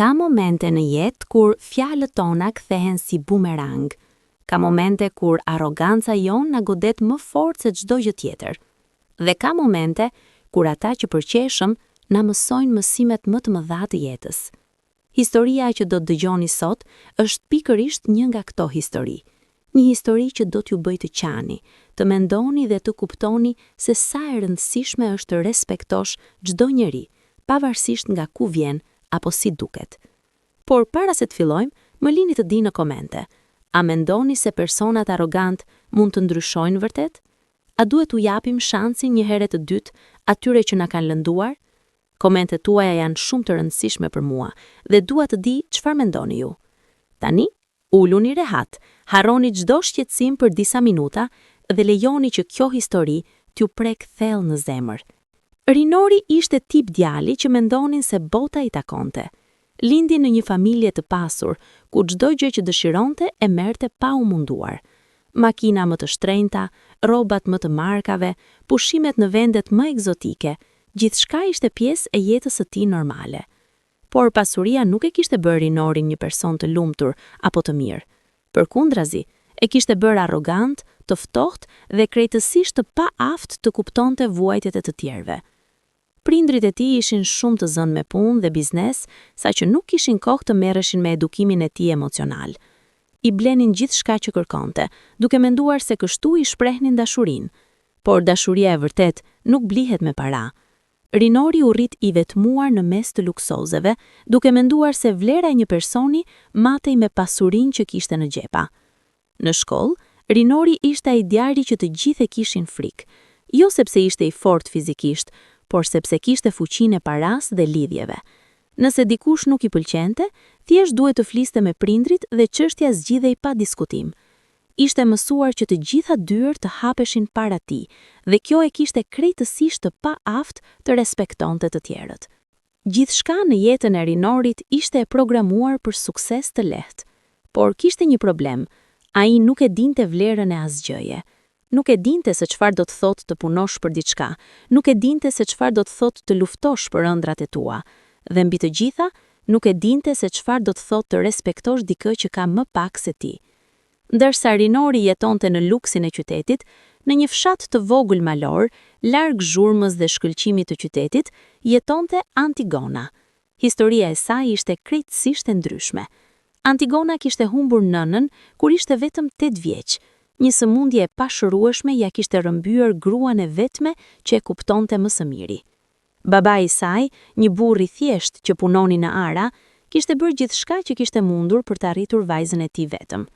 Ka momente në jetë kur fjalët tona kthehen si bumerang. Ka momente kur arroganca jon na godet më fort se çdo gjë tjetër. Dhe ka momente kur ata që përqeshëm na mësojnë mësimet më të mëdha të jetës. Historia që do të dëgjoni sot është pikërisht një nga këto histori. Një histori që do t'ju bëj të qani, të mendoni dhe të kuptoni se sa e rëndësishme është të respektosh çdo njeri, pavarësisht nga ku vjen apo si duket. Por para se të fillojmë, më lini të di në komente. A mendoni se personat arrogant mund të ndryshojnë vërtet? A duhet u japim shansin një herë të dytë atyre që na kanë lënduar? Komentet tuaja janë shumë të rëndësishme për mua dhe dua të di çfarë mendoni ju. Tani, uluni rehat, harroni çdo shqetësim për disa minuta dhe lejoni që kjo histori t'ju prek thellë në zemër. Rinori ishte tip djali që mendonin se bota i takonte. Lindi në një familje të pasur, ku çdo gjë që dëshironte e merrte pa u munduar. Makina më të shtrenjta, rrobat më të markave, pushimet në vendet më egzotike, gjithçka ishte pjesë e jetës së tij normale. Por pasuria nuk e kishte bërë Rinorin një person të lumtur apo të mirë. Përkundrazi, e kishte bërë arrogant, të ftohtë dhe krejtësisht të paaft të kuptonte vuajtjet e të tjerëve. Prindrit e tij ishin shumë të zënë me punë dhe biznes, saqë nuk kishin kohë të merreshin me edukimin e tij emocional. I blenin gjithçka që kërkonte, duke menduar se kështu i shprehnin dashurinë. Por dashuria e vërtet nuk blihet me para. Rinori u rrit i vetmuar në mes të luksozeve, duke menduar se vlera e një personi matej me pasurinë që kishte në xhepa. Në shkollë, Rinori ishte ai djali që të gjithë e kishin frikë, jo sepse ishte i fortë fizikisht, por sepse kishte fuqinë e paras dhe lidhjeve. Nëse dikush nuk i pëlqente, thjesht duhet të fliste me prindrit dhe çështja zgjidhej pa diskutim. Ishte mësuar që të gjitha dyert të hapeshin para tij, dhe kjo e kishte krejtësisht të paaft të respektonte të tjerët. Gjithçka në jetën e Rinorit ishte e programuar për sukses të lehtë, por kishte një problem. Ai nuk e dinte vlerën e asgjëje. Nuk e dinte se çfarë do të thotë të punosh për diçka, nuk e dinte se çfarë do të thotë të luftosh për ëndrat e tua, dhe mbi të gjitha, nuk e dinte se çfarë do të thotë të respektosh dikë që ka më pak se ti. Ndërsa Rinori jetonte në luksin e qytetit, në një fshat të vogël malor, larg zhurmës dhe shkëlqimit të qytetit, jetonte Antigona. Historia e saj ishte krejtësisht e ndryshme. Antigona kishte humbur nënën kur ishte vetëm 8 vjeç. Një sëmundje e pashërueshme ja kishte rrëmbyer gruan e vetme që e kuptonte më së miri. Babai i saj, një burr i thjesht që punoni në ara, kishte bërë gjithçka që kishte mundur për të arritur vajzën e tij vetëm.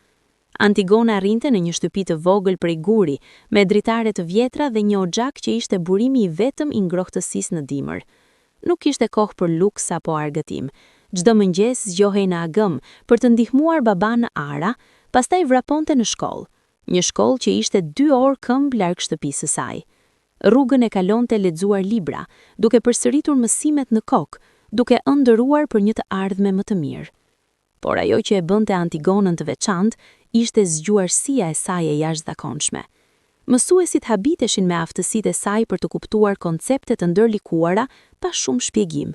Antigona rrinte në një shtëpi të vogël prej guri, me dritare të vjetra dhe një oxhak që ishte burimi i vetëm i ngrohtësisë në dimër. Nuk kishte kohë për luks apo argëtim. Çdo mëngjes zgjohej në agëm për të ndihmuar baban në ara, pastaj vraponte në shkollë. Një shkollë që ishte 2 orë këmbë larg shtëpisë së saj. Rrugën e kalonte lexuar libra, duke përsëritur mësimet në kokë, duke ëndëruar për një të ardhme më të mirë. Por ajo që e bënte Antigonën të veçantë ishte zgjuarësia e saj e jashtëzakonshme. Mësuesit habiteshin me aftësitë e saj për të kuptuar koncepte të ndërlikuara pa shumë shpjegim.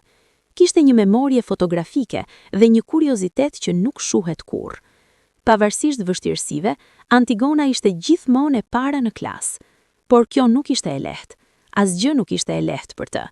Kishte një memorie fotografike dhe një kuriozitet që nuk shuhet kurrë. Pavarësisht vështirësive, Antigona ishte gjithmonë e para në klasë. Por kjo nuk ishte e lehtë. Asgjë nuk ishte e lehtë për të.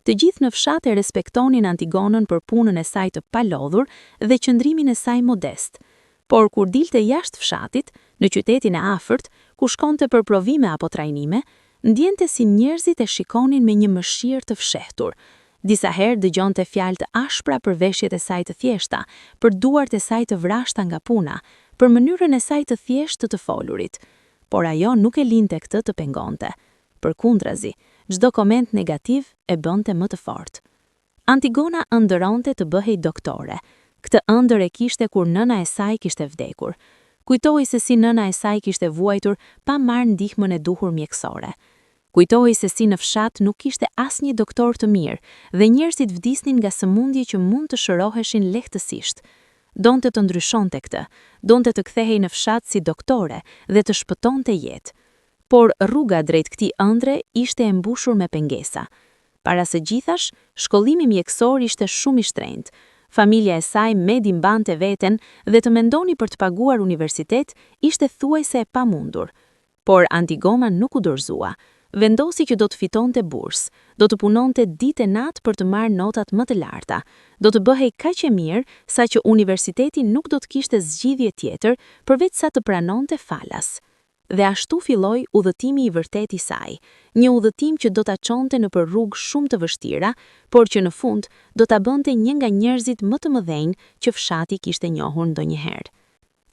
Të gjithë në fshat e respektonin Antigonën për punën e saj të palodhur dhe qëndrimin e saj modest. Por kur dilte jashtë fshatit, në qytetin e afërt, ku shkonte për provime apo trajnime, ndjente si njerëzit e shikonin me një mëshirë të fshehtur. Disa herë dëgjonte fjalë të ashpra për veshjet e saj të thjeshta, për duart e saj të vrashta nga puna, për mënyrën e saj të thjeshtë të folurit. Por ajo nuk e linte këtë të pengonte. Përkundrazi, çdo koment negativ e bënte më të fortë. Antigona ëndëronte të bëhej doktore. Këtë ëndër e kishte kur nëna e saj kishte vdekur. Kujtohej se si nëna e saj kishte vuajtur pa marrë ndihmën e duhur mjekësore. Kujtohej se si në fshat nuk kishte asnjë doktor të mirë dhe njerëzit vdisnin nga sëmundje që mund të shëroheshin lehtësisht. Donte të ndryshonte këtë, donte të kthehej në fshat si doktore dhe të shpëtonte jetë. Por rruga drejt këtij ëndre ishte e mbushur me pengesa. Para së gjithash, shkollimi mjekësor ishte shumë i shtrenjtë. Familja e saj medi mbante veten dhe të mendoni për të paguar universitet ishte thuajse e pamundur. Por Antigona nuk u dorëzua. Vendosi që do të fitonte bursë, do të punonte ditë e natë për të marrë notat më të larta, do të bëhej kaq e mirë sa që universiteti nuk do të kishte zgjidhje tjetër përveç sa të pranonte falas. Dhe ashtu filloi udhëtimi i vërtet i saj, një udhëtim që do ta çonte nëpër rrugë shumë të vështira, por që në fund do ta bënte një nga njerëzit më të mëdhenj që fshati kishte njohur ndonjëherë.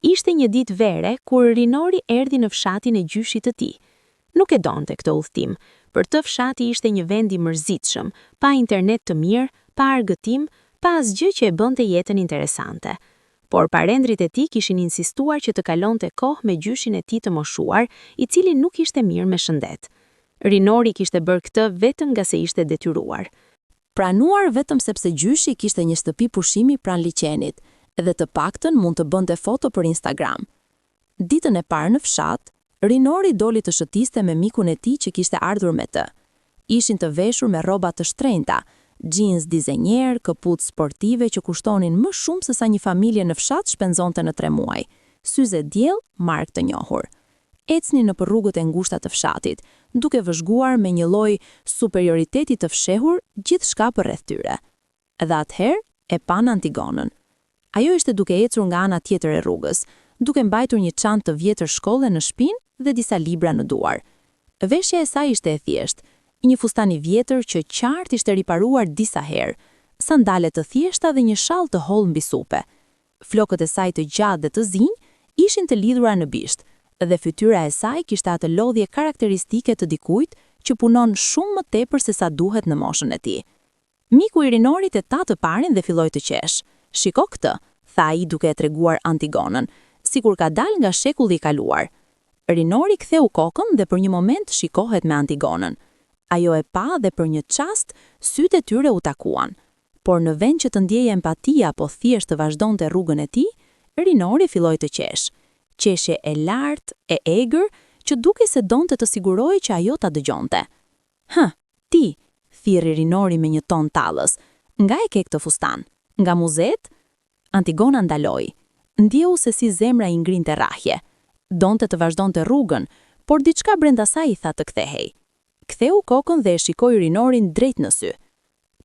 Ishte një ditë vere kur Rinori erdhi në fshatin e gjyshit të tij. Nuk e donte këtë udhëtim. Për të fshati ishte një vend i mërzitshëm, pa internet të mirë, pa argëtim, pa asgjë që e bënte jetën interesante. Por parendrit e tij kishin insistuar që të kalonte kohë me gjyshin e tij të moshuar, i cili nuk ishte mirë me shëndet. Rinori kishte bërë këtë vetëm nga se ishte detyruar. Pranuar vetëm sepse gjyshi kishte një shtëpi pushimi pranë liçenit, dhe të paktën mund të bënte foto për Instagram. Ditën e parë në fshat, Rinori doli të shëtiste me mikun e tij që kishte ardhur me të. Ishin të veshur me rroba të shtrenjta, jeans dizenjer, këpucë sportive që kushtonin më shumë se sa një familje në fshat shpenzonte në 3 muaj. Syze diell, markë të njohur. Ecnin nëpër rrugët e ngushta të fshatit, duke vëzhguar me një lloj superioriteti të fshehur gjithçka përreth tyre. Dhe atëherë e pan Antigonën. Ajo ishte duke ecur nga ana tjetër e rrugës, duke mbajtur një çantë të vjetër shkolle në shpinë dhe disa libra në duar. Veshja e saj ishte e thjeshtë, një fustan i vjetër që qartë ishte riparuar disa herë, sandale të thjeshta dhe një shall të hollë mbi supe. Flokët e saj të gjatë dhe të zinj ishin të lidhura në bisht, dhe fytyra e saj kishte atë lodhje karakteristike të dikujt që punon shumë më tepër se sa duhet në moshën e tij. Miku i Rinorit e ta të parin dhe filloi të qesh. "Shiko këtë", tha ai duke e treguar Antigonën, sikur ka dalë nga shekulli i kaluar. Rinori ktheu kokën dhe për një moment shikohet me Antigonën. Ajo e pa dhe për një çast sytë e tyre u takuan. Por në vend që të ndjejë empatia apo thjesht të vazhdonte rrugën e tij, Rinori filloi të qesh. Qeshje e lartë, e egër, që dukej se donte të sigurojë që ajo ta dëgjonte. Ti", thirri Rinori me një ton tallës. "Nga e ke këtë fustan? Nga muzet?" Antigona ndaloi. Ndjeu se si zemra i ngrinte rrahje. Donte të vazhdonte rrugën, por diçka brenda saj i tha të kthehej. Ktheu kokën dhe e shikoi Rinorin drejt në sy.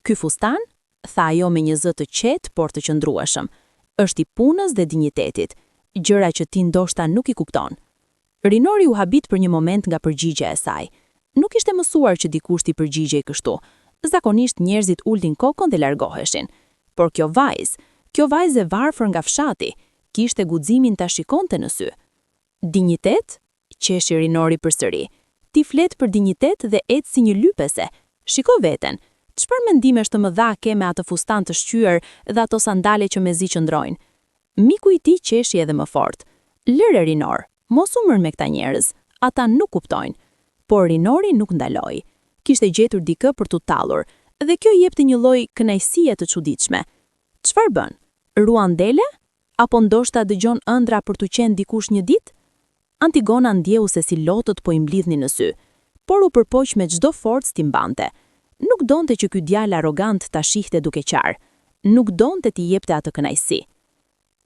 "Ky fustan", tha ajo me një zë të qetë por të qëndrueshëm, "është i punës dhe dinjitetit, gjëra që ti ndoshta nuk i kupton." Rinori u habit për një moment nga përgjigjja e saj. Nuk ishte mësuar që dikush t'i përgjigjej kështu. Zakonisht njerëzit ultin kokën dhe largoheshin. Por kjo vajzë e varfër nga fshati, kishte guximin ta shikonte në sy. "Dinjitet?" qeshi Rinori përsëri. "Ti flet për dinjitet dhe ec si një lypese. Shiko veten, çfarë mendimesh të mëdha ke me atë fustan të shqyer dhe ato sandale që mezi qëndrojnë?" Miku i tij qeshi edhe më fort. "Lëre Rinor, mos u mër me këta njerëz, ata nuk kuptojnë." Por Rinori nuk ndaloi. Kishte gjetur dikë për t'u tallur, dhe kjo i jepte një lloj kënaqësie të çuditshme. "Çfarë bën? Ruan dele? Apo ndoshta dëgjon ëndra për t'u qenë dikush një ditë?" Antigona ndjeu se si lotët po i mblidhnin në sy, por u përpoq me çdo forcë t'i mbante. Nuk donte që ky djalë arrogant ta shihte duke qarë. Nuk donte t'i jepte atë kënaqësi.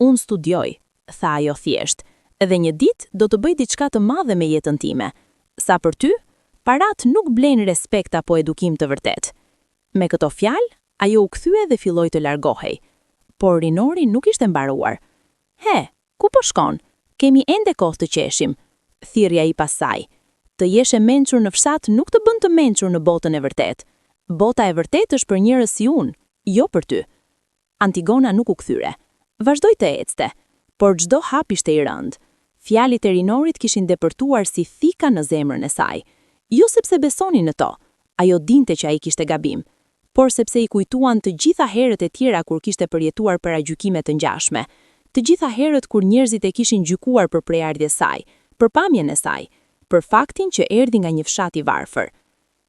"Unë studioj", tha ajo thjesht, "dhe një ditë do të bëj diçka të madhe me jetën time. Sa për ty, parat nuk blejnë respekt apo edukim të vërtet." Me këto fjalë, ajo u kthye dhe filloi të largohej. Por Rinori nuk ishte mbaruar. Ku po shkon? Kemi ende kohë të qeshim", thirrja ai pas saj. "Të jesh e mençur në fshat nuk të bën të mençur në botën e vërtet. Bota e vërtet është për njerëz si unë, jo për ty." Antigona nuk u kthyre. Vazhdoi të ecte, por çdo hap ishte i rënd. Fjalit e Rinorit kishin depërtuar si thika në zemrën e saj. Jo sepse besonin në to, ajo dinte që ai kishte gabim, por sepse i kujtuan të gjitha herët e tjera kur kishte përjetuar paragjykime të ngjashme, të gjitha herët kur njerëzit e kishin gjykuar për prejardhjen e saj, për pamjen e saj, për faktin që erdhi nga një fshat i varfër.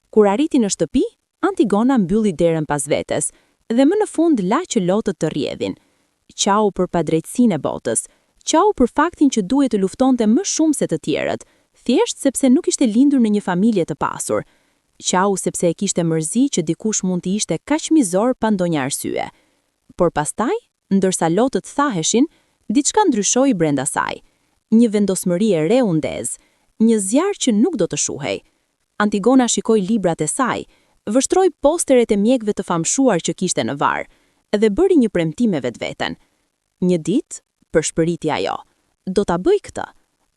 Kur arriti në shtëpi, Antigona mbylli derën pas vetes dhe më në fund la që lotët të rrjedhin. Qau për padrejtësinë e botës, qau për faktin që duhet të luftonte më shumë se të tjerët, thjesht sepse nuk ishte lindur në një familje të pasur. Qau sepse e kishte mërzi që dikush mund të ishte kaq mizor pa ndonjë arsye. Por pastaj, ndërsa lotët thaheshin, diçka ndryshoi brenda saj. Një vendosmëri e re u ndez, një zjarr që nuk do të shuhej. Antigona shikoi librat e saj, vështroi posteret e mjekëve të famshuar që kishte në varr, dhe bëri një premtim me vetveten. Një ditë, përshpëriti ajo, do ta bëj këtë.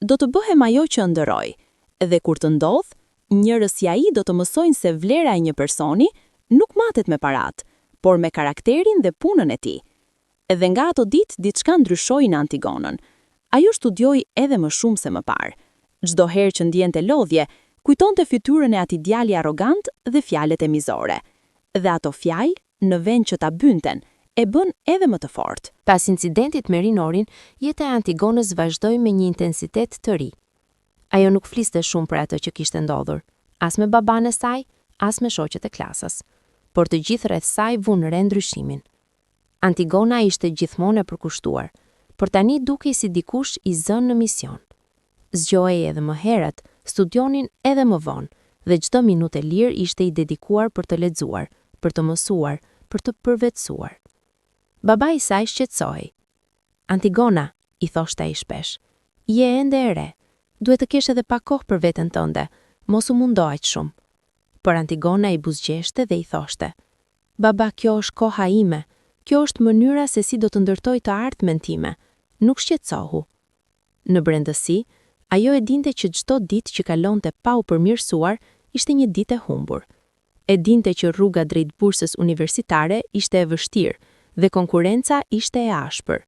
Do të bëhem ajo që ëndërroj. Dhe kur të ndodh, njerëz si ai do të mësojnë se vlera e një personi nuk matet me parat, por me karakterin dhe punën e tij. Edhe nga ato ditë diçka ndryshoi në Antigonën. Ajo studioi edhe më shumë se më parë. Çdo herë që ndjente lodhje, kujtonte fytyrën e atij djali arrogant dhe fjalët e mizore. Dhe ato fjalë, në vend që ta bynten, e bën edhe më të fortë. Pas incidentit me Rinorin, jeta e Antigonës vazhdoi me një intensitet të ri. Ajo nuk fliste shumë për atë që kishte ndodhur, as me baban e saj, as me shoqet e klasës, por të gjithë rreth saj vunë re ndryshimin. Antigona ishte gjithmonë e përkushtuar, por tani dukej si dikush i zënë në mision. Zgjohej edhe më herët, studionin edhe më vonë, dhe çdo minutë e lirë ishte i dedikuar për të lexuar, për të mësuar, për të përvetësuar. Baba i saj shqetësohej. Antigona, i thoshte ai shpesh, je ende e re, duhet të kesh edhe pak kohë për veten tënde, mos u mundo aq shumë. Por Antigona i buzëqeshte dhe i thoshte, baba, kjo është koha ime, kjo është mënyra se si do të ndërtoj të ardhmen time, nuk shqetësohu. Në brendësi, ajo e dinte që çdo ditë që kalonte pa u përmirësuar ishte një ditë e humbur. E dinte që rruga drejt bursës universitare ishte e vështirë dhe konkurenca ishte e ashpër.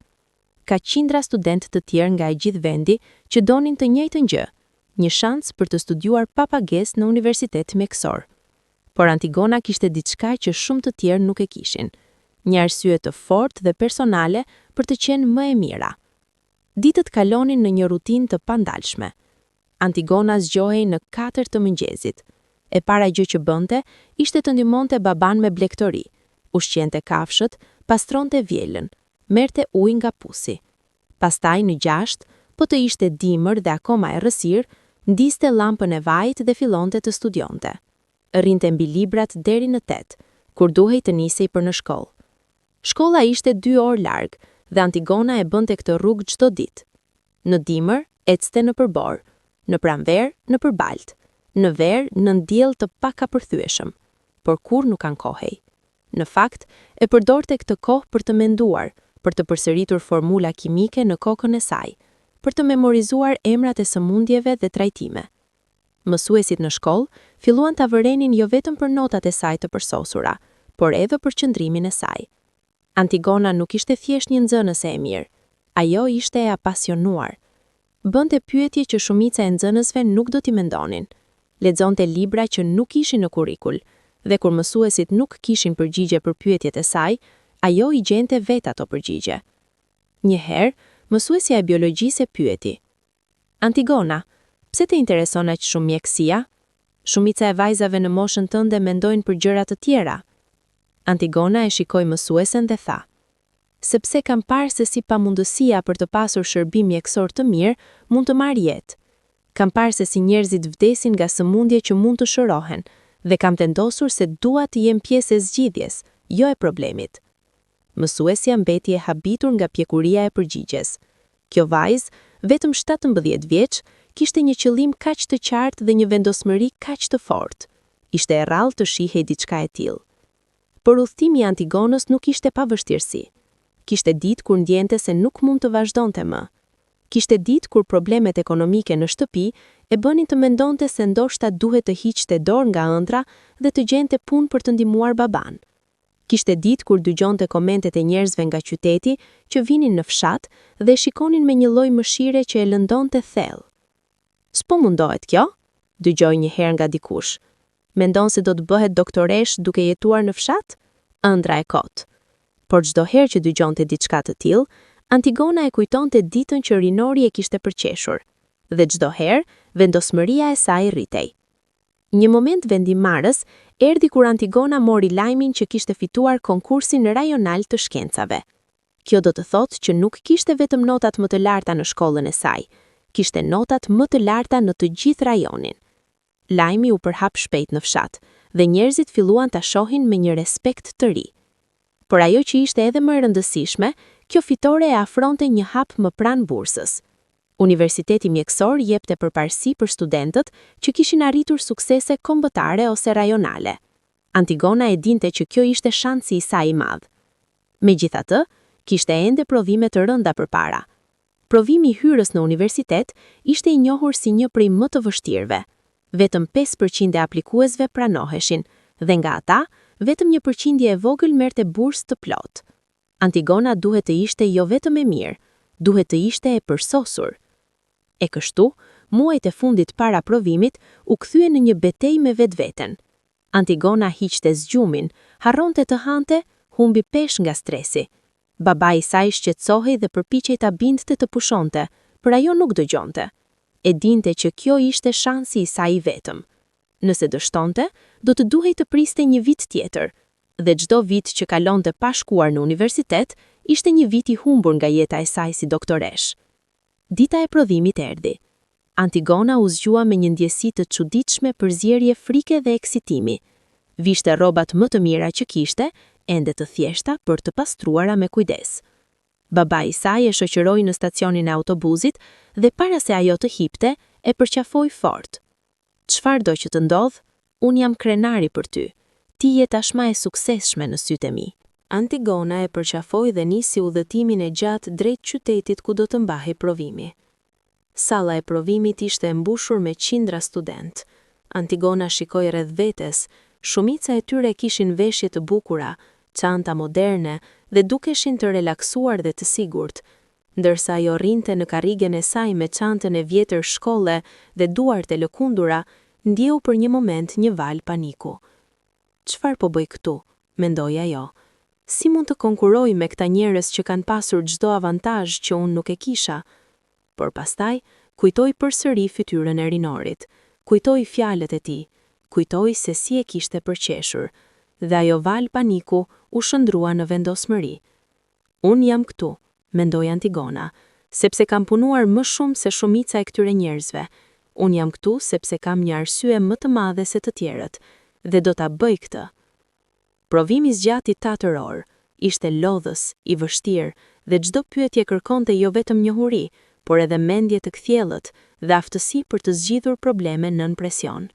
Ka qindra studentë të tjerë nga i gjithë vendi që donin të njëjtën gjë, një shans për të studiuar pa pagesë në universitet mjekësor. Por Antigona kishte diçka që shumë të tjerë nuk e kishin, një arsye të fortë dhe personale për të qenë më e mira. Ditët kalonin në një rutinë të pandalshme. Antigona zgjohej në 4 të mëngjesit. E para gjë që bënte ishte të ndihmonte baban me blegtori, ushqente kafshët, pastronte vjelën, merrte ujë nga pusi. Pastaj në 6, po të ishte dimër dhe akoma e rësirë, ndiste llampën e vajit dhe fillonte të studionte. Rrinte mbi librat deri në 8, kur duhej të nisej për në shkollë. Shkolla ishte 2 orë larg dhe Antigona e bënte këtë rrugë çdo ditë. Në dimër ecste në përbor, në pranverë në përbalt, në verë në diell të pakapërthyeshëm, por kur nuk ankohej. Në fakt, e përdorte këtë kohë për të menduar, për të përsëritur formula kimike në kokën e saj, për të memorizuar emrat e sëmundjeve dhe trajtime. Mësuesit në shkollë filluan ta vërenin jo vetëm për notat e saj të përsosura, por edhe për qëndrimin e saj. Antigona nuk ishte thjesht një nxënëse e mirë, ajo ishte e apasionuar. Bënte pyetje që shumica e nxënësve nuk do t'i mendonin. Lexonte libra që nuk ishin në kurrikul, dhe kur mësuesit nuk kishin përgjigje për pyetjet e saj, ajo i gjente vetë ato përgjigje. Një herë, mësuesja e biologjisë e pyeti: Antigona, pse të intereson aq shumë mjekësia? Shumica e vajzave në moshën tënde mendojnë për gjëra të tjera. Antigona e shikoi mësuesen dhe tha: sepse kam parë se si pamundësia për të pasur shërbim mjekësor të mirë mund të marrë jetë. Kam parë se si njerëzit vdesin nga sëmundje që mund të shërohen, dhe kam vendosur se dua të jem pjesë e zgjidhjes, jo e problemit. Mësuesja mbeti e habitur nga pjekuria e përgjigjes. Kjo vajzë, vetëm 17 vjeç, kishte një qëllim kaq të qartë dhe një vendosmëri kaq të fortë. Ishte e rrallë të shihej diçka e tillë. Por udhëtimi i Antigonës nuk ishte pa vështirësi. Kishte ditë kur ndjente se nuk mund të vazhdonte më. Kishte ditë kur problemet ekonomike në shtëpi e bënin të mendonte se ndoshta duhet të hiqte dorë nga ëndra dhe të gjente punë për të ndihmuar baban. Kishte ditë kur dëgjonte komentet e njerëzve nga qyteti që vinin në fshat dhe shikonin me një lloj mëshire që e lëndonte thellë. "S'po mundohet kjo?" dëgjoi një herë nga dikush. "Mendon se do të bëhet doktoresh duke jetuar në fshat?" Ëndra e kotë. Por çdo herë që dëgjonte diçka të tillë, Antigona e kujtonte ditën që Rinori e kishte përqeshur, dhe çdo herë vendosmëria e saj rritej. Një moment vendimarrës erdhi kur Antigona mori lajmin që kishte fituar konkursin rajonal të shkencave. Kjo do të thotë që nuk kishte vetëm notat më të larta në shkollën e saj, kishte notat më të larta në të gjithë rajonin. Lajmi u përhap shpejt në fshat, dhe njerëzit filluan ta shohin me një respekt të ri. Por ajo që ishte edhe më e rëndësishme, kjo fitore e afronte një hap më pranë bursës. Universiteti mjekësor jepte përparësi për studentët që kishin arritur suksese kombëtare ose rajonale. Antigona e dinte që kjo ishte shansi i saj i madh. Megjithatë, kishte ende provime të rënda përpara. Provimi i hyrjes në universitet ishte i njohur si një prej më të vështirëve. Vetëm 5% e aplikuesve pranoheshin, dhe nga ata, vetëm një përqindje e vogël merrte bursë të plotë. Antigona duhet të ishte jo vetëm e mirë, duhet të ishte e përsosur. E kështu, muajt e fundit para provimit u kthye në një betejë me vetveten. Antigona hiqte zgjumin, harronte të hante, humbi pesh nga stresi. Babai i saj shqetësohej dhe përpiqej ta bindte të pushonte, por ajo nuk dëgjonte. E dinte që kjo ishte shansi i saj i vetëm. Nëse dështonte, do të duhej të priste një vit tjetër, dhe çdo vit që kalonte pa shkuar në universitet, ishte një vit i humbur nga jeta e saj si doktoresh. Dita e provimit erdhi. Antigona u zgjua me një ndjesi të çuditshme përzierje frike dhe eksitimi. Vishte rrobat më të mira që kishte, ende të thjeshta për të pastruara me kujdes. Babai i saj e shoqëroi në stacionin e autobusit dhe para se ajo të hipte, e përqafoi fort. "Çfarë do që të ndodh? Unë jam krenari për ty. Ti je tashmë e suksesshme në sytë e mi." Antigona e përqafoi dhe nisi udhëtimin e gjatë drejt qytetit ku do të mbahej provimi. Salla e provimit ishte e mbushur me qindra student. Antigona shikoi rreth vetes, shumica e tyre kishin veshje të bukura, çanta moderne dhe dukeshin të relaksuar dhe të sigurt, ndërsa ajo rrinte në karrigen e saj me çantën e vjetër shkolle dhe duart e lëkundura, ndjeu për një moment një val paniku. "Çfarë po bëj këtu?" mendoi ajo. "Si mund të konkuroj me këta njerëz që kanë pasur çdo avantazh që unë nuk e kisha?" Por pastaj, kujtoi përsëri fytyrën e rinorit, kujtoi fjalët e tij, kujtoi se si e kishte përqeshur, dhe ajo val paniku u shndrua në vendosmëri. "Unë jam këtu", mendoi Antigona, "sepse kam punuar më shumë se shumica e këtyre njerëzve. Unë jam këtu sepse kam një arsye më të madhe se të tjerët, dhe do ta bëj këtë." Provimi zgjati 4 orë, ishte lodhës, i vështirë, dhe çdo pyetje kërkonte jo vetëm njohuri, por edhe mendje të kthjellët dhe aftësi për të zgjidhur probleme nën presion.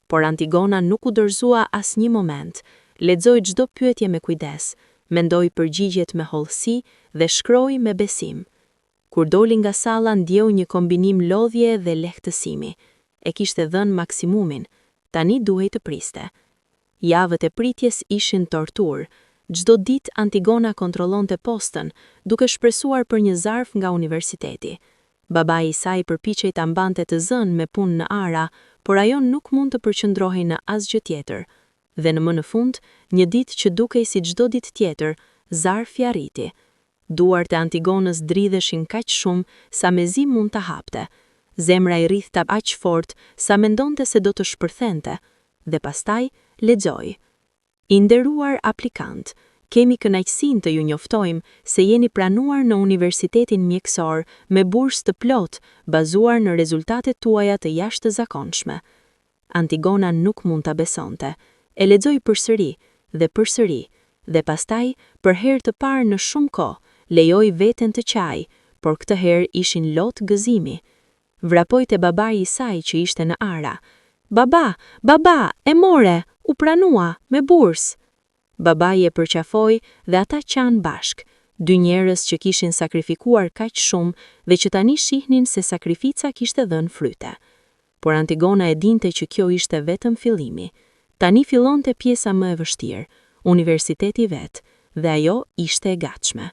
Por Antigona nuk u dorëzua asnjë moment, lexoi çdo pyetje me kujdes, mendoi përgjigjet me hollësi dhe shkroi me besim. Kur doli nga salla, ndjeu një kombinim lodhje dhe lehtësimi. E kishte dhënë maksimumin, tani duhej të priste. Javët e pritjes ishin tortur. Çdo ditë Antigona kontrollonte postën, duke shpresuar për një zarf nga universiteti. Babai i saj përpiqej ta mbante të zënë me punë në ara, por ajo nuk mund të përqendrohej në asgjë tjetër. Dhe në fund, një ditë që dukej si çdo ditë tjetër, zarfi arriti. Duart e Antigonës dridheshin kaq shumë sa mezi mund ta hapte. Zemra i rrithta aq fort sa mendonte se do të shpërthente. Dhe pastaj lexoi: "I nderuar aplikant, kemi kënaqësinë të ju njoftojmë se jeni pranuar në Universitetin Mjekësor me bursë të plotë bazuar në rezultatet tuaja të jashtëzakonshme." Antigona nuk mund ta besonte. E lexoi përsëri dhe pastaj, për herë të parë në shumë kohë, lejoi veten të qaj, por këtë herë ishin lot gëzimi. Vrapoi te babai i saj që ishte në ara. Baba, e more, u pranua me bursë." Babai e përqafoi dhe ata qanë bashk, dy njerëz që kishin sakrifikuar kaq shumë dhe që tani shihnin se sakrifica kishte dhënë fryte. Por Antigona e dinte që kjo ishte vetëm fillimi. Tani fillonte pjesa më e vështirë, universiteti vet, dhe ajo ishte e gatshme.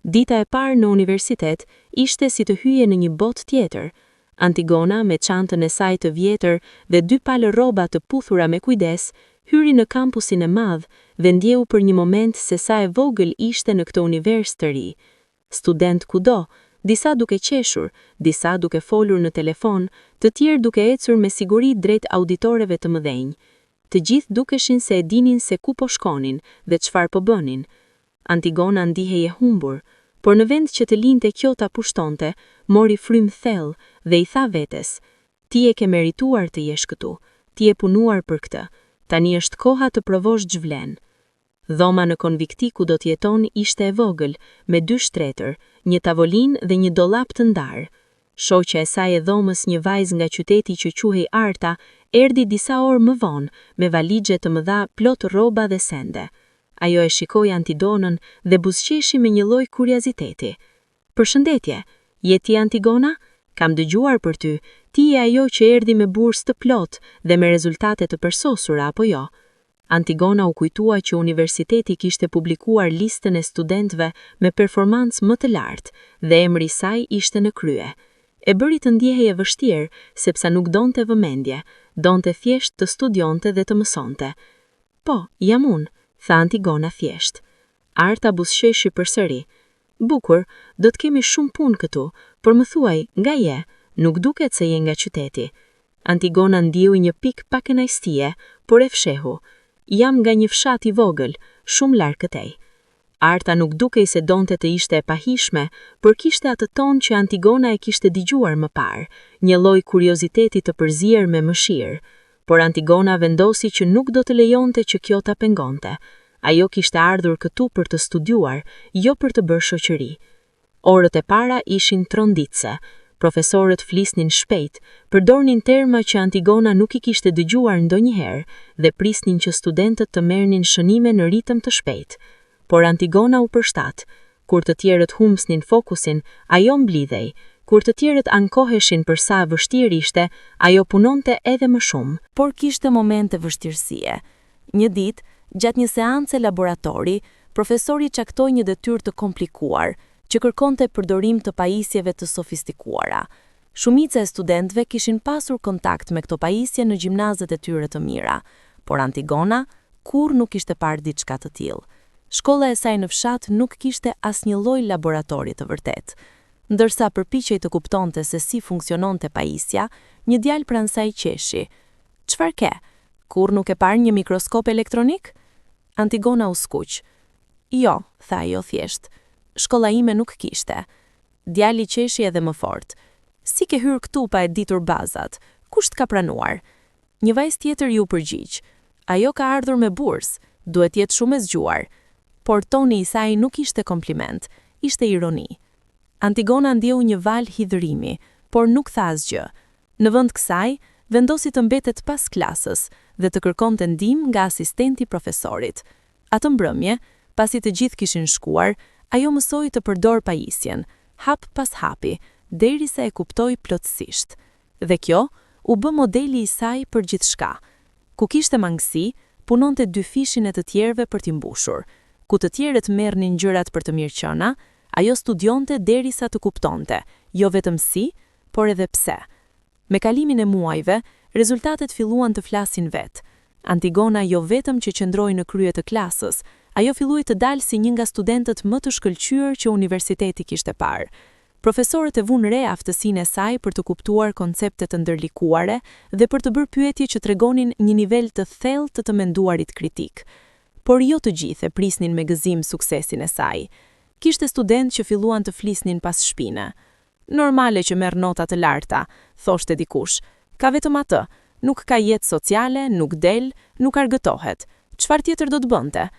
Dita e parë në universitet ishte si të hyje në një botë tjetër. Antigona, me çantën e saj të vjetër dhe 2 palë rroba të puthura me kujdes, hyri në kampusin e madh dhe ndjeu për një moment se sa e vogël ishte në këtë univers të ri. Student kudo, disa duke qeshur, disa duke folur në telefon, të tjerë duke ecur me siguri drejt auditoreve të mëdhenj. Të gjithë dukeshin se e dinin se ku po shkonin dhe çfarë po bënin. Antigona ndihej e humbur, por në vend që të linte kjo ta pushtonte, mori frym thellë dhe i tha vetes: "Ti e ke merituar të jesh këtu, ti e punuar për këtë, tani është koha të provosh zhvlen." Dhoma në konviktiku do t'jeton ishte e vogël, me 2 shtretër, një tavolinë dhe një dollap të ndarë. Shoqja e saj e dhomës, një vajzë nga qyteti që quhej Arta, erdhi disa orë më vonë, me valixhe të mëdha plot rroba dhe sende. Ajo e shikoi Antigonën dhe buzëqeshi me një lloj kurioziteti. "Përshëndetje, je ti Antigona? Kam dëgjuar për ty, ti je ajo që erdhi me bursë të plot dhe me rezultate të përsosura apo jo?" Antigona u kujtua që universiteti kishte publikuar listën e studentëve me performancë më të lartë dhe emri i saj ishte në krye. E bëri të ndjehej e vështirë, sepse nuk donte vëmendje, donte thjesht të studionte dhe të mësonte. "Po, jam unë," tha Antigona thjesht. Arta buzëqeshi përsëri. "Bukur, do të kemi shumë punë këtu, por më thuaj, nga je? Nuk duket se je nga qyteti." Antigona ndiu një pikë pa kënaqësie, por e fshehu. "Jam nga një fshat i vogël, shumë larg këtej." Arta nuk dukej se donte të ishte e pahishme, por kishte atë ton që Antigona e kishte dëgjuar më parë, një lloj kurioziteti të përzier me mëshirë. Por Antigona vendosi që nuk do të lejonte që kjo ta pengonte. Ajo kishte ardhur këtu për të studiuar, jo për të bërë shoqëri. Orët e para ishin tronditse. Profesorët flisnin shpejt, përdornin terma që Antigona nuk i kishte dëgjuar ndonjëherë dhe prisnin që studentët të merrnin shënime në ritëm të shpejt. Por Antigona u përshtat. Kur të tjerët humbsnin fokusin, ajo mblidhej. Kur të tjerët ankoheshin për sa vështirë ishte, ajo punonte edhe më shumë. Por kishte momente vështirësie. Një ditë, gjatë një seance laboratori, profesori caktoi një detyrë të komplikuar, që kërkonte përdorim të pajisjeve të sofistikuara. Shumica e studentëve kishin pasur kontakt me këto pajisje në gjimnazet e tyre të mira, por Antigona kurrë nuk kishte parë diçka të tillë. Shkolla e saj në fshat nuk kishte asnjë lloj laboratori të vërtetë. Ndërsa përpiqej të kuptonte se si funksiononte pajisja, një djalë pranë saj qeshi. "Çfarë ke? Kurrë nuk e parë një mikroskop elektronik?" Antigona u skuq. "Jo," tha ajo thjesht. "Shkolla ime nuk kishte." Djali qeshi edhe më fort. "Si ke hyrë këtu pa e ditur bazat? Kush t'ka pranuar?" Një vajzë tjetër ju përgjigj. "Ajo ka ardhur me bursë, duhet jetë shumë e zgjuar." Por toni i saj nuk ishte kompliment, ishte ironi. Antigona ndjeu një val hidhërimi, por nuk tha asgjë. Në vend kësaj, vendosi të mbetet pas klasës dhe të kërkonte ndihmë nga asistenti i profesorit. Atë mbrëmje, pasi të gjithë kishin shkuar, ajo mësoi të përdor pajisjen, hap pas hapi, derisa e kuptoi plotësisht. Dhe kjo u bë modeli i saj për gjithçka. Ku kishte mangësi, punonte dy fishin e të tjerëve për t'i mbushur. Ku të tjerët merrnin gjërat për të mirëqëna, ajo studionte derisa të kuptonte, jo vetëm si, por edhe pse. Me kalimin e muajve, rezultatet filluan të flasin vetë. Antigona jo vetëm që qëndroi në krye të klasës, ajo filloi të dalë si një nga studentët më të shkëlqyer që universiteti kishte parë. Profesorët e vunë re aftësinë e saj për të kuptuar koncepte të ndërlikuare dhe për të bërë pyetje që tregonin një nivel të thellë të menduarit kritik. Por jo të gjithë e prisnin me gëzim suksesin e saj. Kishte studentë që filluan të flisnin pas shpine. "Normale që merr nota të larta," thoshte dikush. "Ka vetëm atë, nuk ka jetë sociale, nuk del, nuk argëtohet. Çfarë tjetër do të bënte?"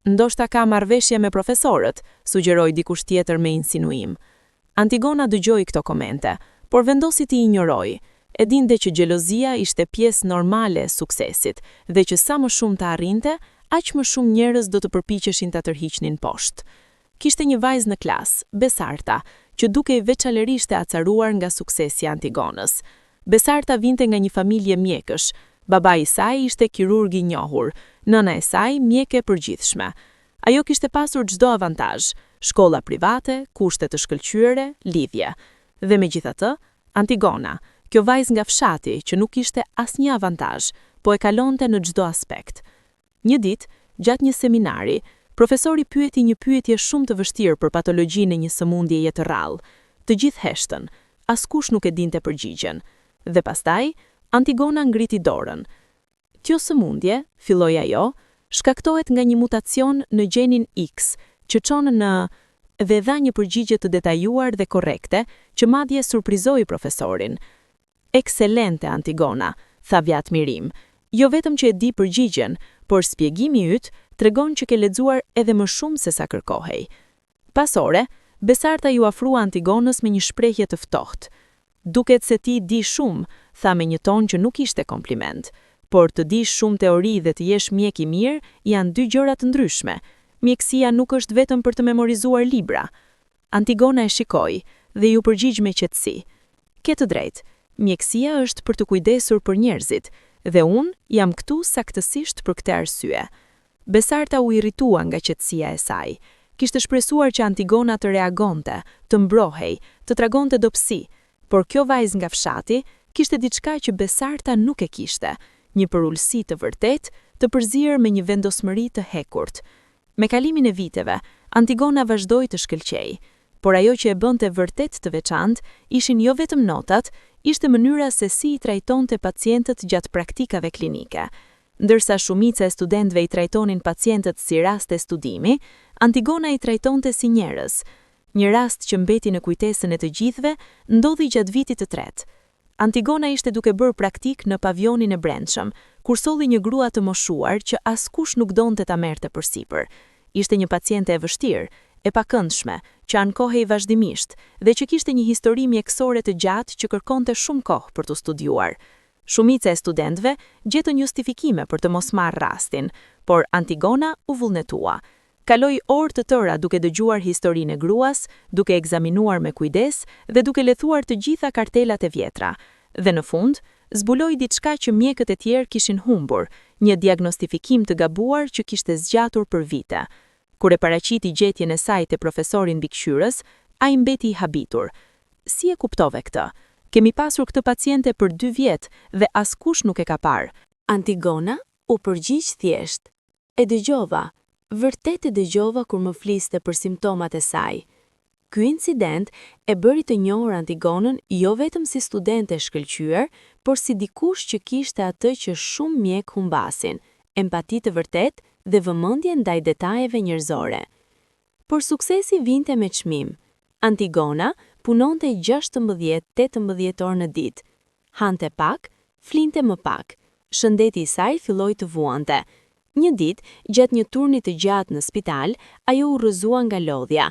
"Ndoshta ka marrëveshje me profesorët," sugjeroi dikush tjetër me insinuim. Antigona dëgjoi këto komente, por vendosi t'i injoroi. E dinte që xhelozia ishte pjesë normale e suksesit dhe që sa më shumë të arrinte, aq më shumë njerëz do të përpiqeshin ta tërhiqnin poshtë. Kishte një vajzë në klasë, Besarta, që dukej veçanërisht e acaruar nga suksesi i Antigonës. Besarta vinte nga një familje mjekësh. Babai i saj ishte kirurg i njohur, nëna e saj mjeke e përgjithshme. Ajo kishte pasur çdo avantazh: shkolla private, kushte të shkëlqyere, lidhje. Dhe megjithatë, Antigona, kjo vajzë nga fshati që nuk kishte asnjë avantazh, po e kalonte në çdo aspekt. Një ditë, gjatë një seminari, profesori pyeti një pyetje shumë të vështirë për patologjinë e një sëmundjeje të rrallë. Të gjithë heshtën, askush nuk e dinte përgjigjen. Dhe pastaj, Antigona ngriti dorën. "Kjo sëmundje," filloi ajo, "shkaktohet nga një mutacion në gjenin X, që çon në..." dhe dha një përgjigje të detajuar dhe korrekte, që madje surprizoi profesorin. "Ekselente, Antigona," tha vjat mirim. "Jo vetëm që e di përgjigjen, por shpjegimi yt tregon që ke lexuar edhe më shumë se sa kërkohej. Pas ore, Besarta ju afrua Antigonës me një shprehje të ftohtë. Duket se ti di shumë, tha me një ton që nuk ishte kompliment, por të dish shumë teori dhe të jesh mjek i mirë janë dy gjëra të ndryshme. Mjekësia nuk është vetëm për të memorizuar libra. Antigona e shikoi dhe ju përgjigj me qetësi. Ke të drejtë, mjekësia është për të kujdesur për njerëzit, dhe unë jam këtu saktësisht për këtë arsye. Besarta u irritua nga qetësia e saj. Kishte shpresuar që Antigona të reagonte, të mbrohej, të tregonte dobësi, por kjo vajzë nga fshati kishte diçka që Besarta nuk e kishte, një përullësi të vërtet, të përzirë me një vendosmëri të hekurt. Me kalimin e viteve, Antigona vazhdoi të shkëlqej, por ajo që e bënte vërtet të veçantë ishin jo vetëm notat, ishte mënyra se si i trajtonte pacientët gjatë praktikave klinike. Ndërsa shumica e studentëve i trajtonin pacientët si raste studimi, Antigona i trajtonte si njerëz. Një rast që mbeti në kujtesën e të gjithëve ndodhi gjatë vitit të tretë. Antigona ishte duke bërë praktik në pavionin e brendshëm, kur solli një grua të moshuar që askush nuk donte ta merrte përsipër. Ishte një paciente e vështirë, e pakëndshme, që ankohej vazhdimisht dhe që kishte një histori mjekësore të gjatë që kërkonte shumë kohë për të studiuar. Shumica e studentëve gjetën justifikime për të mos marrë rastin, por Antigona u vullnetua. Kaloi orë të tëra duke dëgjuar historinë e gruas, duke ekzaminuar me kujdes dhe duke lethuar të gjitha kartelat e vjetra. Dhe në fund, zbuloi diçka që mjekët e tjerë kishin humbur, një diagnostifikim të gabuar që kishte zgjatur për vite. Kur e paraqiti gjetjen e saj te profesori mbikëqyrës, ai mbeti i habitur. Si e kuptove këtë? Kemi pasur këtë paciente për 2 vjet dhe askush nuk e ka parë. Antigona u përgjigj thjesht. E dëgjova, vërtet e dëgjova kur më fliste për simptomat e saj. Ky incident e bëri të njohur Antigonën jo vetëm si studente e shkëlqyer, por si dikush që kishte atë që shumë mjek humbasin, empati të vërtet dhe vëmendje ndaj detajeve njerëzore. Por suksesi vinte me çmim. Antigona punonte 16-18 orë në ditë. Hante pak, flinte më pak. Shëndeti i saj filloi të vuante. Një ditë, gjatë një turni të gjatë në spital, ajo u rrëzua nga lodhja.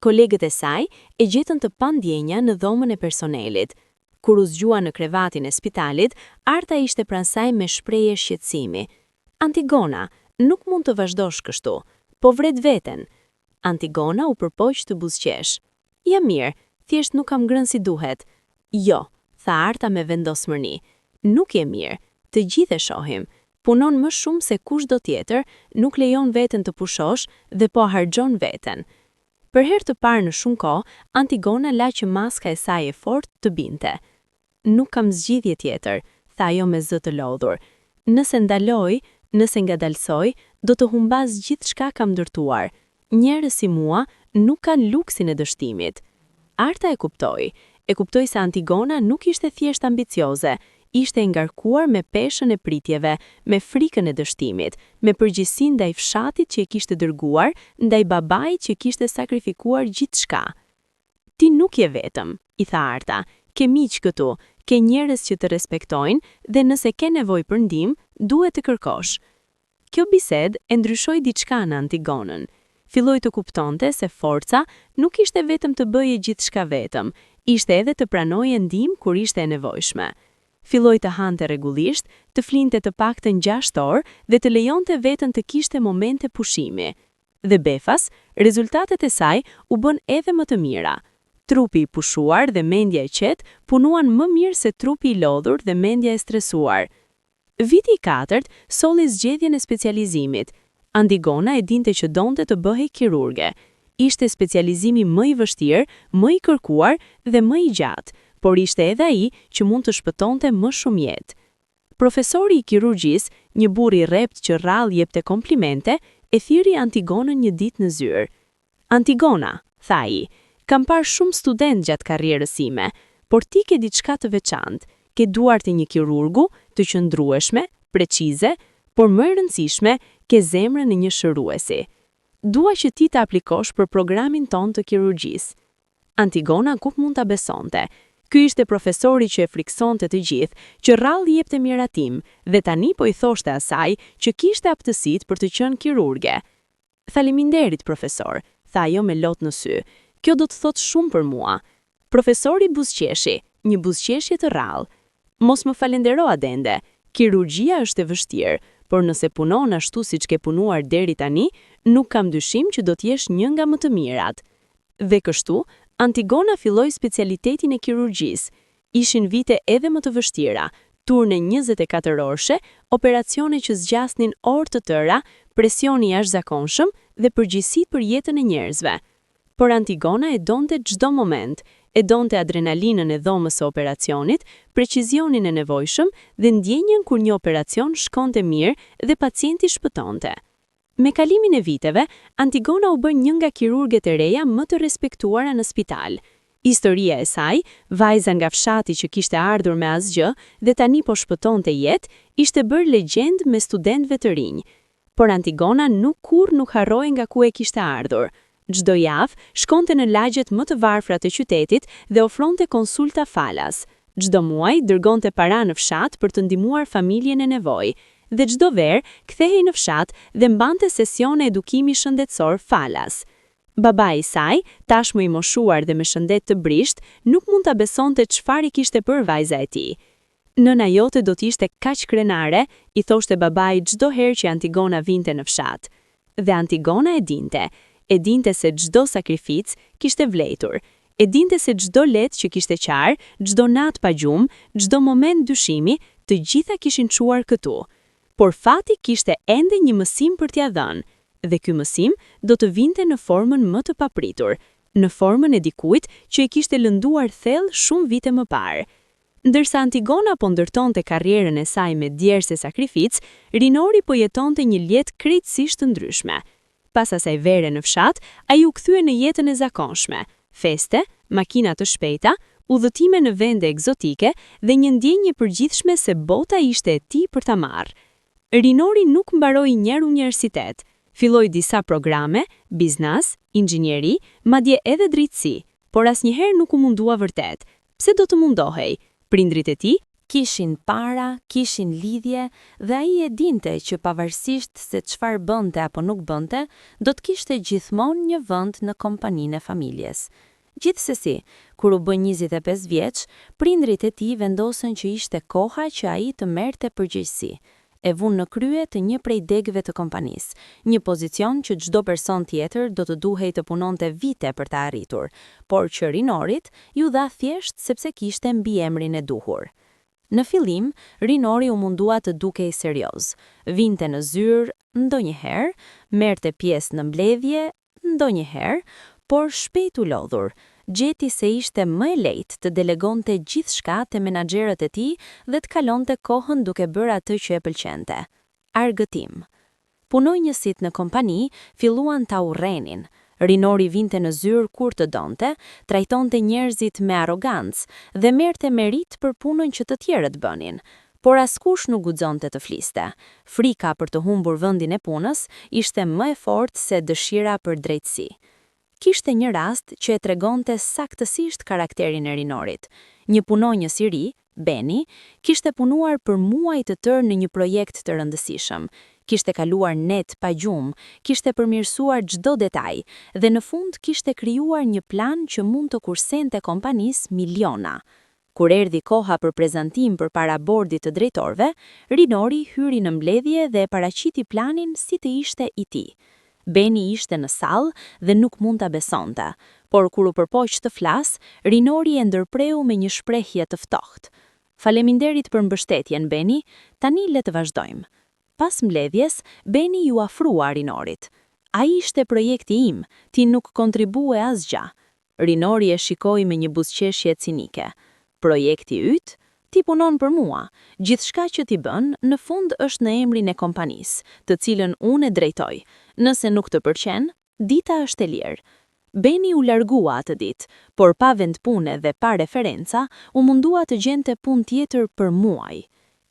Kolegët e saj e gjetën të pandjenja në dhomën e personelit. Kur u zgjua në krevatin e spitalit, Arta ishte pranë saj me shprehje shqetësimi. Antigona, nuk mund të vazhdosh kështu, po vret veten. Antigona u përpoq të buzëqesh. Ja mirë, thjesht nuk kam ngrënë si duhet. Jo, tha Arta me vendosmëri. Nuk je mirë, të gjithë e shohim. Punon më shumë se kushdo tjetër, nuk lejon veten të pushosh dhe po harxhon veten. Për herë të parë në shumë kohë, Antigona la që maska e saj e fortë të binte. Nuk kam zgjidhje tjetër, tha ajo me zë të lodhur. Nëse ndaloj, nëse ngadalsoj, do të humbas gjithçka kam ndërtuar. Njerëz si mua nuk kanë luksin e dështimit. Arta e kuptoi se Antigona nuk ishte thjesht ambicioze, ishte e ngarkuar me peshën e pritjeve, me frikën e dështimit, me përgjegjësinë ndaj fshatit që e kishte dërguar, ndaj babait që kishte sakrifikuar gjithçka. Ti nuk je vetëm, i tha Arta, ke miq këtu, ke njerëz që të respektojnë dhe nëse ke nevojë për ndihmë, duhet të kërkosh. Kjo bisedë e ndryshoi diçka në Antigonën. Filloi të kuptonte se forca nuk ishte vetëm të bëje gjithçka vetëm, ishte edhe të pranoje ndihmë kur ishte e nevojshme. Filloi të hante rregullisht, të flinte të paktën 6 orë dhe të lejonte veten të kishte momente pushimi. Dhe befas, rezultatet e saj u bën edhe më të mira. Trupi i pushuar dhe mendja e qetë punuan më mirë se trupi i lodhur dhe mendja e stresuar. Viti i 4 solli zgjedhjen e specializimit. Antigona e dinte që donte të bëhej kirurge. Ishte specializimi më i vështirë, më i kërkuar dhe më i gjatë, por ishte edhe ai që mund të shpëtonte më shumë jetë. Profesori i kirurgjisë, një burr i rrept që rrallë jepte komplimente, e thiri Antigonën një ditë në zyrë. Antigona, tha ai, kam parë shumë student gjatë karrierës sime, por ti ke diçka të veçantë, ke duart e një kirurgu, të qëndrueshme, precize, por më e rëndësishme, ke zemrën e një shëruesi. Dua që ti të aplikosh për programin ton të kirurgjisë. Antigona nuk mund ta besonte. Ky ishte profesori që e friksonte të gjithë, që rrallë jepte miratim dhe tani po i thoshte asaj që kishte aftësitë për të qenë kirurge. Faleminderit, profesor, tha ajo me lot në sy. Kjo do të thotë shumë për mua. Profesori buzëqeshi, një buzëqeshje të rrallë. Mos më falendero, Adende. Kirurgjia është e vështirë, por nëse punon ashtu siç ke punuar deri tani, nuk kam dyshim që do të jesh një nga më të mirat. Dhe kështu, Antigona filloi specialitetin e kirurgjisë. Ishin vite edhe më të vështira, turne 24 orëshe, operacione që zgjasnin orë të tëra, presioni jashtëzakonshëm dhe përgjegjësi për jetën e njerëzve. Por Antigona e donte çdo moment, e donte adrenalinën e dhomës së operacionit, precizionin e nevojshëm dhe ndjenjën kur një operacion shkonte mirë dhe pacienti shpëtonte. Me kalimin e viteve, Antigona u bë një nga kirurget e reja më të respektuara në spital. Historia e saj, vajza nga fshati që kishte ardhur me asgjë dhe tani po shpëtonte jetë, ishte bërë legjend me studentëve të rinj. Por Antigona nuk harroi nga ku e kishte ardhur. Çdo javë shkonte në lagjet më të varfra të qytetit dhe ofronte konsulta falas. Çdo muaj dërgonte para në fshat për të ndihmuar familjen e nevojë. Dhe çdo verë kthehej në fshat dhe mbante sesione edukimi shëndetësor falas. Babai i saj, tashmë i moshuar dhe me shëndet të brisht, nuk mund ta besonte çfarë i kishte bërë vajza e tij. Nëna jote do të ishte kaq krenare, i thoshte babai çdo herë që Antigona vinte në fshat. Dhe Antigona e dinte se çdo sakrificë kishte vlerëtur. E dinte se çdo letë që kishte qarë, çdo natë pa gjumë, çdo moment dyshimi, të gjitha kishin çuar këtu. Por fati kishte ende një mësim për t'ia dhënë, dhe ky mësim do të vinte në formën më të papritur, në formën e dikujt që e kishte lënduar thellë shumë vite më parë. Ndërsa Antigona po ndërtonte karrierën e saj me djerse sakrificë, Rinori po jetonte një jetë krejtësisht të ndryshme. Pas asaj vere në fshat, ai u kthye në jetën e zakonshme, feste, makina të shpejta, udhëtime në vende egzotike dhe një ndjenjë e përgjithshme se bota ishte e tij për ta marrë. Rinori nuk mbaroi njerë universitet, filloi disa programe, biznes, inxhinieri, madje edhe drejtësi, por asnjëherë nuk u mundua vërtet. Pse do të mundohej? Prindrit e tij kishin para, kishin lidhje dhe ai e dinte që pavarësisht se çfarë bënte apo nuk bënte, do të kishte gjithmonë një vend në kompaninë e familjes. Gjithsesi, kur u bë 25 vjeç, prindrit e tij vendosën që ishte koha që ai të merrte përgjegjësi. E vunë në krye të një prej degëve të kompanisë, një pozicion që çdo person tjetër do të duhej të punonte vite për ta arritur, por që Rinorit ju dha thjesht sepse kishte mbiemrin e duhur. Në fillim, Rinori u mundua të dukej serioz, vinte në zyrë ndonjëherë, merrte pjesë në mbledhje ndonjëherë, por shpejt u lodhur. Gjeti se ishte më e lehtë të delegonte gjithçka te menaxherët e tij dhe të kalonte kohën duke bërë atë që e pëlqente. Argëtim. Punonjësit në kompani filluan ta urrenin. Rinori vinte në zyrë kur të donte, trajtonte njerëzit me arrogancë dhe merrte merit për punën që të tjerët bënin. Por askush nuk guxonte të fliste. Frika për të humbur vendin e punës ishte më e fortë se dëshira për drejtësi. Kishte një rast që e tregonte saktësisht karakterin e Rinorit. Një punonjës i ri, Beni, kishte punuar për muaj të tërë në një projekt të rëndësishëm. Kishte kaluar net pa gjumë, kishte përmirësuar çdo detaj dhe në fund kishte krijuar një plan që mund të kursente kompanisë miliona. Kur erdhi koha për prezantim përpara bordit të drejtorëve, Rinori hyri në mbledhje dhe e paraqiti planin si të ishte i tij. Beni ishte në sallë dhe nuk mund ta besonte, por kur u përpoq të flas, Rinori e ndërpreu me një shprehje të ftohtë. Faleminderit për mbështetjen, Beni, tani le të vazhdojmë. Pas mbledhjes, Beni ju afrua Rinorit. Ai ishte projekti im, ti nuk kontribue asgjë. Rinori e shikoi me një buzëqeshje cinike. Projekti yt? Ti punon për mua. Gjithçka që ti bën, në fund është në emrin e kompanisë, të cilën unë e drejtoj. Nëse nuk të pëlqen, dita është e lirë. Beni u largua atë ditë, por pa vend pune dhe pa referenca, u mundua të gjente punë tjetër për muaj.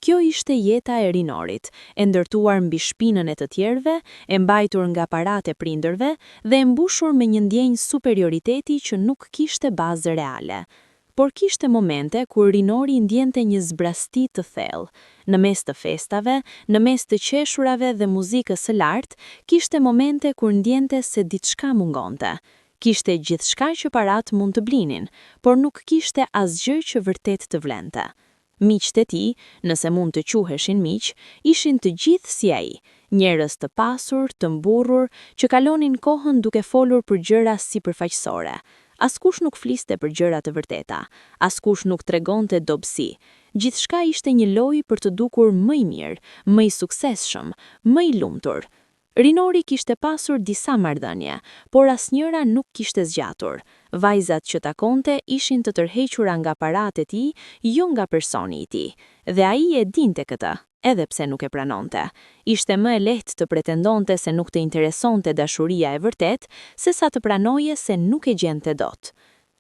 Kjo ishte jeta e Rinorit, e ndërtuar mbi shpinën e të tjerëve, e mbajtur nga paratë e prindërve dhe e mbushur me një ndjenjë superioriteti që nuk kishte bazë reale. por kishte momente kur Rinori ndjente një zbrasti të thellë. Në mes të festave, në mes të qeshurave dhe muzikës së lartë, kishte momente kur ndjente se diçka mungonte. Kishte gjithçka që parat mund të blinin, por nuk kishte asgjë që vërtet të vlente. Miqtë e tij, nëse mund të quheshin miq, ishin të gjithë si ai, njerëz të pasur, të mburrur, që kalonin kohën duke folur për gjëra sipërfaqësore. Askush nuk fliste për gjëra të vërteta, askush nuk tregonte dobësi. Gjithçka ishte një lojë për të dukur më i mirë, më i suksesshëm, më i lumtur. Rinori kishte pasur disa marrëdhënie, por asnjëra nuk kishte zgjatur. Vajzat që takonte ishin të tërhequra nga paratë e tij, jo nga personi i tij, dhe ai e dinte këtë, edhe pse nuk e pranonte. Ishte më e lehtë të pretendonte se nuk të interesonte dashuria e vërtet, sesa të pranoje se nuk e gjente dot.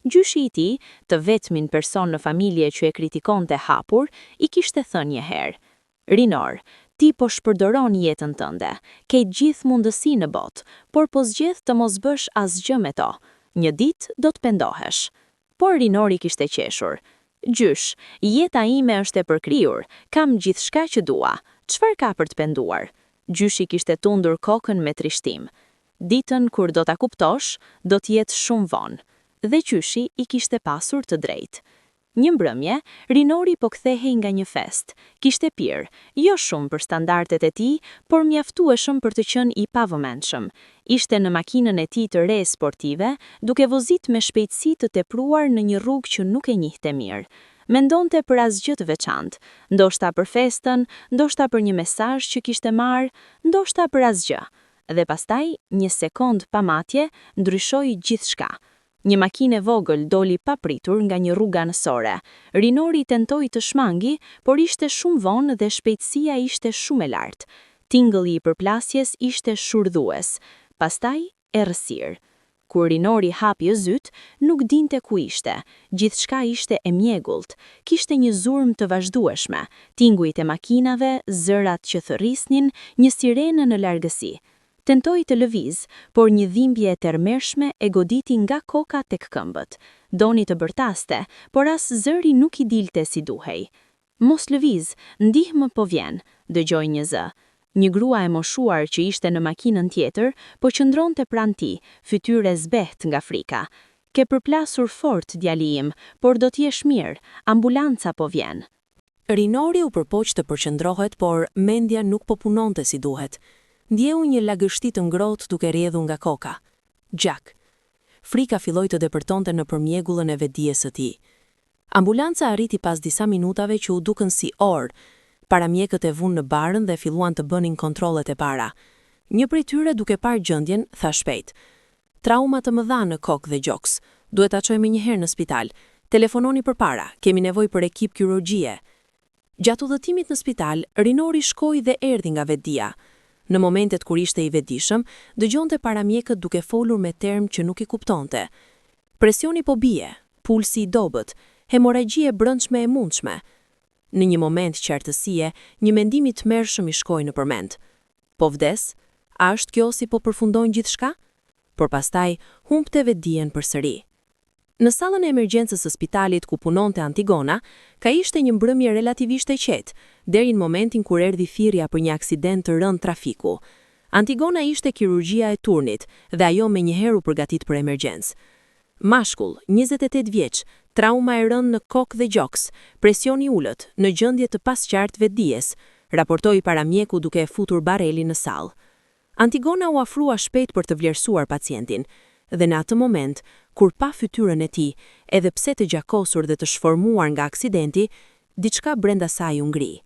Gjyshi i tij, të vetmin person në familje që e kritikonte hapur, i kishte thënë një herë: "Rinor, ti po shpërdoron jetën tënde, ke gjithë mundësi në botë, por po zgjedh të mos bësh asgjë me to. Një ditë do të pendohesh." Por Rinori kishte qeshur: "Gjysh, jeta ime është e përkryur, kam gjithçka që dua, çfarë ka për të penduar?" Gjyshi kishte tundur kokën me trishtim. Ditën kur do ta kuptosh, do të jetë shumë vonë. Dhe gjyshi i kishte pasur të drejtë. Një mbrëmje, Rinori po kthehej nga një fest. Kishte pirë, jo shumë për standardet e tij, por mjaftueshëm për të qenë i pavëmendshëm. Ishte në makinën e tij të re sportive, duke vozit me shpejtësi të tepruar në një rrugë që nuk e njihte mirë. Mendonte për asgjë të veçantë, ndoshta për festën, ndoshta për një mesazh që kishte marrë, ndoshta për asgjë. Dhe pastaj, një sekond pamatje, ndryshoi gjithçka. Një makinë e vogël doli papritur nga një rrugë anësore. Rinori tentoi të shmangi, por ishte shumë vonë dhe shpejtësia ishte shumë e lartë. Tingëlli i përplasjes ishte shurdhues. Pastaj errësirë. Kur Rinori hapi zyt, nuk dinte ku ishte. Gjithçka ishte e mjegullt. Kishte një zurmë të vazhdueshme, tingujt e makinave, zërat që thërrisnin, një sirenë në largësi. Tentoi të lëviz, por një dhimbje e tërmershme e goditi nga koka tek këmbët. Doni të bërtaste, por as zëri nuk i dilte si duhej. "Mos lëviz, ndihmë po vjen", dëgjoi një zë. Një grua e moshuar që ishte në makinën tjetër, po qëndronte pranë tij, fytyrë zbehtë nga frika. "Ke përplasur fort, djali im, por do t'jesh mirë, ambulanca po vjen." Rinori u përpoq të përqendrohet, por mendja nuk po punonte si duhet. Ndjeu një lagështi të ngrohtë duke rrjedhur nga koka. Gjak. Frika filloi të depërtonte në përmjegullën e vetdijes së tij. Ambulanca arriti pas disa minutave që u dukën si orë. Paramjekët e vunë në barën dhe filluan të bënin kontrollet e para. Një prej tyre, duke parë gjendjen, tha shpejt: "Trauma të mëdha në kokë dhe gjoks. Duhet ta çojmë një herë në spital. Telefononi përpara, kemi nevojë për ekip kirurgjie." Gjatë udhëtimit në spital, Rinori shkoi dhe erdhi nga vetdia. Në momentet kur ishte i vetdijshëm, dëgjonte paramjekët duke folur me term që nuk i kuptonte. Presioni po bie, pulsi i dobët, hemoragji e brendshme e mundshme. Në një moment qartësie, një mendim i tmerrshëm i shkoi në përmend. Po vdes? A është kjo si po përfundon gjithçka? Por pastaj humbte vetdijen përsëri. Në sallën e emergjencës së spitalit ku punonte Antigona, ka ishte një mbrëmje relativisht e qetë, deri në momentin kur erdhi thirrja për një aksident të rënd trafiku. Antigona ishte kirurgjia e turnit dhe ajo menjëherë u përgatit për emergjencë. Mashkull, 28 vjeç, trauma e rënd në kokë dhe gjoks, presioni ulët, në gjendje të pasqartë vetdijes, raportoi paramjeku duke e futur barelin në sallë. Antigona u afrua shpejt për të vlerësuar pacientin, dhe në atë moment, kur pa fytyrën e tij, edhe pse të gjakosur dhe të shformuar nga aksidenti, diçka brenda saj u ngri.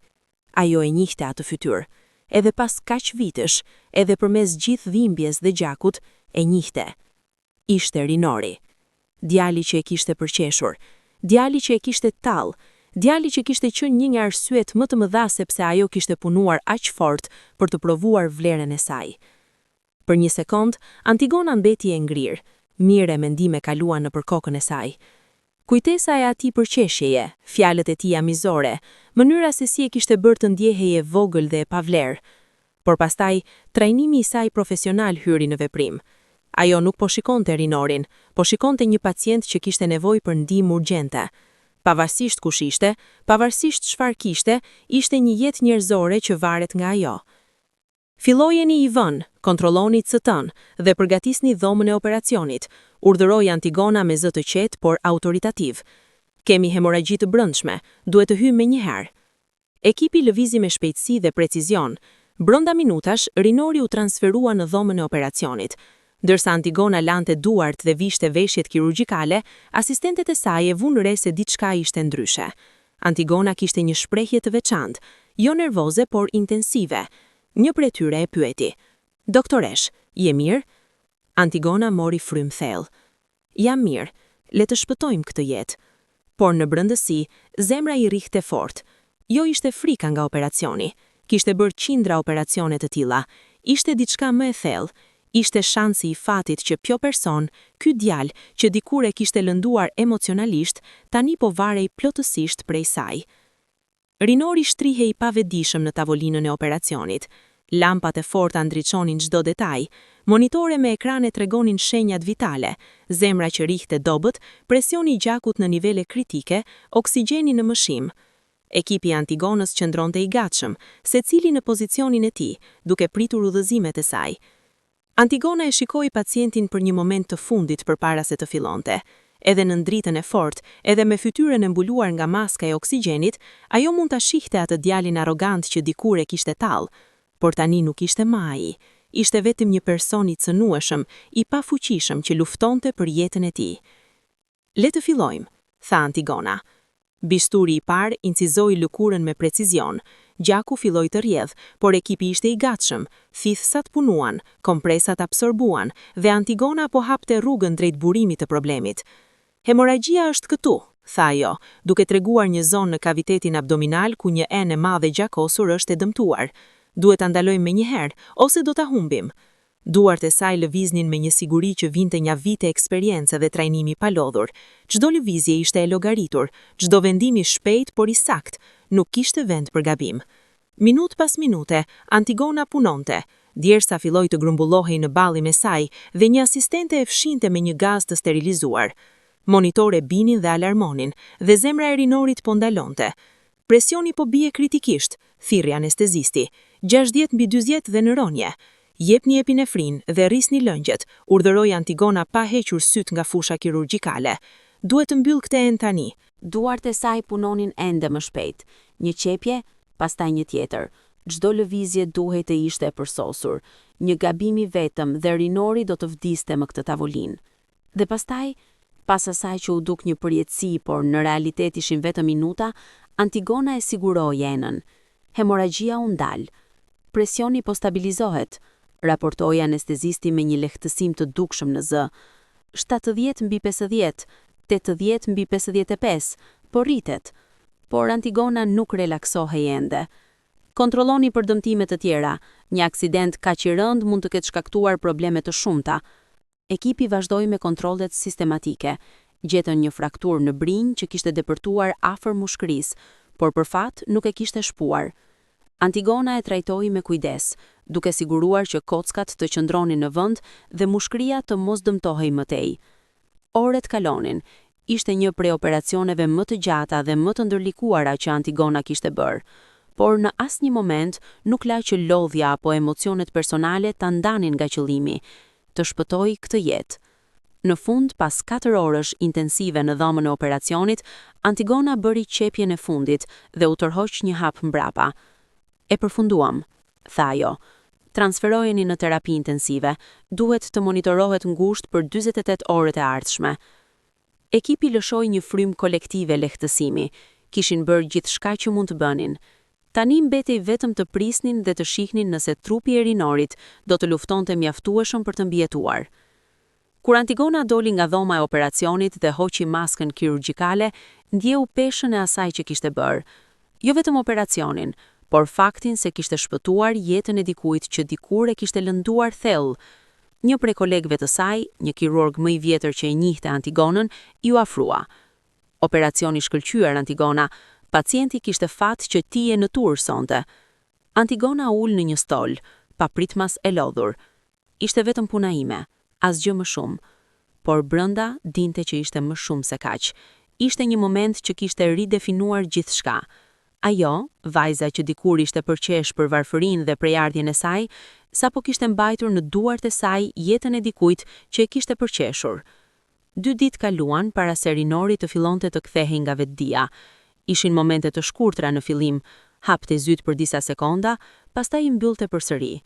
Ajo e njihte atë fytyrë, edhe pas kaq vitesh, edhe përmes gjithë dhimbjes dhe gjakut, e njihte. Ishte Rinori. Djali që e kishte përqeshur, djali që e kishte tallë, djali që kishte qenë një nga arsyet më të mëdha sepse ajo kishte punuar aq fort për të provuar vlerën e saj. Për një sekond, Antigona mbeti e ngrirë, mire mendime kaluan në përkokën e saj. Kujtesa e atij përqeshjeje, fjalët e tij amizore, mënyra se si e kishte bërë të ndjehej e vogël dhe e pavlerë. Por pastaj, trajnimi i saj profesional hyri në veprim. Ajo nuk po shikonte Rinorin, po shikonte një pacient që kishte nevojë për ndihmë urgjente. Pavarësisht kush ishte, pavarësisht çfarë kishte, ishte një jetë njerëzore që varet nga ajo. Fillojeni i vën, kontrolloni CT-n dhe përgatisni dhomën e operacionit, urdhëroi Antigona me zë të qetë por autoritativ. Kemi hemoragji të brendshme, duhet të hyjmë menjëherë. Ekipi lëvizi me shpejtësi dhe precizion. Brenda minutash, Rinori u transferua në dhomën e operacionit. Ndërsa Antigona lante duart dhe vishte veshjet kirurgjikale, asistentet e saj e vunë re se diçka ishte ndryshe. Antigona kishte një shprehje të veçantë, jo nervoze por intensive. Një prej tyre e pyeti: "Doktoresh, je mirë?" Antigona mori frym thellë. "Jam mirë, le të shpëtojmë këtë jetë." Por në brendësi, zemra i rrihte fort. Jo ishte frika nga operacioni, kishte bërë qindra operacione të tilla, ishte diçka më e thellë. Ishte shansi i fatit që kjo person, ky djalë që dikur e kishte lënduar emocionalisht, tani po varej plotësisht prej saj. Rinori shtrihej i pavetëdijshëm në tavolinën e operacionit. Lampat e forta ndriçonin çdo detaj, monitore me ekrane tregonin shenjat vitale, zemra që rrihte dobët, presioni i gjakut në nivele kritike, oksigjeni në mëshim. Ekipi i Antigonës qëndronte i gatshëm, secili në pozicionin e tij, duke pritur udhëzimet e saj. Antigona e shikoi pacientin për një moment të fundit përpara se të fillonte. Edhe në ndritën e fortë, edhe me fytyrën e mbuluar nga maska e oksigjenit, ajo mund ta shihte atë djalin arrogant që dikur e kishte tall, por tani nuk ishte më ai. Ishte vetëm një person i cënueshëm, i pafuqishëm që luftonte për jetën e tij. "Le të fillojmë," tha Antigona. Bisturi i parë incizoi lëkurën me precizion. Gjaku filloi të rrjedh, por ekipi ishte i gatshëm, thithsat punuan, kompresat absorbuan dhe Antigona po hapte rrugën drejt burimit të problemit. "Hemoragjia është këtu," tha ajo, duke treguar një zonë në kavitetin abdominal ku një enë e madhe gjakosur është e dëmtuar. "Duhet ta ndalojmë menjëherë, ose do ta humbim." Duart e saj lëviznin me një siguri që vinte nga vite eksperiencë dhe trajnimi pa lodhur. Çdo lëvizje ishte e llogaritur, çdo vendim i shpejt por i sakt, nuk kishte vend për gabim. Minut pas minute, Antigona punonte, djersa filloi të grumbullohej në balli me saj dhe një asistente e fshinte me një gaz të sterilizuar. Monitore binin dhe alarmonin, dhe zemra e Rinorit po ndalonte. Presioni po bie kritikisht, thirrri anestezisti, 60/40 dhe në ronje. "Jepni epinefrin dhe rrisni lëngjet," urdhëroi Antigona pa hequr syt nga fusha kirurgjikale. "Duhet të mbyll këtë enë tani." Duart e saj punonin ende më shpejt. Një qepje, pastaj një tjetër. Çdo lëvizje duhej të ishte e përsosur. Një gabim i vetëm dhe Rinori do të vdiste më këtë tavolinë. Dhe pastaj, pas asaj që u duk një përjetësi, por në realitet ishin vetëm minuta, Antigona e siguroi enën. Hemoragjia u ndal. Presioni po stabilizohet, raportoi anestezisti me një lehtësim të dukshëm në zë. 70/50, 80/55, po rritet. Por Antigona nuk relaksohej ende. "Kontrolloni për dëmtime të tjera, një aksident kaq i rënd mund të ketë shkaktuar probleme të shumta." Ekipi vazhdoi me kontrollet sistematike. Gjetën një frakturë në brinjë që kishte depërtuar afër mushkërisë, por për fat nuk e kishte shpuar. Antigona e trajtoi me kujdes, duke siguruar që kockat të qëndronin në vend dhe mushkëria të mos dëmtohej më tej. Orët kalonin. Ishte një prej operacioneve më të gjata dhe më të ndërlikuara që Antigona kishte bërë, por në asnjë moment nuk la që lodhja apo emocionet personale ta ndanin nga qëllimi, të shpëtoi këtë jetë. Në fund, pas 4 orësh intensive në dhomën e operacionit, Antigona bëri qepjen e fundit dhe u tërhoq një hap mbrapa. "E përfunduam," tha ajo. "Transferojeni në terapi intensive, duhet të monitorohet ngushtë për 48 orët e ardhshme." Ekipi lëshoi një frym kolektive lehtësimi, kishin bërë gjithçka që mund të bënin. Tani mbetej vetëm të prisnin dhe të shihnin nëse trupi e Rinorit do të luftonte mjaftueshëm për të mbijetuar. Kur Antigona doli nga dhoma e operacionit dhe hoqi maskën kirurgjikale, ndjeu peshën e asaj që kishte bërë. Jo vetëm operacionin, por faktin se kishte shpëtuar jetën e dikujt që dikur e kishte lënduar thellë. Një prej kolegëve të saj, një kirurg më i vjetër që e njihte Antigonën, ju afrua. "Operacioni shkëlqyer, Antigona, pacienti kishte fat që ti e në tur sonte." Antigona ul në një stol, pa pritmas e lodhur. "Ishte vetëm puna ime," asgjë më shumë. Por brenda dinte që ishte më shumë se kaq. Ishte një moment që kishte ridefinuar gjithçka. Ajo, vajza që dikur ishte përqesh për varfërinë dhe prejardhjen e saj, sapo kishte mbajtur në duart e saj jetën e dikujt që e kishte përqeshur. 2 ditë kaluan para se Rinori të fillonte të kthehej nga vetdia. Ishin momente të shkurtra në fillim, hapte zyt për disa sekonda, pastaj I mbyllte përsëri.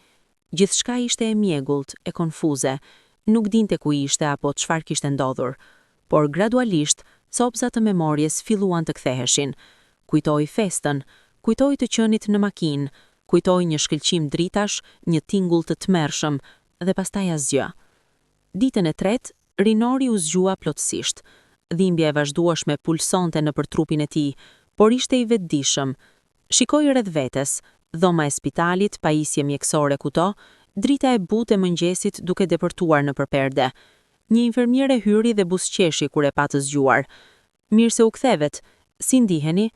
Gjithçka ishte e mjegullt, e konfuze, nuk dinte ku ishte apo çfarë kishte ndodhur, por gradualisht copëzat të memorjes filluan të ktheheshin. Kujtoi festën, kujtoi të qenit në makinë, kujtoi një shkëlqim dritash, një tingull të tmerrshëm dhe pastaj asgjë. Ditën e tretë, Rinori u zgjua plotësisht. Dhimbja e vazhdueshme pulsonte nëpër trupin e tij, por ishte I vetëdijshëm. Shikoi rreth vetes, dhoma e spitalit, pajisje mjekësore kuto, drita e butë e mëngjesit duke depërtuar nëpër perde. Një infermiere hyri dhe buzëqeshi kur e pa të zgjuar. Mirë se u kthevet, si ndiheni?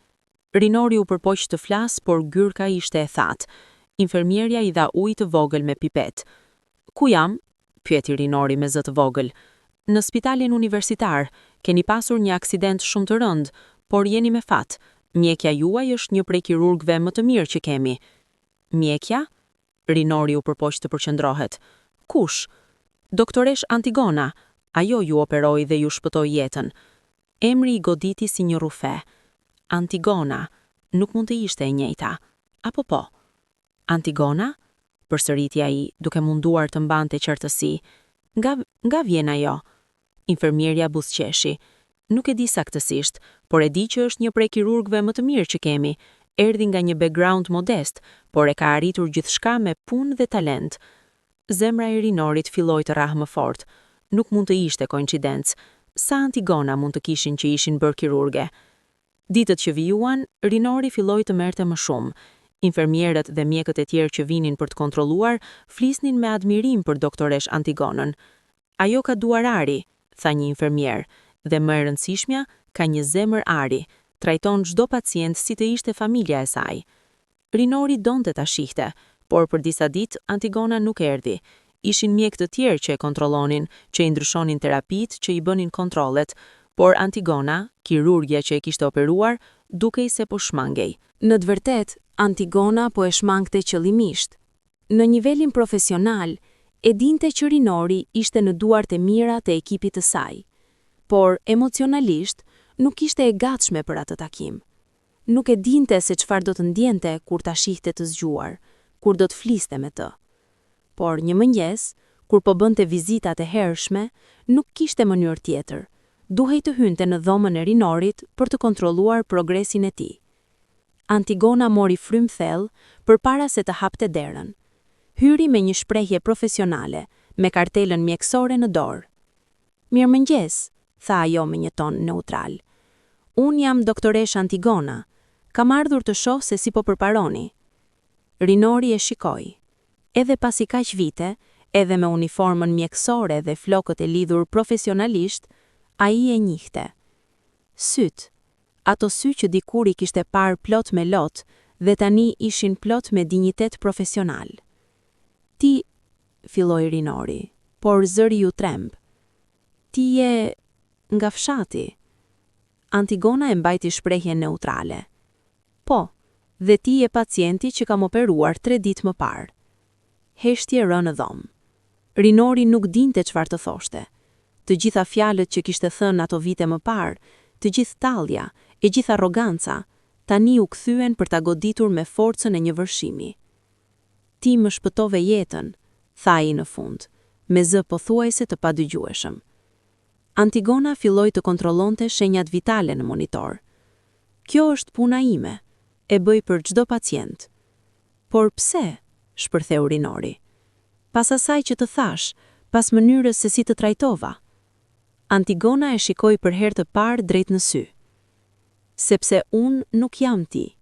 Rinori u përpoq të flas, por gyrka ishte e thatë. Infermierja I dha ujë të vogël me pipet. Ku jam? Pyeti Rinori me zë të vogël. Në spitalin universitar, keni pasur një aksident shumë të rënd, por jeni me fat. Mjekja juaj është një prej kirurgëve më të mirë që kemi. Mjekja? Rinori u përpoq të përqendrohet. Kush? Doktoresh Antigona. Ajo ju operoi dhe ju shpëtoi jetën. Emri I goditi si një rufe. Antigona. Nuk mund të ishte e njëjta. Apo po? Antigona? Përsëriti ai, duke munduar të mbante qartësi. Nga vjen ajo? Infermierja buzëqeshi. Nuk e di saktësisht, por e di që është një prej kirurgëve më të mirë që kemi. Erdhi nga një background modest, por e ka arritur gjithçka me punë dhe talent. Zemra e Rinorit filloi të rrahë më fort. Nuk mund të ishte koincidencë. Sa Antigona mund të kishin që ishin bërë kirurge? Ditët që vijuan, Rinori filloi të merrte më shumë. Infermierët dhe mjekët e tjerë që vinin për të kontrolluar flisnin me admirim për doktoresh Antigonën. Ajo ka duar ari, tha një infermier, dhe më e rëndësishmja, ka një zemër ari, trajton çdo pacient si të ishte familja e saj. Rinori donte ta shihte, por për disa ditë Antigona nuk erdhi. Ishin mjekë të tjerë që e kontrollonin, që I ndryshonin terapitë, që I bënin kontrollet, por Antigona, kirurgja që e kishte operuar, dukej se po shmangej. Në të vërtetë, Antigona po e shmangte qëllimisht. Në nivelin profesional, e dinte që Rinori ishte në duart e mira të ekipit të saj, por emocionalisht nuk ishte e gatshme për atë takim. Nuk e dinte se çfarë do të ndjente kur ta shihte të zgjuar, kur do të fliste me të. Por një mëngjes, kur po bënte vizitat e hershme, nuk kishte mënyrë tjetër. Duhej të hynte në dhomën e Rinorit për të kontrolluar progresin e tij. Antigona mori frym thellë përpara se të hapte derën. Hyri me një shprehje profesionale, me kartelën mjekësore në dorë. Mirëmëngjes, tha ajo me një ton neutral. Unë jam doktoresh Antigona. Kam ardhur të shoh se si po përparoni. Rinori e shikoi. Edhe pasi kaq vite, edhe me uniformën mjekësore dhe flokët e lidhur profesionalisht, ai e njihte. Syt, ato sy që dikur I kishte parë plot me lot dhe tani ishin plot me dinjitet profesional. Ti, filloi Rinori, por zëri ju tremb. Ti je nga fshati. Antigona e mbajti shprehje neutrale. Po, dhe ti je pacienti që kam operuar 3 ditë më parë. Heshtje rë në dhomë. Rinori nuk dinte çfarë të thoshte. Të gjitha fjalët që kishte thënë ato vite më parë, të gjithë tallja, e gjithë arroganca, tani u kthyen për ta goditur me forcën e një vërshimi. Ti më shpëtove jetën, tha ai në fund, me zë pothuajse të padëgjueshëm. Antigona filloi të kontrollonte shenjat vitale në monitor. Kjo është puna ime, e bëj për çdo pacient. Por pse? Shpërtheu Rinori. Pas asaj që të thash, pas mënyrës se si të trajtova. Antigona e shikoi për herë të parë drejt në sy. Sepse unë nuk jam ti.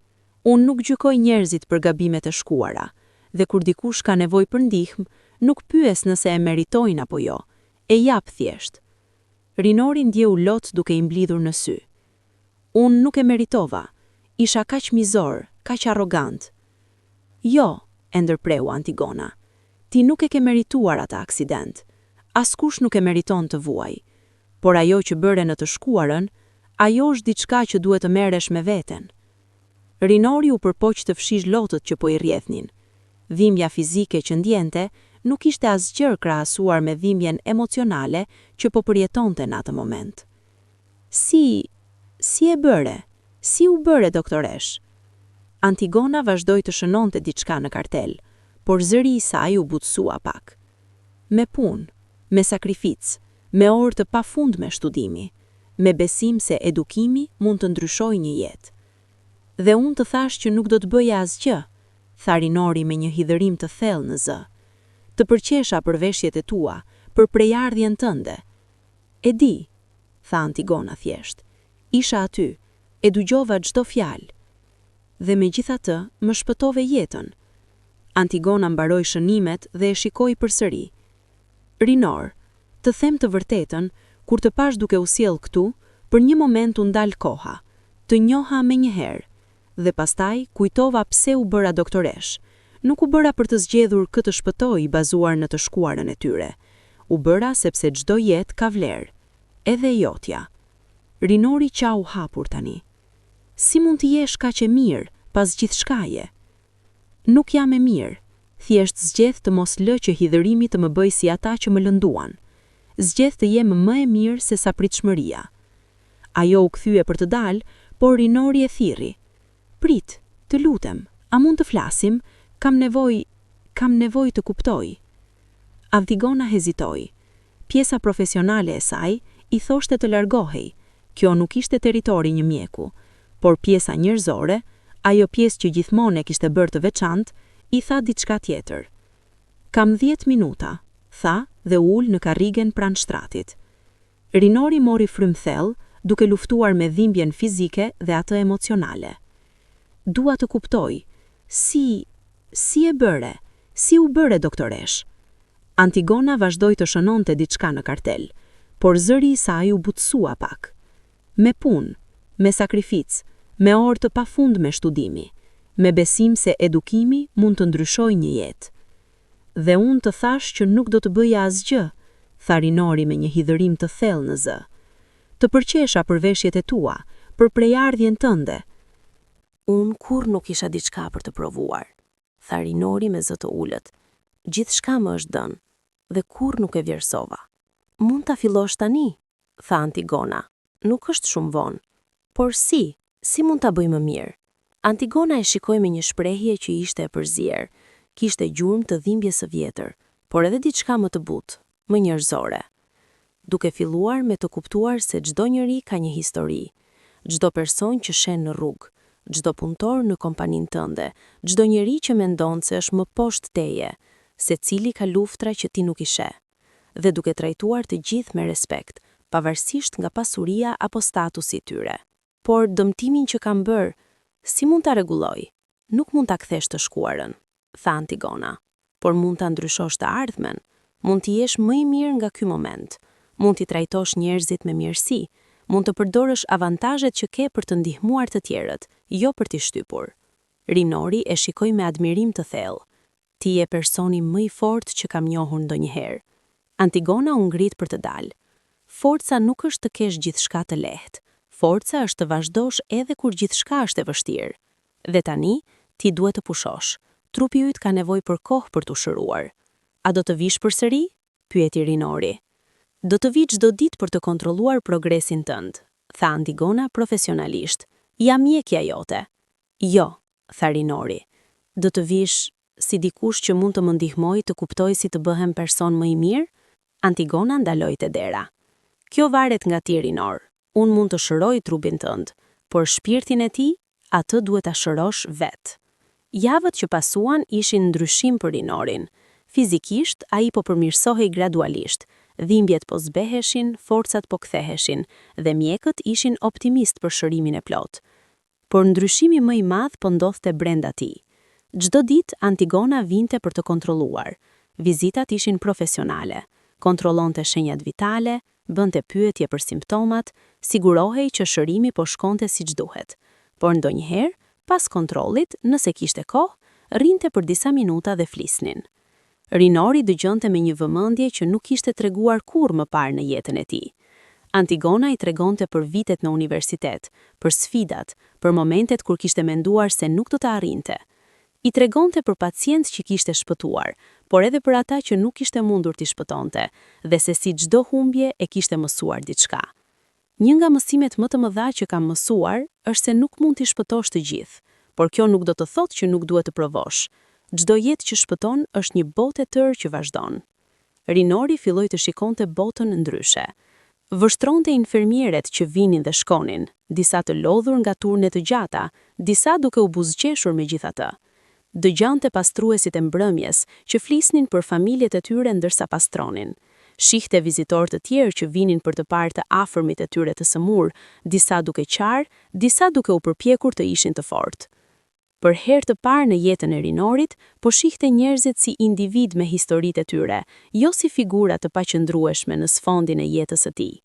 Unë nuk gjykoj njerëzit për gabimet e shkuara, dhe kur dikush ka nevojë për ndihmë, nuk pyes nëse e meritojnë apo jo, e jap thjesht. Rinori ndjeu lot duke I mblidhur në sy. Unë nuk e meritova, isha kaq mizor, kaq arrogant. Jo, e ndërpreu Antigona, ti nuk e ke merituar atë aksident. Askush nuk e meriton të vuaj, por ajo që bëre në të shkuarën, ajo është diçka që duhet të merresh me veten. Rinori u përpoq të fshish lotët që po i rrjedhnin. Dhimbja fizike që ndjente nuk ishte asgjë krahasuar me dhimbjen emocionale që po përjetonte në atë moment. Si e bëre? Si u bëre, doktoresh? Antigona vazhdoi të shënonte diçka në kartel, por zëri i saj u butësua pak. Me punë, me sakrificë, me orë të pafundme studimi, me besim se edukimi mund të ndryshojë një jetë. Dhe unë të thash që nuk do të bëja asgjë, tha Rinori me një hidhërim të thellë në zë. Të përqesha për veshjet e tua, për prejardhjen tënde. E di, tha Antigona thjesht, isha aty, e dëgjova çdo fjalë. Dhe megjithatë, më shpëtove jetën. Antigona mbaroi shënimet dhe e shikoi përsëri. Rinor, të them të vërtetën, kur të pash duke u sjell këtu, për një moment u ndal koha, të njoha menjëherë, dhe pastaj kujtova pse u bëra doktoresh. Nuk u bëra për të zgjedhur këtë shpëtoi bazuar në të shkuarën e tyre. U bëra sepse çdo jetë ka vlerë, edhe jotja. Rinori qau hapur tani. Si mund të jesh kaq e mirë pas gjithçkaje? Nuk jam e mirë, thjesht zgjedh të mos lë që hidhërimi të më bëjë si ata që më lënduan. Zgjedh të jem më e mirë se sa pritshmëria. Ajo u kthye për të dalë, por Rinori e thirri. Prit, të lutem, a mund të flasim? Kam nevojë të kuptoj. Antigona hezitoi. Pjesa profesionale e saj i thoshte të largohej. Kjo nuk ishte territori një mjeku, por pjesa njerëzore, ajo pjesë që gjithmonë e kishte bërë të veçantë, i tha diçka tjetër. Kam 10 minuta, tha dhe u ul në karrigen pranë shtratit. Rinori mori frymë thellë, duke luftuar me dhimbjen fizike dhe atë emocionale. Dua të kuptoj, si e bëre? Si u bëre, doktoresh? Antigona vazhdoi të shënonte diçka në kartel, por zëri i saj u butësua pak. Me punë, me sakrificë, me orë të pafundme studimi, me besim se edukimi mund të ndryshojë një jetë. Dhe unë të thash që nuk do të bëja asgjë, tha Rinori me një hidhërim të thellë në zë. Të përqesha për veshjet e tua, për prejardhjen tënde. Unë kur nuk isha diçka për të provuar, tha Rinori me zë të ulët. Gjithçka më është dënë, dhe kur nuk e vlerësova. Mund ta fillosh tani, tha Antigona. Nuk është shumë vonë. Por si mund ta bëj më mirë? Antigona e shikoi me një shprehje që ishte e përzier. Kishte gjurmë të dhimbjes së vjetër, por edhe diçka më të butë, më njerëzore. Duke filluar me të kuptuar se çdo njeri ka një histori, çdo person që shen në rrugë, çdo punëtor në kompaninë tënde, çdo njeri që mendon se është më poshtë teje, secili ka luftra që ti nuk i sheh. Dhe duke trajtuar të gjithë me respekt, pavarësisht nga pasuria apo statusi tyre. Por dëmtimin që kam bërë, si mund ta rregulloj? Nuk mund ta kthesh të shkuarën, tha Antigona, por mund ta ndryshosh të ardhmen, mund të jesh më i mirë nga ky moment, mund t'i trajtosh njerëzit me mirësi, mund të përdorësh avantazhet që ke për të ndihmuar të tjerët, jo për t'i shtypur. Rinori e shikoi me admirim të thellë. Ti je personi më i fortë që kam njohur ndonjëherë. Antigona u ngrit për të dalë. Forca nuk është të kesh gjithçka të lehtë. Forca është të vazhdosh edhe kur gjithçka është e vështirë. Dhe tani, ti duhet të pushosh. Trupi yt ka nevojë për kohë për t'u shëruar. A do të vish përsëri? Pyeti Rinori. Do të vi çdo ditë për të kontrolluar progresin tënd, tha Antigona profesionalisht. Jam mjekja jote. Jo, tha Rinori. Do të vish si dikush që mund të më ndihmoj të kuptoj si të bëhem person më i mirë? Antigona ndaloi te dera. Kjo varet nga ti, Rinor. Unë mund të shëroj trupin tënd, por shpirtin e ti, atë duhet ta shërosh vetë. Javët që pasuan ishin ndryshim për Rinorin. Fizikisht, ai po përmirësohej gradualisht. Dhimbjet po zbeheshin, forcat po ktheheshin, dhe mjekët ishin optimist për shërimin e plot. Por ndryshimi më i madh po ndodhte brenda tij. Çdo ditë Antigona vinte për të kontrolluar. Vizitat ishin profesionale. Kontrollonte shenjat vitale, bënte pyetje për simptomat, sigurohej që shërimi po shkonte siç duhet. Por ndonjëherë, pas kontrollit, nëse kishte kohë, rrinte për disa minuta dhe flisnin. Rinori dëgjonte me një vëmendje që nuk kishte treguar kurrë më parë në jetën e tij. Antigona i tregonte për vitet në universitet, për sfidat, për momentet kur kishte menduar se nuk do të arrinte. I tregonte për pacientë që kishte shpëtuar, por edhe për ata që nuk kishte mundur t'i shpëtonte, dhe se si çdo humbje e kishte mësuar diçka. Një nga mësimet më të mëdha që kam mësuar është se nuk mund t'i shpëtosh të gjithë, por kjo nuk do të thotë që nuk duhet të provosh. Çdo jetë që shpëton është një botë e tërë që vazhdon. Rinori filloi të shikonte botën ndryshe. Vështronte infermieret që vinin dhe shkonin, disa të lodhur nga turne të gjata, disa duke u buzëqeshur megjithatë. Dëgjante pastruesit e mbrëmjes që flisnin për familjet e tyre ndërsa pastronin. Shihte vizitorë të tjerë që vinin për të parë të afërmit e tyre të sëmurë, disa duke qarë, disa duke u përpjekur të ishin të fortë. Për herë të parë në jetën e Rinorit, po shihte njerëzit si individ me historitë e tyre, jo si figura të paqëndrueshme në sfondin e jetës së tij.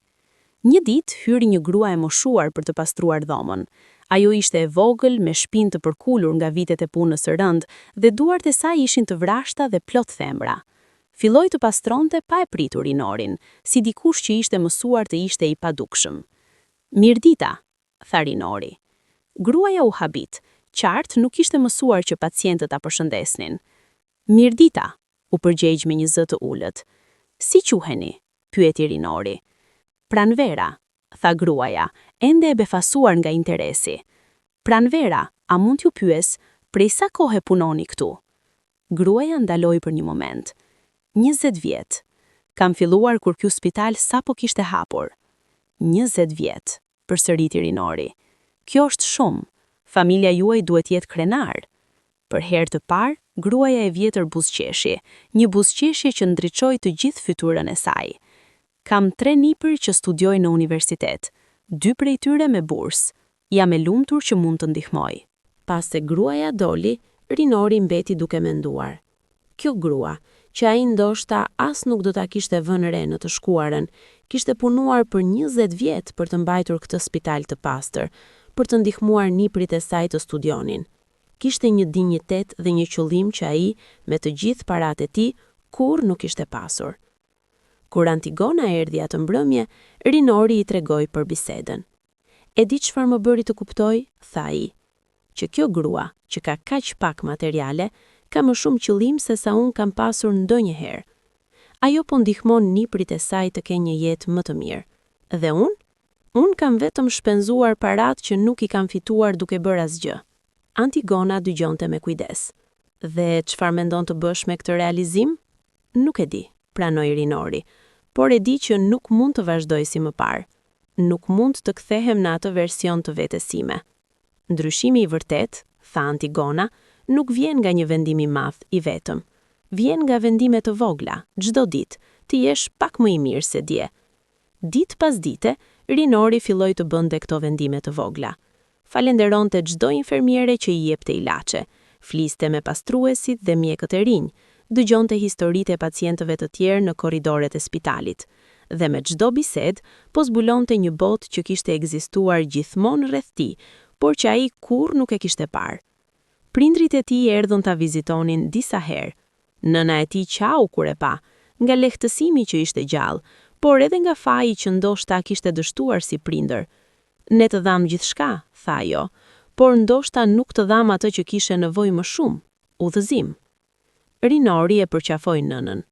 Një ditë hyri një grua e moshuar për të pastruar dhomën. Ajo ishte e vogël, me shpinë të përkulur nga vitet e punës së rënd, dhe duart e saj ishin të vrashta dhe plot thembra. Filloi të pastronte pa e pritur Rinorin, si dikush që ishte mësuar të ishte i padukshëm. "Mirëdita", tha Rinori. Gruaja u habit, qartë nuk ishte mësuar që pacientët ta përshëndesnin. "Mirëdita", u përgjegj me një zë të ulët. "Si quheni?" pyeti Rinori. "Pranvera", tha gruaja, ende e befasuar nga interesi. "Pranvera, a mund t'ju pyes, prej sa kohe punoni këtu?" Gruaja ndaloi për një moment. 20 vjet. Kam filluar kur ky spital sapo kishte hapur. 20 vjet, përsëriti Rinori. Kjo është shumë. Familja juaj duhet jetë krenar. Për herë të parë, gruaja e vjetër buzëqeshi, një buzëqeshje që ndriçoi të gjithë fytyrën e saj. Kam 3 nipër që studiojnë në universitet, 2 prej tyre me bursë. Jam e lumtur që mund të ndihmoj. Pas se gruaja doli, Rinori mbeti duke menduar. Kjo grua, që ai ndoshta as nuk do ta kishte vënë re në të shkuarën, kishte punuar për 20 vjet për të mbajtur këtë spital të pastër, për të ndihmuar niprit e saj të studionin. Kishte një dinjitet dhe një qëllim që ai, me të gjithë paratë e tij, kurrë nuk kishte pasur. Kur Antigona erdhi atë mbrëmje, Rinori i tregoi për bisedën. "E di çfarë më bëri të kuptoj?" tha ai. "Që kjo grua, që ka kaq pak materiale, ka më shumë qëllim se sa unë kam pasur ndonjëherë. Ajo po ndihmon niprit e saj të kenë një jetë më të mirë. Dhe unë kam vetëm shpenzuar paratë që nuk i kam fituar duke bërë asgjë." Antigona dëgjonte me kujdes. "Dhe çfarë mendon të bësh me këtë realizim?" "Nuk e di", pranoi Rinori, "por e di që nuk mund të vazhdoj si më parë. Nuk mund të kthehem në atë version të vetes sime." "Ndryshimi i vërtet", tha Antigona, "nuk vjen nga një vendim i madh i vetëm. Vjen nga vendime të vogla, çdo ditë, të jesh pak më i mirë se dje." Ditë pas dite, Rinori filloi të bënte këto vendime të vogla. Falenderonte çdo infermiere që i jepte ilaçe, fliste me pastruesit dhe mjekët e rinj, dëgjonte historitë e pacientëve të tjerë në korridoret e spitalit, dhe me çdo bisedë po zbulonte një botë që kishte ekzistuar gjithmonë rreth tij, por që ai kurrë nuk e kishte parë. Prindrit e tij erdhën ta vizitonin disa herë. Nëna e tij qau kur e pa, nga lehtësimi që ishte gjallë, por edhe nga faji që ndoshta kishte dështuar si prindër. "Ne të dham gjithçka", tha ajo, "por ndoshta nuk të dham atë që kishe nevojë më shumë, udhëzim." Rinori e përqafoi nënën.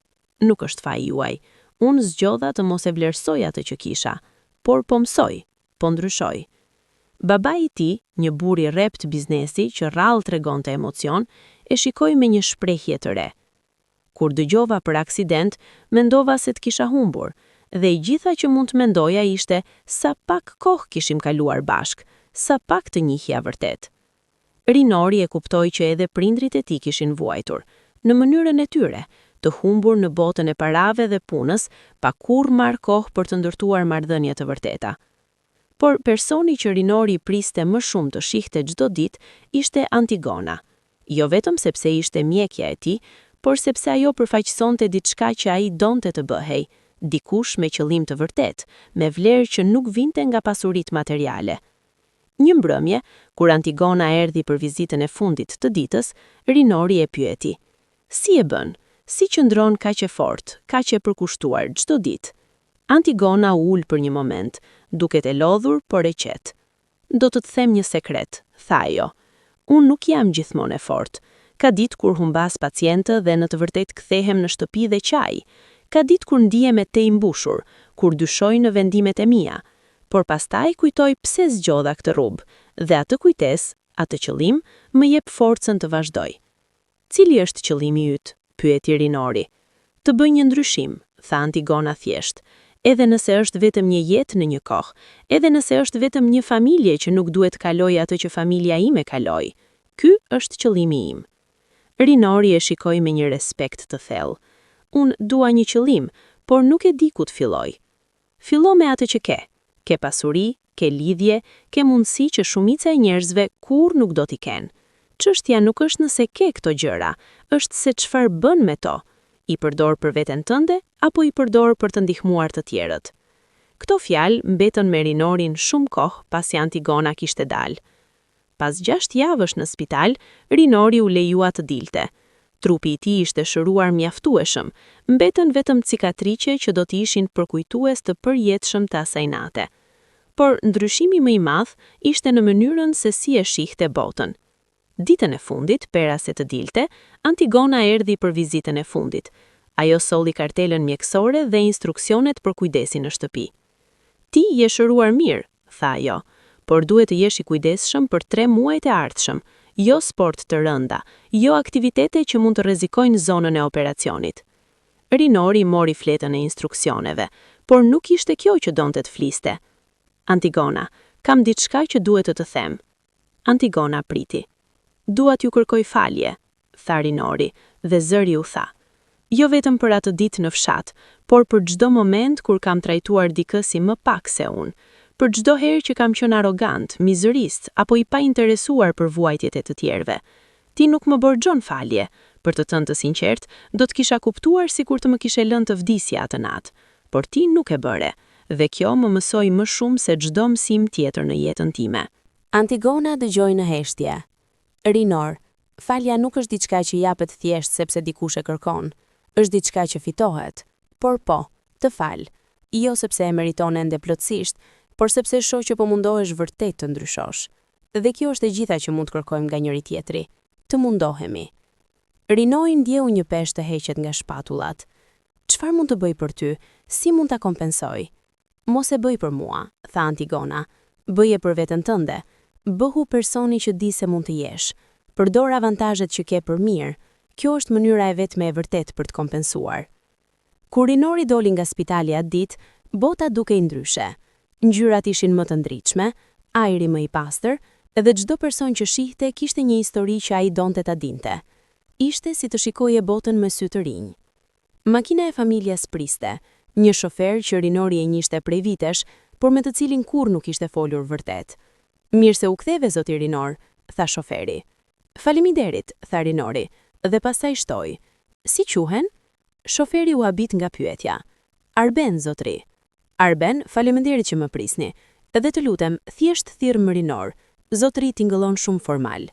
"Nuk është faji juaj. Unë zgjodha të mos e vlerësoj atë që kisha, por po mësoj, po ndryshoj." Babai i tij, një burr i rrept biznesi që rrallë tregonte emocion, e shikoi me një shprehje të re. "Kur dëgjova për aksident, mendova se të kisha humbur, dhe i gjitha që mund të mendoja ishte sa pak kohë kishim kaluar bashk, sa pak të njihja vërtet." Rinori e kuptoi që edhe prindrit e tij kishin vuajtur, në mënyrën e tyre, të humbur në botën e parave dhe punës, pa kurrë marrë kohë për të ndërtuar marrëdhënie të vërteta. Por personi që Rinori priste më shumë të shihte çdo ditë ishte Antigona, jo vetëm sepse ishte mjekja e tij, por sepse ajo përfaqësonte diçka që ai donte të bëhej, dikush me qëllim të vërtet, me vlerë që nuk vinte nga pasuritë materiale. Një mbrëmje, kur Antigona erdhi për vizitën e fundit të ditës, Rinori e pyeti: "Si e bën? Si qëndron kaq e fortë, kaq e përkushtuar çdo ditë. Antigona u ul për një moment, duket e lodhur por e qetë. Do të them një sekret, tha ajo. Unë nuk jam gjithmonë e fortë. Ka ditë kur humbas pacientë dhe në të vërtetë kthehem në shtëpi dhe qaj. Ka ditë kur ndihem e te i mbushur, kur dyshoj në vendimet e mia. Por pastaj kujtoj pse zgjodha këtë rrugë, dhe atë kujtesë, atë qëllim, më jep forcën të vazhdoj. Cili është qëllimi yt? Pyeti Rinori. Të bëj një ndryshim, tha Antigona thjesht. Edhe nëse është vetëm një jetë në një kohë, edhe nëse është vetëm një familje që nuk duhet kaloj atë që familja ime kaloi. Ky është qëllimi im. Rinori e shikoi me një respekt të thellë. Unë dua një qëllim, por nuk e di ku të filloj. Fillo me atë që ke. Ke pasuri, ke lidhje, ke mundësi që shumica e njerëzve kur nuk do t'i kenë. Çështja nuk është nëse ke këto gjëra, është se çfarë bën me to. I përdor për veten tënde, apo i përdor për të ndihmuar të tjerët. Këto fjalë mbetën me Rinorin shumë kohë pasi Antigona kishte dalë. Pas 6 javësh në spital, Rinori u lejua të dilte. Trupi i tij ishte shëruar mjaftueshëm, mbetën vetëm cikatriqe që do t'i ishin përkujtues të përjetshëm të asaj nate. Por ndryshimi më i madh ishte në mënyrën se si e shihte botën. Ditën e fundit, pera se të dilte, Antigona erdhi për vizitën e fundit. Ajo solli kartelën mjekësore dhe instruksionet për kujdesin në shtëpi. Ti je shëruar mirë, tha ajo, por duhet të jesh i kujdesshëm për 3 muajt e ardhshëm, jo sport të rënda, jo aktivitete që mund të rrezikojnë zonën e operacionit. Rinori mori fletën e instruksioneve, por nuk ishte kjo që donte të fliste. Antigona, kam diçka që duhet të them. Antigona priti. Dua t'ju kërkoj falje, tha Rinori, dhe zëri u tha. Jo vetëm për atë ditë në fshat, por për çdo moment kur kam trajtuar dikë si më pak se unë, për çdo herë që kam qenë arrogant, mizërist apo i pa interesuar për vuajtjet e të tjerëve. Ti nuk më borxhon falje, për të thënë të sinqert, do të kisha kuptuar sikur të më kishe lënë të vdisja atë natë, por ti nuk e bëre, dhe kjo më mësoi më shumë se çdo mësim tjetër në jetën time. Antigona dëgjoi në heshtje. Rinor, falja nuk është diçka që japet thjesht sepse dikush e kërkon, është diçka që fitohet. Por po, të fal, jo sepse e meriton ende plotësisht, por sepse shoh që po mundohesh vërtet të ndryshosh. Dhe kjo është e gjitha që mund të kërkojmë nga njëri tjetri, të mundohemi. Rinori ndjeu një peshë të heqet nga shpatullat. Çfarë mund të bëj për ty? Si mund ta kompensoj? Mos e bëj për mua, tha Antigona. Bëje për veten tënde. Bëhu personi që di se mund të jesh. Përdor avantazhet që ke për mirë. Kjo është mënyra e vetme e vërtet për të kompensuar. Kur Rinori doli nga spitali atë ditë, bota dukej ndryshe. Ngjyrat ishin më të ndritshme, ajri më i pastër, edhe çdo person që shihte kishte një histori që ai donte ta dinte. Ishte si të shikoje botën me sy të rinj. Makina e familjes priste, një shofer që Rinori e njihte prej vitesh, por me të cilin kur nuk ishte folur vërtet. Mirë se u ktheve, zoti Rinor, tha shoferi. Faleminderit, tha Rinori, dhe pastaj shtoi. Si quhen? Shoferi u habit nga pyetja. Arben, zotri. Arben, faleminderit që më prisni. Edhe të lutem, thjesht thirr më Rinor. Zotri tingëllon shumë formal.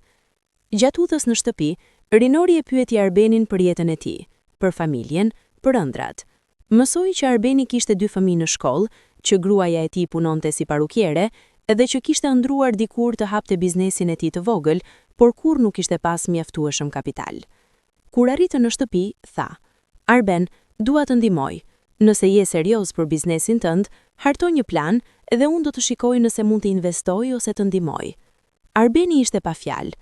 Gjatë udhës në shtëpi, Rinori e pyeti Arbenin për jetën e tij, për familjen, për ëndrat. Mësoi që Arbeni kishte 2 fëmijë në shkollë, që gruaja e tij punonte si parukiere, edhe që kishte ëndruar dikur të hapte biznesin e tij të vogël, por kur nuk kishte pas mjaftueshëm kapital. Kur arritën në shtëpi, tha: Arben, dua të ndihmoj. Nëse je serioz për biznesin tënd, harto një plan dhe unë do të shikoj nëse mund të investoj ose të ndihmoj. Arbeni ishte pa fjalë.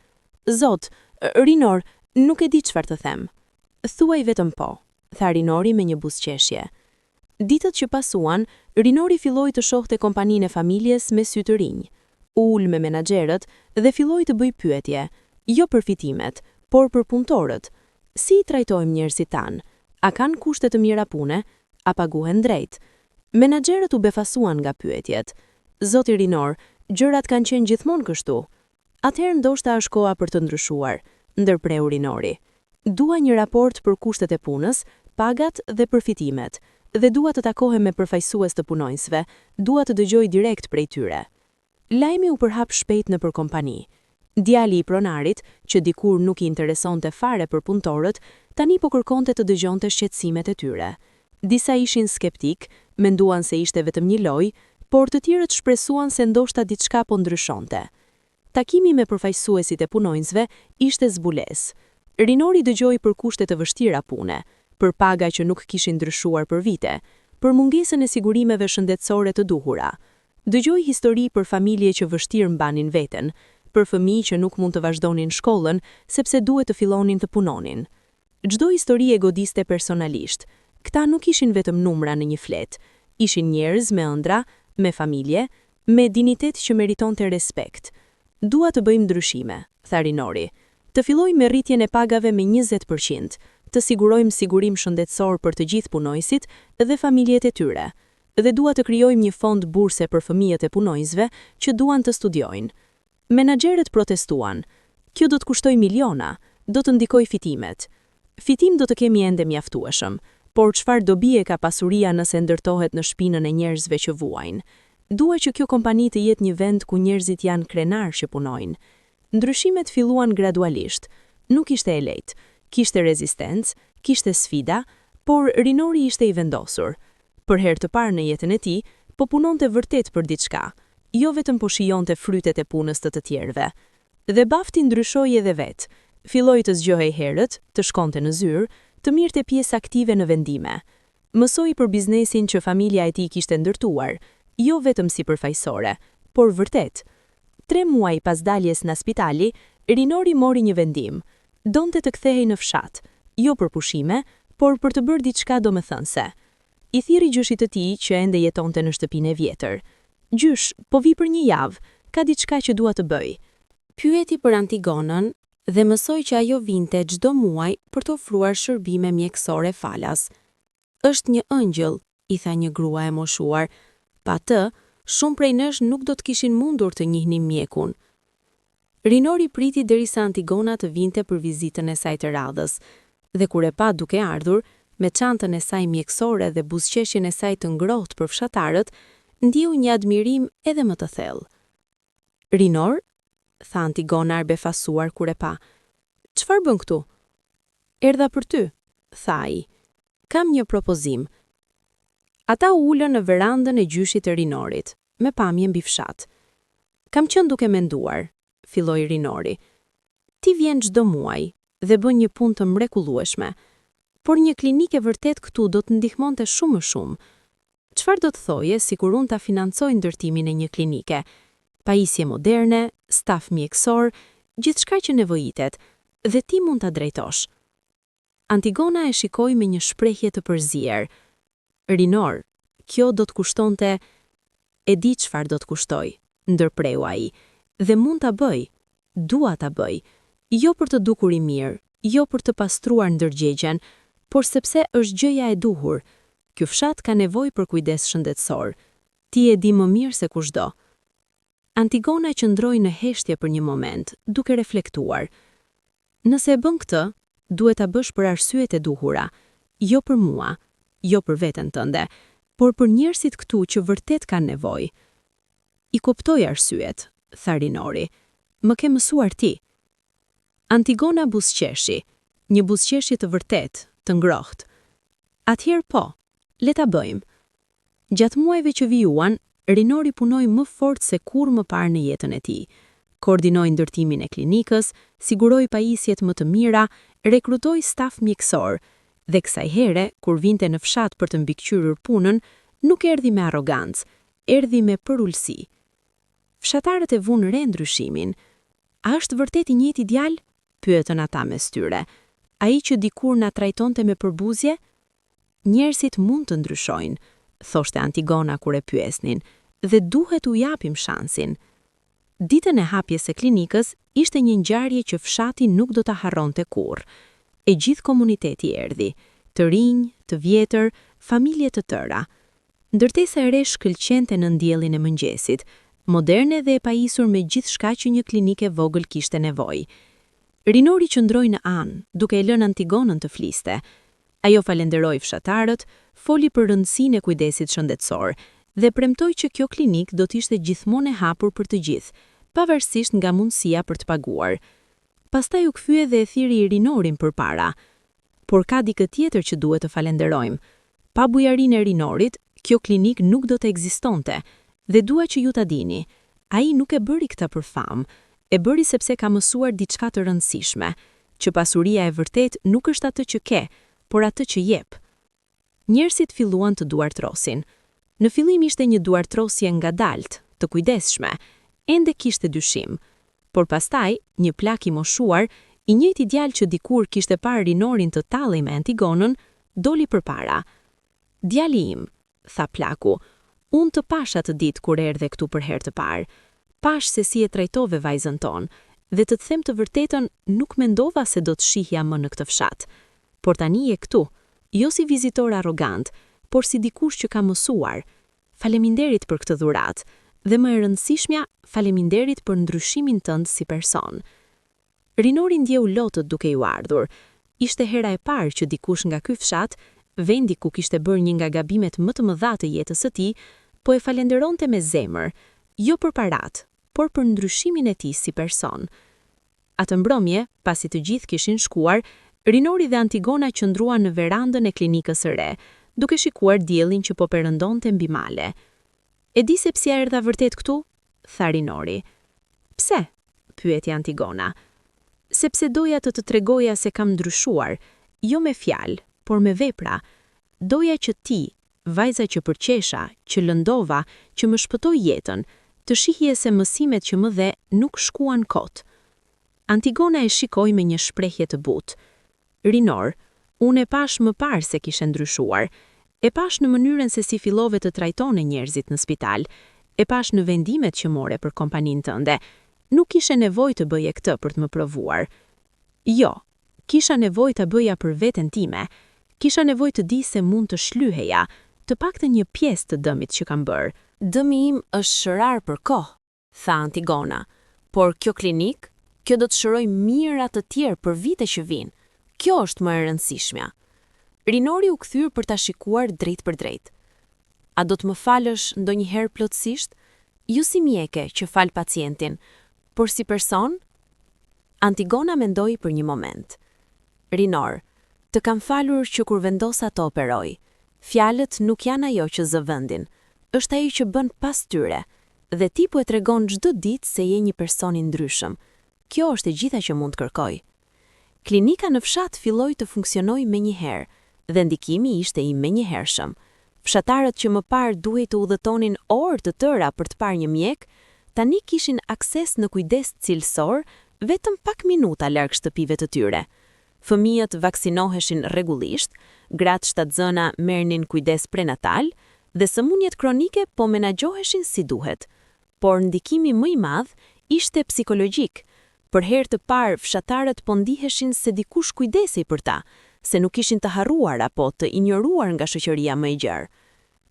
Zot, Rinor, nuk e di çfarë të them. Thuaj vetëm po, tha Rinori me një buzëqeshje. Ditët që pasuan, Rinori filloi të shohte kompaninë e familjes me sy të rinj. U ul me menaxherët dhe filloi të bëj pyetje, jo për fitimet, por për punëtorët. Si i trajtojmë njerëzit tan? A kanë kushte të mira pune? A paguhen drejt? Menaxherët u befasuan nga pyetjet. Zoti Rinor, gjërat kanë qenë gjithmonë kështu. Atëherë ndoshta është koha për të ndryshuar, ndërpreu Rinori. Dua një raport për kushtet e punës, pagat dhe përfitimet. Dhe dua të takohem me përfaqësues të punonjësve, dua të dëgjoj direkt prej tyre. Lajmi u përhap shpejt nëpër kompani. Djali I pronarit, që dikur nuk I interesonte fare për punëtorët, tani po kërkonte të dëgjonte shqetësimet e tyre. Disa ishin skeptik, menduan se ishte vetëm një lojë, por të tjerët shpresuan se ndoshta diçka po ndryshonte. Takimi me përfaqësuesit e punonjësve ishte zbulesë. Rinori dëgjoi për kushte të vështira pune, për paga që nuk kishin ndryshuar për vite, për mungesën e sigurimeve shëndetësore të duhura. Dëgjoi histori për familje që vështirë mbanin veten, për fëmijë që nuk mund të vazhdonin shkollën sepse duhet të fillonin të punonin. Çdo histori e godiste personalisht. Këta nuk ishin vetëm numra në një flet, ishin njerëz me ëndra, me familje, me dinitet që meritonte respekt. Dua të bëjmë ndryshime, tha Rinori. Të fillojmë me rritjen e pagave me 20%, të sigurojmë sigurim shëndetësor për të gjithë punojësit dhe familjet e tyre. Dhe dua të krijojmë një fond burse për fëmijët e punojësve që duan të studiojnë. Menaxherët protestuan. Kjo do të kushtoj miliona, do të ndikoj fitimet. Fitim do të kemi ende mjaftueshëm, por çfarë dobi e ka pasuria nëse ndërtohet në shpinën e njerëzve që vuajnë? Dua që kjo kompani të jetë një vend ku njerëzit janë krenar që punojnë. Ndryshimet filluan gradualisht. Nuk ishte e lehtë, kishte rezistencë, kishte sfida, por Rinori ishte I vendosur. Për herë të parë në jetën e tij, po punonte vërtet për diçka, jo vetëm po shijonte frytet e punës të tjerëve. Dhe bafti ndryshoi edhe vet. Filloi të zgjohej herët, të shkonte në zyrë, të mirte pjesë aktive në vendime. Mësoi për biznesin që familja e tij kishte ndërtuar, jo vetëm si përfaqësore, por vërtet. 3 muaj pas daljes nga spitali, Rinori mori një vendim. Donte të kthehej në fshat, jo për pushime, por për të bërë diçka domethënëse. I thiri gjyshit të tij që ende jetonte në shtëpinë e vjetër. Gjysh, po vi për një javë, ka diçka që dua të bëj. Pyeti për Antigonën dhe mësoi që ajo vinte çdo muaj për të ofruar shërbime mjekësore falas. Është një ëngjëll, I tha një grua e moshuar. Pa të, shumë prej nesh nuk do të kishin mundur të njihnin mjekun. Rinori priti derisa Antigona të vinte për vizitën e saj të radhës, dhe kur e pa duke ardhur, me çantën e saj mjekësore dhe buzëqeshjen e saj të ngrohtë për fshatarët, ndjeu një admirim edhe më të thellë. Rinor, tha Antigona befasuar kur e pa. Çfarë bën këtu? Erdha për ty, tha ai. Kam një propozim. Ata u ulën në verandën e gjyshit të Rinorit, me pamje mbi fshat. Kam qenë duke menduar, filloi Rinori. Ti vjen çdo muaj dhe bën një punë të mrekullueshme, por një klinikë vërtet këtu do të ndihmonte shumë më shumë. Çfarë do të thoje sikur unë ta financoj ndërtimin e një klinike? Pajisje moderne, staf mjekësor, gjithçka që nevojitet, dhe ti mund ta drejtosh. Antigona e shikoi me një shprehje të përzier. Rinor, kjo do të kushtonte, e di çfarë do të kushtoj, ndërpreu ai, dhe mund ta bëj, dua ta bëj, jo për të dukur I mirë, jo për të pastruar ndërgjegjen, por sepse është gjëja e duhur. Ky fshat ka nevojë për kujdes shëndetësor. Ti e di më mirë se kushdo. Antigona qëndroi në heshtje për një moment, duke reflektuar. Nëse e bën këtë, duhet ta bësh për arsyet e duhura, jo për mua, jo për veten tënde, por për njerëzit këtu që vërtet kanë nevojë. I kuptoj arsyet, tha Rinori. Më ke mësuar ti. Antigona buzëqeshi, një buzëqeshje të vërtet, të ngrohtë. Atëherë po, le ta bëjmë. Gjatë muajve që vijuan, Rinori punoi më fort se kur më parë në jetën e tij. Koordinoi ndërtimin e klinikës, siguroi pajisjet më të mira, rekrutoi staf mjekësor, dhe kësaj here, kur vinte në fshat për të mbikëqyrur punën, nuk erdhi me arrogancë, erdhi me përulësi. Fshatarët e vunë re ndryshimin. A është vërtet I njëjti djalë? Pyetën ata mes tyre. Ai që dikur na trajtonte me përbuzje? Njerëzit mund të ndryshojnë, thoshte Antigona kur e pyesnin, dhe duhet u japim shansin. Ditën e hapjes së klinikës ishte një ngjarje që fshati nuk do ta harronte kurrë. E gjithë komuniteti erdhi, të rinj, të vjetër, familje të tëra. Ndërtesa e re shkëlqente në ndjellin e mëngjesit, moderne dhe e pajisur me gjithçka që një klinike vogël kishte nevojë. Rinori qëndroi në anë, duke e lënë Antigonën të fliste. Ajo falenderoi fshatarët, foli për rëndësinë e kujdesit shëndetësor dhe premtoi që kjo klinik do të ishte gjithmonë e hapur për të gjithë, pavarësisht nga mundësia për të paguar. Pastaj u kthye dhe e thiri Rinorin përpara. Por ka dikë tjetër që duhet të falenderojmë. Pa bujarinë e Rinorit, kjo klinik nuk do të ekzistonte, dhe dua që ju ta dini. Ai nuk e bëri këtë për famë, e bëri sepse ka mësuar diçka të rëndësishme, që pasuria e vërtet nuk është atë që ke, por atë që jep. Njerëzit filluan të duartrosin. Në fillim ishte një duartrosje ngadalt, të kujdesshme, ende kishte dyshim. Por pastaj, një plak i moshuar, i njëjti djalë që dikur kishte parë Rinorin të tallej me Antigonën, doli përpara. Djali im, tha plaku, unë të pash atë ditë kur erdhe këtu për herë të parë. Pash se si e trajtove vajzën tonë, dhe të them të vërtetën nuk mendova se do të shihja më në këtë fshat. Por tani je këtu, jo si vizitor arrogant, por si dikush që ka mësuar. Faleminderit për këtë dhuratë, dhe më e rëndësishmja, faleminderit për ndryshimin tënd si person. Rinori ndjeu lotët duke ju ardhur. Ishte hera e parë që dikush nga ky fshat, vendi ku kishte bërë një nga gabimet më të mëdha të jetës së tij, po e falenderonte me zemër, jo për parat, por për ndryshimin e tij si person. Atë mbrëmje, pasi të gjithë kishin shkuar, Rinori dhe Antigona qëndruan në verandën e klinikës së re, duke shikuar diellin që po perëndonte mbi male. E di se pse erdha vërtet këtu? Tha Rinori. Pse? Pyeti Antigona. Sepse doja të tregoja se kam ndryshuar, jo me fjalë, por me vepra. Doja që ti, vajza që përqesha, që lëndova, që më shpëtoi jetën, të shihje se mësimet që më dhe nuk shkuan kot. Antigona e shikoi me një shprehje të butë. Rinor, unë e pash më parë se kishe ndryshuar, e pash në mënyrën se si fillove të trajtone njerëzit në spital, e pash në vendimet që more për kompaninë tënde. Nuk kishe nevojë të bëje këtë për të më provuar. Jo, kisha nevojë të bëja për veten time. Kisha nevojë të di se mund të shlyheja, të paktën një pjesë të dëmit që kam bërë. Dëmi im është shërar për kohë, tha Antigona, por kjo klinik, kjo do të shëroj mira të tjerë për vite që vinë. Kjo është më e rëndësishmja. Rinori u kthyer për ta shikuar drejt për drejt. A do të më falësh ndonjëherë plotësisht? Jo si mjeke që fal pacientin, por si person? Antigona mendoi për një moment. Rinor, të kam falur që kur vendosa të operoj. Fjalët nuk janë ajo që zë vendin, është ajo që bën pas tyre, dhe ti po e tregon çdo ditë se je një person i ndryshëm. Kjo është e gjitha që mund të kërkoj. Klinika në fshat filloi të funksionoi menjëherë, dhe ndikimi ishte i menjëhershëm. Fshatarët që më parë duhej të udhëtonin orë të tëra për të parë një mjek, tani kishin akses në kujdes cilësor vetëm pak minuta larg shtëpive të tyre. Fëmijët vaksinoheshin rregullisht, gratë shtatzëna merrnin kujdes prenatal dhe sëmundjet kronike po menaxhoheshin si duhet. Por ndikimi më i madh ishte psikologjik. Për herë të parë fshatarët po ndiheshin se dikush kujdesej për ta, se nuk ishin të harruar apo të injoruar nga shoqëria më e gjerë.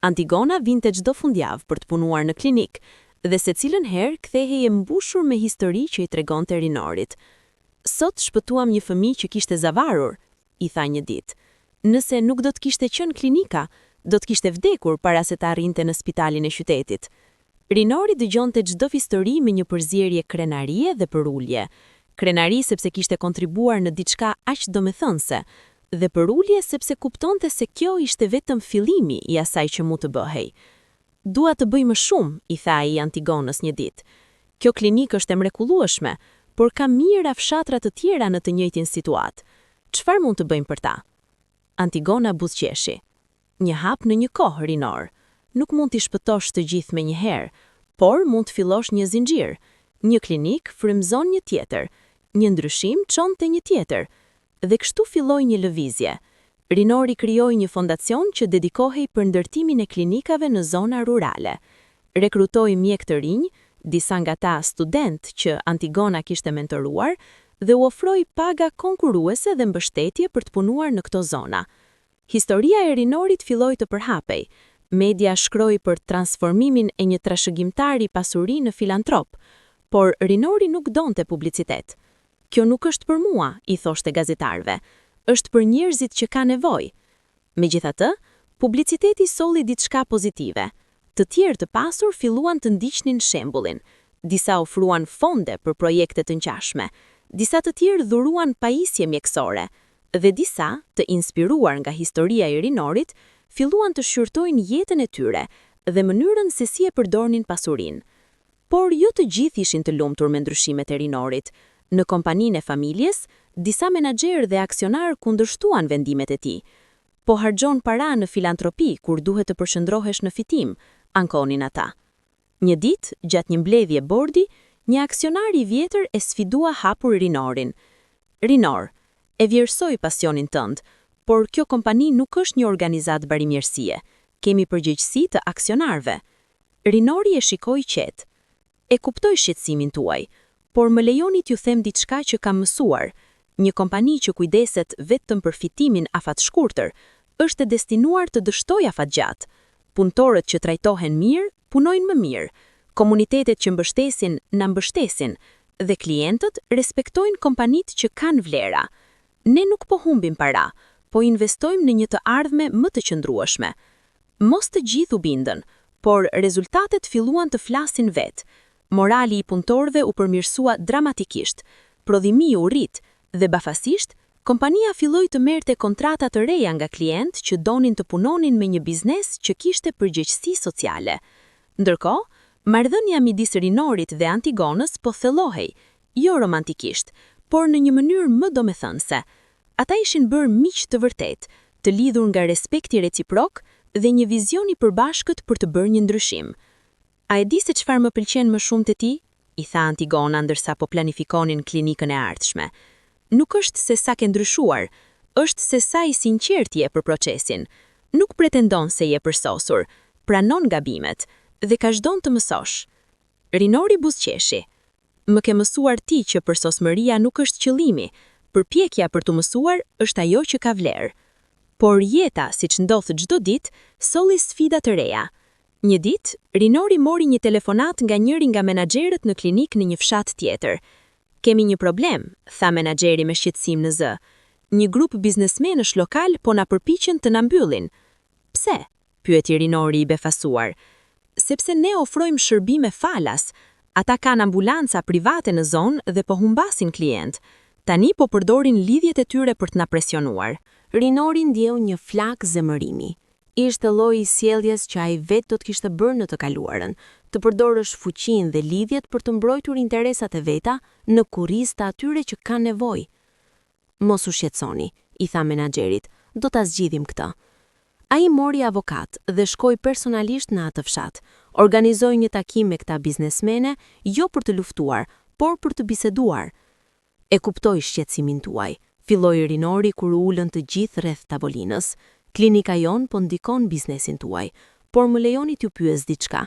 Antigona vinte çdo fundjavë për të punuar në klinik, dhe secilën herë kthehej e mbushur me histori që i tregonte Rinorit. Sot shpëtuam një fëmijë që kishte zavarur, i tha një ditë. Nëse nuk do të kishte qenë klinika, do të kishte vdekur para se të arrinte në spitalin e qytetit. Rinori dëgjonte çdo histori me një përzierje krenarie dhe përulje. Krenari sepse kishte kontribuar në diçka aq domethënëse, dhe përulje sepse kuptonte se kjo ishte vetëm fillimi i asaj që mund të bëhej. Dua të bëj më shumë, i tha ai Antigonës një ditë. Kjo klinikë është e mrekullueshme, por ka mijëra fshatra të tjera në të njëjtin situatë. Çfarë mund të bëjmë për ta? Antigona buzëqeshi. Një hap në një kohë, Rinor. Nuk mund t'i shpëtosh të gjithë me një herë, por mund të fillosh një zinxhir. Një klinik frymëzon një tjetër, një ndryshim çon te një tjetër, dhe kështu filloi një lëvizje. Rinori krijoi një fondacion që dedikohej për ndërtimin e klinikave në zona rurale. Rekrutoi mjek të rinj, disa nga ta student që Antigona kishte mentoruar, dhe u ofroi paga konkurruese dhe mbështetje për të punuar në këto zona. Historia e Rinorit filloi të përhapej. Media shkroi për transformimin e një trashëgimtari pasuri në filantrop, por Rinori nuk donte publicitet. Kjo nuk është për mua, i thoshte gazetarëve, është për njerëzit që ka nevojë. Megjithatë, publiciteti solli diçka pozitive. Të tjerë të pasur filluan të ndiqnin shembullin. Disa ofruan fonde për projekte të ngjashme, disa të tjerë dhuruan pajisje mjekësore, dhe disa, të inspiruar nga historia e rinorit, filluan të shqyrtojnë jetën e tyre dhe mënyrën se si e përdornin pasurinë. Por jo të gjithë ishin të lumtur me ndryshimet e rinorit. Në kompaninë e familjes, disa menaxherë dhe aksionar kundërshtuan vendimet e tij. Po harxhon para në filantropi kur duhet të përshëndrohesh në fitim, ankonin ata. Një ditë, gjatë një mbledhje bordi, një aksionar i vjetër e sfidua hapur rinorin. Rinor, e vlerësoj pasionin tënd, por kjo kompani nuk është një organizatë barimirësie. Kemi përgjegjësi të aksionarëve. Rinori e shikoi qetë. E kuptoj shqetësimin tuaj, por më lejoni t'ju them diçka që kam mësuar. Një kompani që kujdeset vetëm për fitimin afatshkurtër është e destinuar të dështojë afatgjatë. Punëtorët që trajtohen mirë, punojnë më mirë. Komunitetet që mbështesin, na mbështesin, dhe klientët respektojnë kompanitë që kanë vlera. Ne nuk po humbim para, po investojmë në një të ardhme më të qëndrueshme. Mos të gjithë u bindën, por rezultatet filluan të flasin vetë. Morali i punëtorëve u përmirësua dramatikisht, prodhimi u rrit dhe bafasisht, kompania filloi të merrte kontrata të reja nga klientë që donin të punonin me një biznes që kishte përgjegjësi sociale. Ndërkohë, marrëdhënia midis Rinorit dhe Antigonës po thellohej, jo romantikisht, por në një mënyrë më domethënëse. Ata ishin bërë miq të vërtetë, të lidhur nga respekti reciprok dhe një vizion i përbashkët për të bërë një ndryshim. A e di se çfarë më pëlqen më shumë te ti? I tha Antigona ndërsa po planifikonin klinikën e ardhshme. Nuk është se sa ke ndryshuar, është se sa i sinqert je për procesin. Nuk pretendon se je përsosur, pranon gabimet dhe ka çdon të mësosh. Rinori buzëqeshi. Më ke mësuar ti që përsosmëria nuk është qëllimi, përpjekja për të mësuar është ajo që ka vlerë. Por jeta, siç ndodh çdo ditë, solli sfida të reja. Një ditë, Rinori mori një telefonat nga njëri nga menaxherët në klinikë në një fshat tjetër. Kemi një problem, tha menaxheri me shqetësim në zë. Një grup biznesmenësh lokal po na përpiqen të na mbyllin. Pse? Pyeti Rinori i befasuar. Sepse ne ofrojmë shërbime falas. Ata kanë ambulanca private në zonë dhe po humbasin klient. Tani po përdorin lidhjet e tyre për të na presionuar. Rinori ndjeu një flak zemërimi. Ishte lloji i sjelljes që ai vetë do të kishte bërë në të kaluarën, të përdorësh fuqinë dhe lidhjet për të mbrojtur interesat e veta në kurrizë të atyre që kanë nevojë. Mos u shqetësoni, i tha menaxherit, do ta zgjidhim këtë. Ai mori avokat dhe shkoi personalisht në atë fshat. Organizoi një takim me këta biznesmene, jo për të luftuar, por për të biseduar. E kuptoj shqetësimin tuaj, filloi Rinori kur u ulën të gjithë rreth tavolinës. Klinika jon po ndikon biznesin tuaj, por më lejoni t'ju pyes diçka.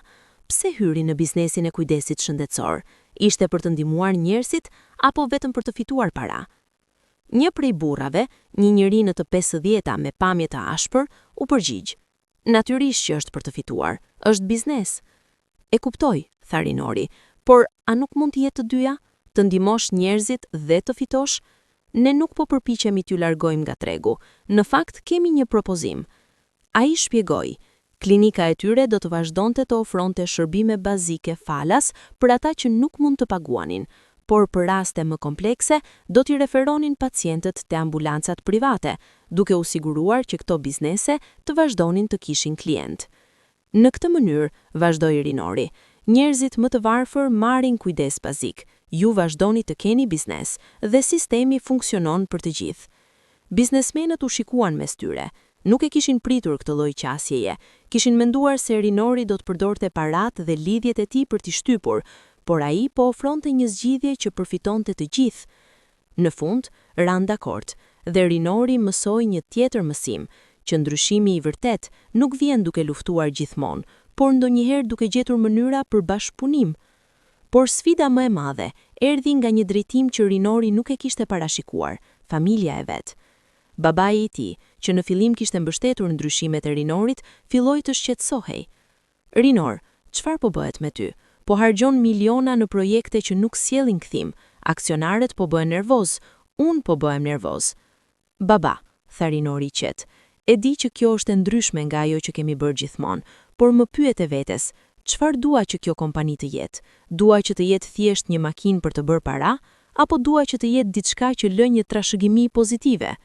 Pse hyri në biznesin e kujdesit shëndetësor? Ishte për të ndihmuar njerëzit apo vetëm për të fituar para? Një prej burrave, një njeri në të 50-ta me pamje të ashpër, u përgjigj. Natyrisht që është për të fituar, është biznes. E kuptoj, tha Rinori, por a nuk mund të jetë të dyja? Të ndihmosh njerëzit dhe të fitosh? Ne nuk po përpiqemi t'ju largojmë nga tregu. Në fakt, kemi një propozim. Ai shpjegoi. Klinika e tyre do të vazhdonte të ofronte shërbime bazike falas për ata që nuk mund të paguanin, por për raste më komplekse do t'i referonin pacientët te ambulancat private, duke u siguruar që këto biznese të vazhdonin të kishin klient. Në këtë mënyrë, vazhdoi Rinori, njerëzit më të varfër marrin kujdes bazik. Ju vazhdoni të keni biznes dhe sistemi funksionon për të gjithë. Biznesmenët u shikuan mes tyre. Nuk e kishin pritur këtë lloj qasjeje. Kishin menduar se Rinori do të përdorte parat dhe lidhjet e tij për t'i shtypur, por ai po ofronte një zgjidhje që përfitonte të gjithë. Në fund, ran dakord dhe Rinori mësoi një tjetër mësim, që ndryshimi i vërtet nuk vjen duke luftuar gjithmonë, por ndonjëherë duke gjetur mënyra për bashkëpunim. Por sfida më e madhe erdhi nga një drejtim që Rinori nuk e kishte parashikuar, familja e vet. Babai i tij, që në fillim kishte mbështetur ndryshimet e Rinorit, filloi të shqetësohej. Rinor, çfarë po bëhet me ty? Po harxhon miliona në projekte që nuk sjellin kthim. Aksionarët po bëhen nervoz, unë po bëhem nervoz. Baba, tha Rinori qetë, e di që kjo është e ndryshme nga ajo që kemi bërë gjithmonë, por më pyet e vetes, Çfarë dua që kjo kompani të jetë? Dua që të jetë thjesht një makinë për të bërë para, apo dua që të jetë diçka që lë një trashëgimi pozitive?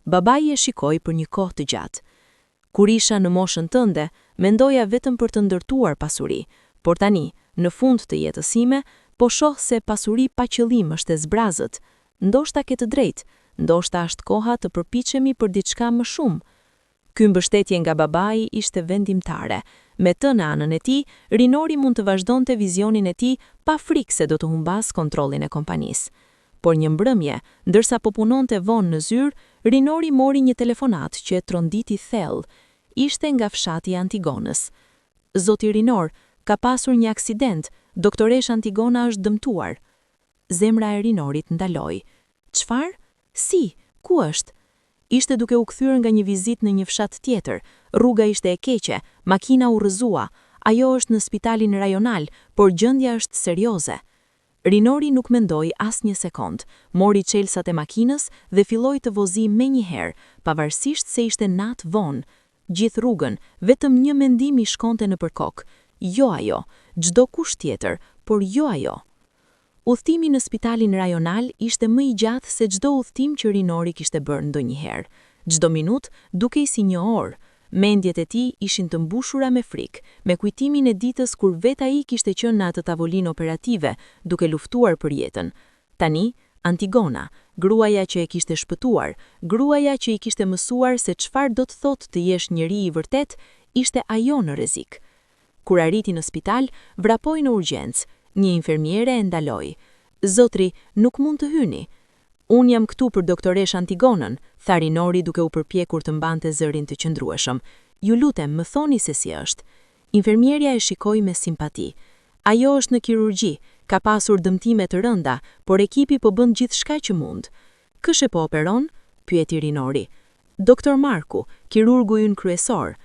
Babai e shikoi për një kohë të gjatë. Kur isha në moshën tënde, mendoja vetëm për të ndërtuar pasuri, por tani, në fund të jetës sime, po shoh se pasuri pa qëllim është e zbrazët. Ndoshta ke të drejtë, ndoshta është koha të përpiqemi për diçka më shumë. Ky mbështetje nga babai ishte vendimtare. Me të në anën e tij, Rinori mund të vazhdonte vizionin e tij pa frikë se do të humbas kontrollin e kompanisë. Por një mbrëmje, ndërsa po punonte vonë në zyrë, Rinori mori një telefonat që e tronditi thellë. Ishte nga fshati Antigonës. Zoti Rinor, ka pasur një aksident, doktoresh Antigona është dëmtuar. Zemra e Rinorit ndaloi. Çfarë? Si? Ku është? Ishte duke u kthyer nga një vizitë në një fshat tjetër. Rruga ishte e keqe, makina u rrëzua. Ajo është në spitalin rajonal, por gjendja është serioze. Rinori nuk mendoi as një sekond, mori çelsat e makinës dhe filloi të vozi menjëherë, pavarësisht se ishte natë vonë. Gjithë rrugën, vetëm një mendim i shkonte nëpër kokë. Jo ajo, çdo kush tjetër, por jo ajo. Udhtimi në spitalin rajonal ishte më i gjatë se çdo udhtim që Rinori kishte bërë ndonjëherë. Çdo minutë dukej si një orë. Mendjet e tij ishin të mbushura me frikë, me kujtimin e ditës kur vetë ai kishte qenë në atë tavolinë operative, duke luftuar për jetën. Tani, Antigona, gruaja që e kishte shpëtuar, gruaja që i kishte mësuar se çfarë do të thotë të jesh njeri i vërtet, ishte ajo në rrezik. Kur arriti në spital, vrapoi në urgjencë. Një infermiere e ndaloi. Zotri, nuk mund të hyni. Unë jam këtu për doktoresh Antigonën, tha Rinori duke u përpjekur të mbante zërin të qëndrueshëm. Ju lutem, më thoni se si është. Infermierja e shikoi me simpati. Ajo është në kirurgji, ka pasur dëmtime të rënda, por ekipi po bën gjithçka që mund. Këshe po operon? Pyeti Rinori. Doktor Marku, kirurgu ynë kryesor.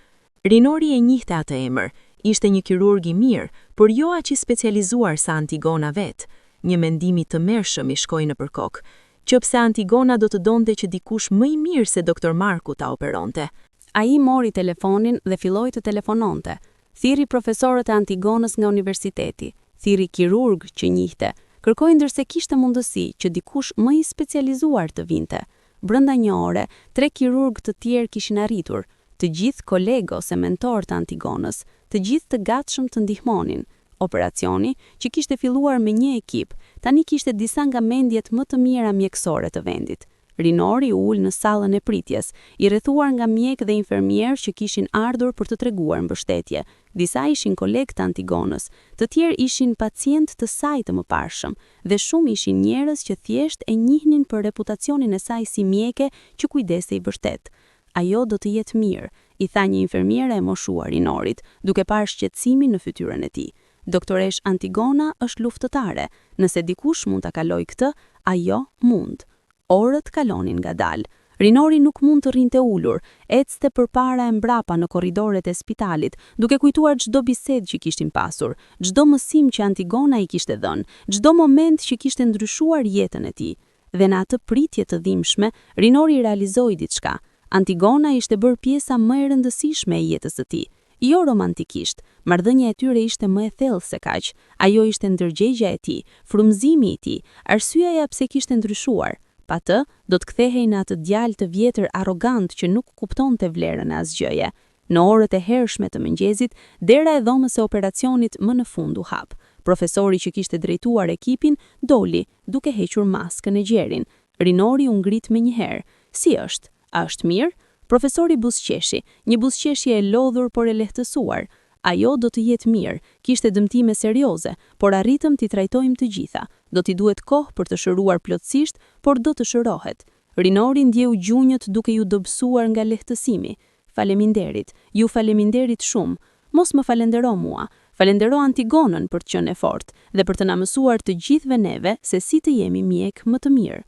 Rinori e njihte atë emër. Ishte një kirurg i mirë, por jo aq i specializuar sa Antigona vet. Një mendim i tmerrshëm i shkoi nëpër kokë. Qëpse Antigona do të donte që dikush më i mirë se doktor Marku ta operonte. Ai mori telefonin dhe filloi të telefononte. Thiri profesorët e Antigonës nga universiteti, thiri kirurg që njihte, kërkoi ndërse kishte mundësi që dikush më i specializuar të vinte. Brenda një ore, 3 kirurg të tjerë kishin arritur, të gjithë kolegë ose mentor të Antigonës, të gjithë të gatshëm të ndihmonin. Operacioni, që kishte filluar me një ekip, tani kishte disa nga mendjet më të mira mjekësore të vendit. Rinori u ul në sallën e pritjes, i rrethuar nga mjek dhe infermierë që kishin ardhur për të treguar mbështetje. Disa ishin kolegë të Antigonës, të tjerë ishin pacient të saj të mëparshëm, dhe shumë ishin njerëz që thjesht e njihnin për reputacionin e saj si mjeke që kujdesej vërtet. Ajo do të jetë mirë, i tha një infermiere e moshuar Rinorit, duke parë shqetësimin në fytyrën e tij. Doktoresh Antigona është luftëtare, nëse dikush mund ta kalojë këtë, ajo mund. Orët kalonin ngadalë. Rinori nuk mund të rrinte ulur, ecste përpara e mbrapa në korridoret e spitalit, duke kujtuar çdo bisedë që kishin pasur, çdo mësim që Antigona i kishte dhënë, çdo moment që kishte ndryshuar jetën e tij. Dhe në atë pritje të dhimbshme, Rinori realizoi diçka. Antigona ishte bërë pjesa më e rëndësishme e jetës së tij. Jo romantikisht, marrëdhënia e tyre ishte më e thellë se kaq. Ajo ishte ndërgjegja e tij, frymëzimi i tij, arsyeja pse kishte ndryshuar. Pa të, do të kthehej në atë djalë të vjetër arrogant që nuk kuptonte vlerën e asgjëje. Në orët e hershme të mëngjesit, dera e dhomës së operacionit më në fund u hap. Profesori që kishte drejtuar ekipin doli, duke hequr maskën e gjerin. Rinori u ngrit menjëherë. Si është? A është mirë? Profesori buzëqeshi, një buzëqeshje e lodhur por e lehtësuar. Ajo do të jetë mirë, kishte dëmtime serioze, por arritëm t'i trajtojmë të gjitha. Do t'i duhet kohë për të shëruar plotësisht, por do të shërohet. Rinori ndjeu gjunjët duke ju dobësuar nga lehtësimi. Faleminderit, ju faleminderit shumë. Mos më falendero mua, falendero Antigonën për të qenë e fortë dhe për të na mësuar të gjithëve neve se si të jemi mjek më të mirë.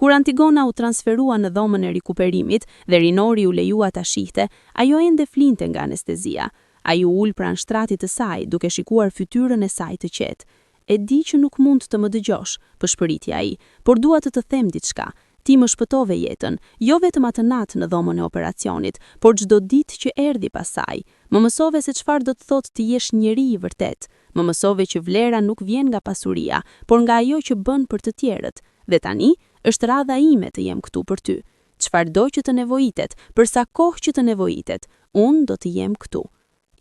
Kur Antigona u transferua në dhomën e rikuperimit dhe Rinori u lejua ta shihte, ajo ende flinte nga anestezia. Ai u ul pranë shtratit të saj, duke shikuar fytyrën e saj të qetë. E di që nuk mund të më dëgjosh, përshpëriti ai, por dua të them diçka. Ti më shpëtove jetën, jo vetëm atë natë në dhomën e operacionit, por çdo ditë që erdhi pas saj. Më mësove se çfarë do të thotë të jesh njeri i vërtet. Më mësove që vlera nuk vjen nga pasuria, por nga ajo që bën për të tjerët. Dhe tani, është radha ime të jem këtu për ty. Çfarëdo që të nevojitet, për sa kohë që të nevojitet, unë do të jem këtu.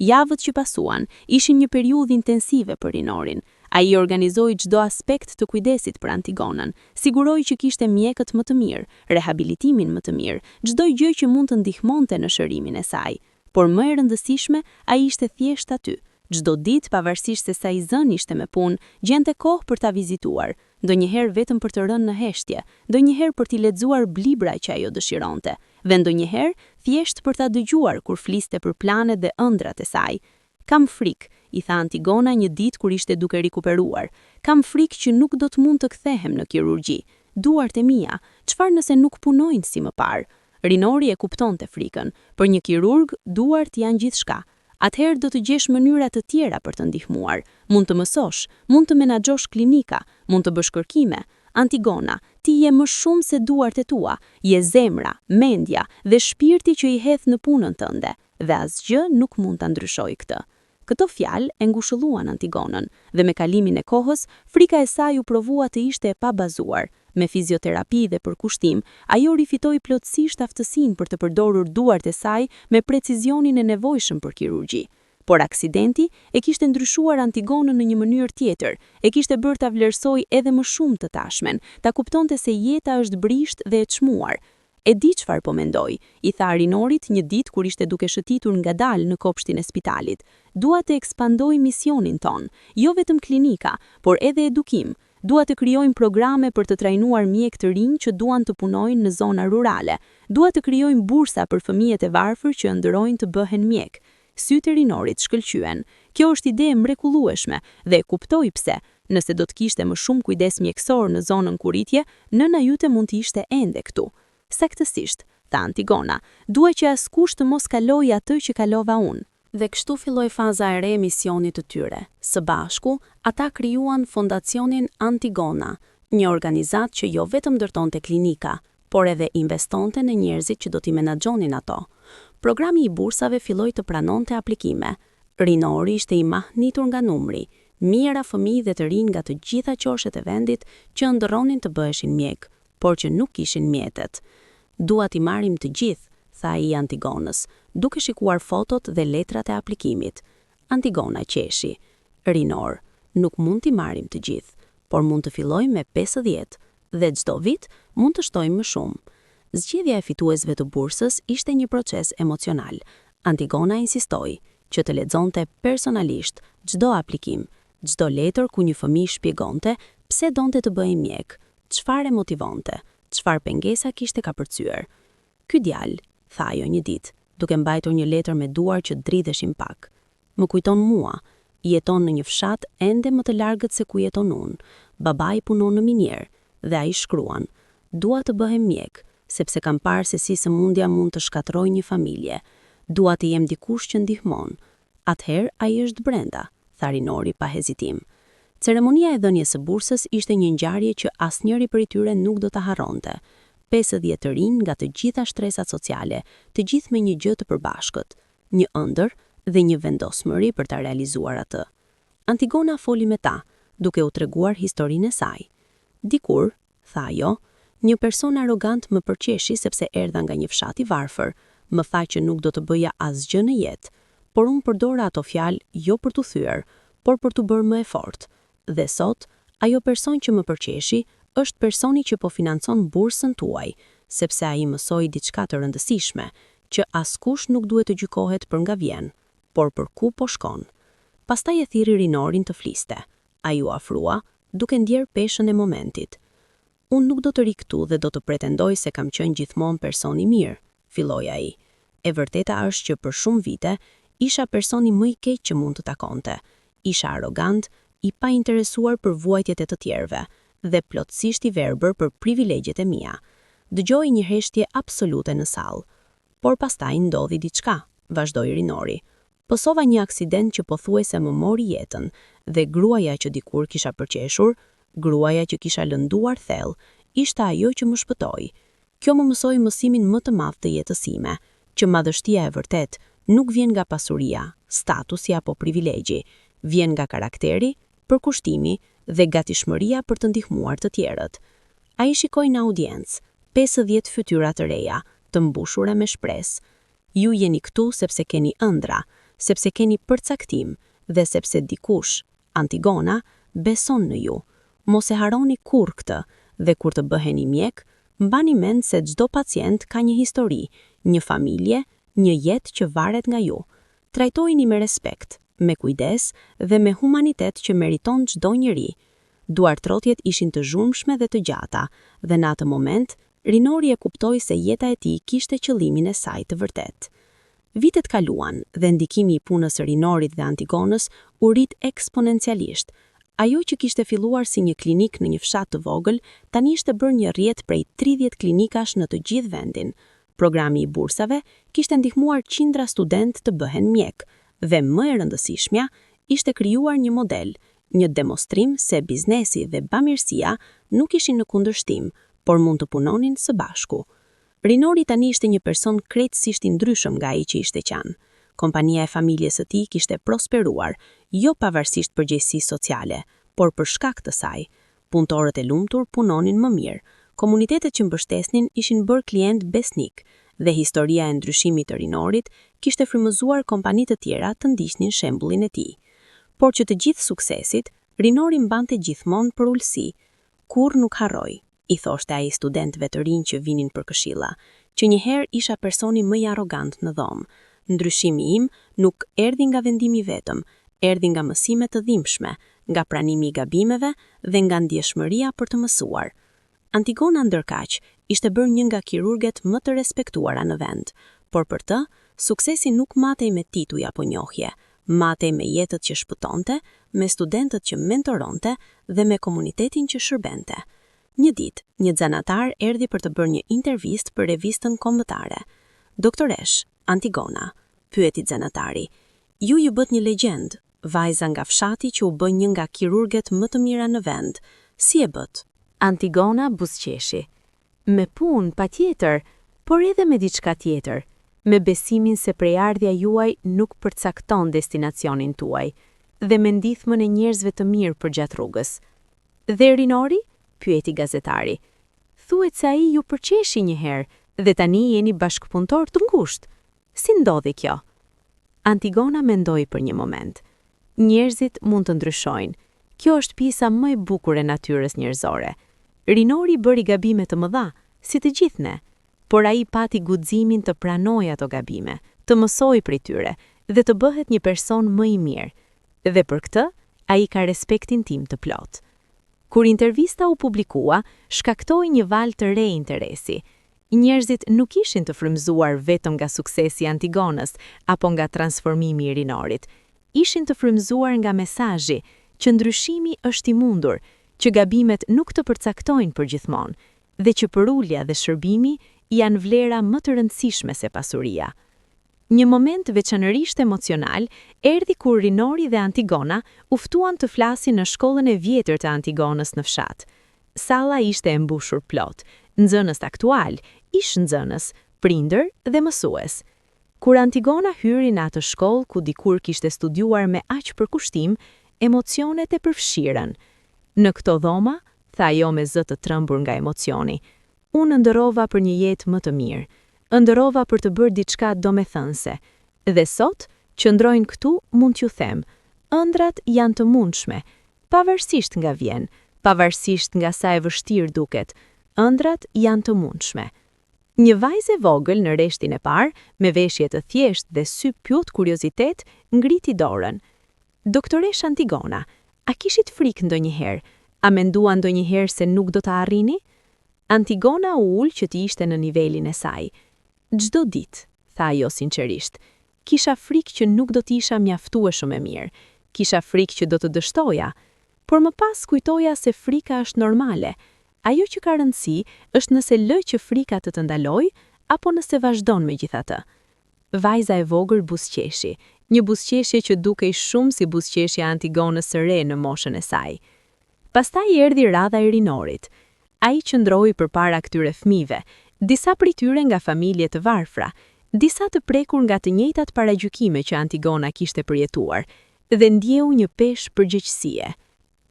Javët që pasuan ishin një periudhë intensive për Rinorin. Ai organizoi çdo aspekt të kujdesit për Antigonën, siguroi që kishte mjekët më të mirë, rehabilitimin më të mirë, çdo gjë që mund të ndihmonte në shërimin e saj. Por më e rëndësishme, ai ishte thjesht aty. Çdo ditë, pavarësisht se sa i zën ishte me punë, gjente kohë për ta vizituar, ndonjëherë vetëm për të rënë në heshtje, ndonjëherë për t'i lexuar libra që ajo dëshironte, dhe ndonjëherë thjesht për ta dëgjuar kur fliste për planet dhe ëndrat e saj. Kam frikë, i tha Antigona një ditë kur ishte duke rikuperuar. Kam frikë që nuk do të mund të kthehem në kirurgji. Duart e mia, çfarë nëse nuk punojnë si më parë? Rinori e kuptonte frikën. Për një kirurg, duart janë gjithçka. Atëherë do të gjesh mënyra të tjera për të ndihmuar. Mund të mësosh, mund të menaxhosh klinika, mund të bësh kërkime. Antigona, ti je më shumë se duart e tua, je zemra, mendja dhe shpirti që i hedh në punën tënde, dhe asgjë nuk mund ta ndryshojë këtë. Këto fjalë e ngushëlluan Antigonën, dhe me kalimin e kohës, frika e saj u provua të ishte e pabazuar. Me fizioterapi dhe përkushtim, ajo rifitoi plotësisht aftësinë për të përdorur duart e saj me precizionin e nevojshëm për kirurgji. Por aksidenti e kishte ndryshuar Antigonën në një mënyrë tjetër, e kishte bërë ta vlerësoj edhe më shumë të tashmen, ta kuptonte se jeta është brisht dhe e çmuar. E di çfarë po mendoj, i tha Rinorit një ditë kur ishte duke shëtitur ngadalë në kopshtin e spitalit. Dua të ekspandoj misionin ton, jo vetëm klinika, por edhe edukim. Dua të krijojmë programe për të trajnuar mjek të rinj që duan të punojnë në zona rurale. Dua të krijojmë bursa për fëmijët e varfër që ëndërrojnë të bëhen mjek. Sytë e Rinorit shkëlqyen. Kjo është ide mrekullueshme dhe e kuptoi pse. Nëse do të kishte më shumë kujdes mjekësor në zonën Kuritje, nëna jute mund të ishte ende këtu. Saktësisht, tha Antigona, dua që askush të mos kalojë atë që kalova unë. Dhe kështu filloi faza e re e misionit të tyre. Së bashku, ata krijuan Fondacionin Antigona, një organizat që jo vetëm ndërtonte klinika, por edhe investonte në njerëzit që do t'i menaxhonin ato. Programi i bursave filloi të pranonte aplikime. Rinori ishte i mahnitur nga numri, mijëra fëmijë dhe të rinj nga të gjitha qoshet e vendit që ëndërronin të bëheshin mjek, por që nuk kishin mjetet. Dua t'i marrim të gjithë, tha i Antigonës, duke shikuar fotot dhe letrat e aplikimit. Antigona qeshi. Rinor, nuk mund t'i marrim të gjithë, por mund të fillojmë me 50 dhe çdo vit mund të shtojmë më shumë. Zgjedhja e fituesve të bursës ishte një proces emocional. Antigona insistoi që të lexonte personalisht çdo aplikim, çdo letër ku një fëmijë shpjegonte pse donte të bëhej mjek, çfarë e motivonte, çfarë pengesa kishte kapërcyer. Ky djalë, tha ajo një ditë, duke mbajtur një letër me duar që dridheshin pak. Më kujton mua, jeton në një fshat ende më të largët se ku jeton unë. Babai punon në minier dhe ai shkruan: "Dua të bëhem mjek, sepse kam parë se si sëmundja mund të shkatërrojë një familje. Dua të jem dikush që ndihmon." Atëherë ai është brenda, tha Rinori pa hezitim. Ceremonia e dhënies së bursës ishte një ngjarje që asnjëri prej tyre nuk do ta harronte. 50 të rinj nga të gjitha shtresat sociale, të gjithë me një gjë të përbashkët, një ëndër dhe një vendosmëri për ta realizuar atë. Antigona foli me ta, duke u treguar historinë e saj. Dikur, tha ajo, një person arrogant më përqeshi sepse erdha nga një fshat i varfër, më tha që nuk do të bëja asgjë në jetë, por unë përdora ato fjalë jo për t'u thyer, por për t'u bërë më e fortë. Dhe sot, ajo person që më përqeshi është personi që po financon bursën tuaj, sepse ai mësoi diçka të rëndësishme, që askush nuk duhet të gjykohet për nga vjen, por për ku po shkon. Pastaj e thirri Rinorin të fliste. Ai u afrua, duke ndjer peshën e momentit. Unë nuk do të ri këtu dhe do të pretendoj se kam qenë gjithmonë person i mirë, filloi ai. E vërteta është që për shumë vite isha personi më i keq që mund të takonte. Isha arrogant, i pa interesuar për vuajtjet e të tjerëve dhe plotësisht i verbër për privilegjet e mia. Dëgjoi një heshtje absolute në sallë. Por pastaj ndodhi diçka, vazhdoi Rinori. Pësova një aksident që pothuajse më mori jetën dhe gruaja që dikur kisha përqeshur, gruaja që kisha lënduar thellë, ishte ajo që më shpëtoi. Kjo më mësoi mësimin më të madh të jetës sime, që madhështia e vërtet nuk vjen nga pasuria, statusi apo privilegji, vjen nga karakteri, përkushtimi dhe gatishmëria për të ndihmuar të tjerët. Ai shikoi në audiencë 50 fytyra të reja, të mbushura me shpresë. Ju jeni këtu sepse keni ëndra, sepse keni përcaktim dhe sepse dikush, Antigona, beson në ju. Mos e harroni kurrë këtë dhe kur të bëheni mjek, mbani mend se çdo pacient ka një histori, një familje, një jetë që varet nga ju. Trajtojini me respekt, me kujdes dhe me humanitet që meriton çdo njeri. Duartrotjet ishin të zhurmshme dhe të gjata, dhe në atë moment Rinori e kuptoi se jeta e tij kishte qëllimin e saj të vërtet. Vitet kaluan dhe ndikimi i punës së Rinorit dhe Antigonës u rit eksponencialisht. Ajo që kishte filluar si një klinik në një fshat të vogël, tani ishte bërë një rrjet prej 30 klinikash në të gjithë vendin. Programi i bursave kishte ndihmuar qindra student të bëhen mjek, dhe më e rëndësishmja, ishte krijuar një model, një demonstrim se biznesi dhe bamirësia nuk ishin në kundërshtim, por mund të punonin së bashku. Rinori tani ishte një person krejtësisht i ndryshëm nga ai që ishte qenë. Kompania e familjes së tij kishte prosperuar, jo pavarësisht përgjegjësisë sociale, por për shkak të saj. Punëtorët e lumtur punonin më mirë, komunitetet që mbështesnin ishin bërë klient besnik, dhe historia e ndryshimit të Rinorit kishte frymëzuar kompani të tjera të ndiqnin shembullin e tij. Por që të gjithë suksesit, Rinori mbante gjithmonë për ulësi. Kurrë nuk harroj, I thoshte ai studentëve të rinj që vinin për këshilla, që njëherë isha personi më i arrogant në dhomë. Ndryshimi im nuk erdhi nga vendimi vetëm, erdhi nga mësime të dhimbshme, nga pranimi I gabimeve dhe nga ndjeshmëria për të mësuar. Antigona ndërkaq ishte bërë një nga kirurget më të respektuara në vend, por për të, suksesi nuk matej me tituj apo njohje, matej me jetët që shpëtonte, me studentët që mentoronte dhe me komunitetin që shërbente. Një ditë, një xanatar erdhi për të bërë një intervistë për revistën kombëtare. "Doktoresh, Antigona," pyeti xanatari, "ju bët një legjend, vajza nga fshati që u bë një nga kirurget më të mira në vend. Si e bët?" Antigona buzëqeshi. "Me punë, patjetër, por edhe me diçka tjetër, me besimin se prejardhja juaj nuk përcakton destinacionin tuaj, dhe me ndihmën e njerëzve të mirë përgjatë rrugës." "Dhe Rinori?" pyeti gazetari. "Thuhet se ai ju përqeshi një herë dhe tani jeni bashkëpunëtor të ngushtë. Si ndodhi kjo?" Antigona mendoi për një moment. Njerëzit mund të ndryshojnë. Kjo është pjesa më e bukur e natyrës njerëzore. Rinori bëri gabime të mëdha, si të gjithë ne, por ai pati guximin të pranojë ato gabime, të mësojë prej tyre dhe të bëhet një person më I mirë. Dhe për këtë, ai ka respektin tim të plotë. Kur intervista u publikua, shkaktoi një val të re interesi. Njerëzit nuk ishin të frymëzuar vetëm nga suksesi I Antigonës apo nga transformimi I Rinorit. Ishin të frymëzuar nga mesazhi që ndryshimi është I mundur, që gabimet nuk të përcaktojnë përgjithmonë dhe që përulja dhe shërbimi janë vlera më të rëndësishme se pasuria. Një moment veçanërisht emocional erdhi kur Rinori dhe Antigona u ftuan të flasin në shkollën e vjetër të Antigonës në fshat. Salla ishte e mbushur plot, nxënës aktual, ish nxënës, prindër dhe mësues. Kur Antigona hyri në atë shkollë ku dikur kishte studiuar me aq përkushtim, emocionet e përfshiren. "Në këto dhoma," tha ajo me zë të trembur nga emocioni, "unë ndërova për një jetë më të mirë. Ndërova për të bërë diçka domethënëse. Dhe sot, qëndrojnë këtu, mund t'ju them, ëndrat janë të mundshme, pavarësisht nga vjen, pavarësisht nga sa e vështirë duket, ëndrat janë të mundshme." Një vajzë e vogël në rreshtin e parë, me veshje të thjeshtë dhe sy plot kuriozitet, ngriti dorën. "Doktoresh Antigona, a kishit frikë ndonjëherë? A mendua ndonjëherë se nuk do ta arrini?" Antigona u ul që të ishte në nivelin e saj. "Çdo ditë," tha ajo sinqerisht, "kisha frikë që nuk do të isha mjaftueshëm e mirë, kisha frikë që do të dështoja, por më pas kujtoja se frika është normale. Ajo që ka rëndësi është nëse lë që frika të ndalojë apo nëse vazhdon megjithatë." Vajza e vogël buzëqeshi, një buzëqeshje që dukej shumë si buzëqeshja Antigonës së re në moshën e saj. Pastaj erdhi radha e Rinorit. Ai qëndroi përpara këtyre fëmijëve, disa prej tyre nga familje të varfra, disa të prekur nga të njëjtat paragjykime që Antigona kishte përjetuar, dhe ndjeu një peshë përgjegjësie.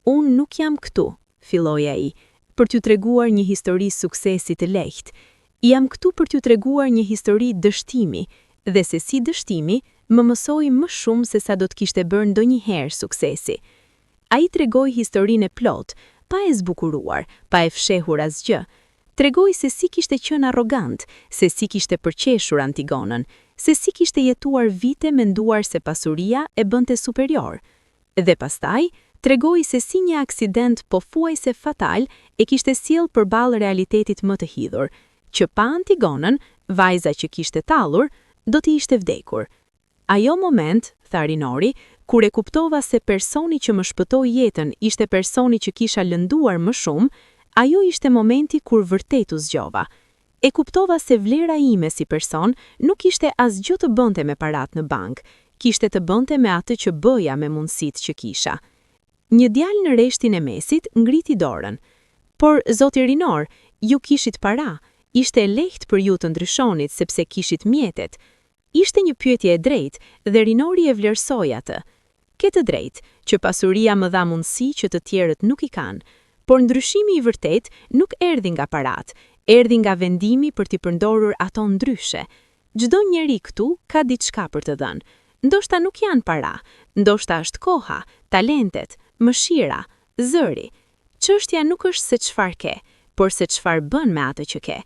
Unë nuk jam këtu, filloi ai, për t'ju treguar një histori suksesi të lehtë. Jam këtu për t'ju treguar një histori dështimi, dhe se si dështimi, më mësoi më shumë se sa do të kishte bërë ndonjëherë suksesi. Ai tregoi historinë e plot, pa e zbukuruar, pa e fshehur asgjë. Tregoi se si kishte qenë arrogant, se si kishte përqeshur Antigonën, se si kishte jetuar vite menduar se pasuria e bënte superior. Dhe pastaj, tregoi se si një aksident pothuajse fatal e kishte sjellë përballë realitetit më të hidhur, që pa Antigonën, vajza që kishte tallur, do t'i ishte vdekur. Ajo moment, tha Rinori, kur e kuptova se personi që më shpëtoi jetën ishte personi që kisha lënduar më shumë, ajo ishte momenti kur vërtet u zgjova. E kuptova se vlera ime si person nuk ishte asgjë të bënte me parat në bank, kishte të bënte me atë që bëja me mundësitë që kisha. Një djalë në rreshtin e mesit ngriti dorën. Por, zoti Rinor, ju kishit para, ishte lehtë për ju të ndryshonit sepse kishit mjetet. Ishte një pyetje e drejtë dhe Rinori e vlerësoi atë. Ke të drejtë që pasuria më dha mundësi që të tjerët nuk i kanë, por ndryshimi i vërtet nuk erdhi nga parat, erdhi nga vendimi për t'i përdorur ato ndryshe. Çdo njeri këtu ka diçka për të dhënë. Ndoshta nuk janë para, ndoshta është koha, talentet, mëshira, zëri. Çështja nuk është se çfarë ke, por se çfarë bën me atë që ke.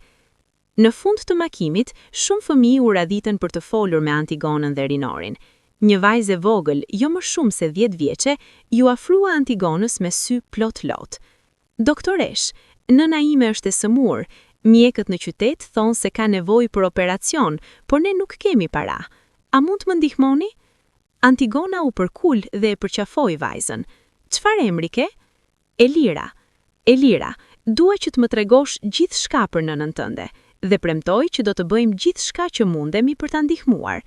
Në fund të makimit, shumë fëmijë u radhitën për të folur me Antigonën dhe Rinorin. Një vajzë e vogël, jo më shumë se 10 vjeçe, ju afrua Antigonës me sy plot lot. Doktoresh, nëna ime është e sëmur, mjekët në qytet thonë se ka nevojë për operacion, por ne nuk kemi para. A mund të më ndihmoni? Antigona u përkul dhe e përqafoi vajzën. Çfarë emri ke? Elira. Elira, dua që të më tregosh gjithçka për nënën tënde dhe premtoj që do të bëjmë gjithçka që mundemi për ta ndihmuar.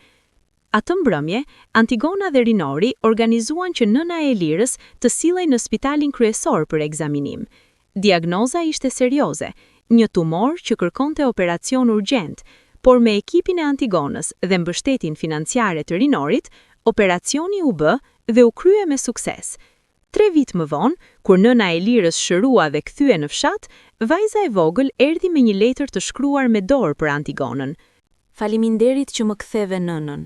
Atë mbrëmje, Antigona dhe Rinori organizuan që nëna e Elirës të sillej në spitalin kryesor për ekzaminim. Diagnoza ishte serioze, një tumor që kërkonte operacion urgjent, por me ekipin e Antigonës dhe mbështetjen financiare të Rinorit, operacioni u bë dhe u krye me sukses. 3 vit më vonë, kur nëna e Elirës shërua dhe kthye në fshat, vajza e vogël erdhi me një letër të shkruar me dorë për Antigonën. Faleminderit që më ktheve nënën.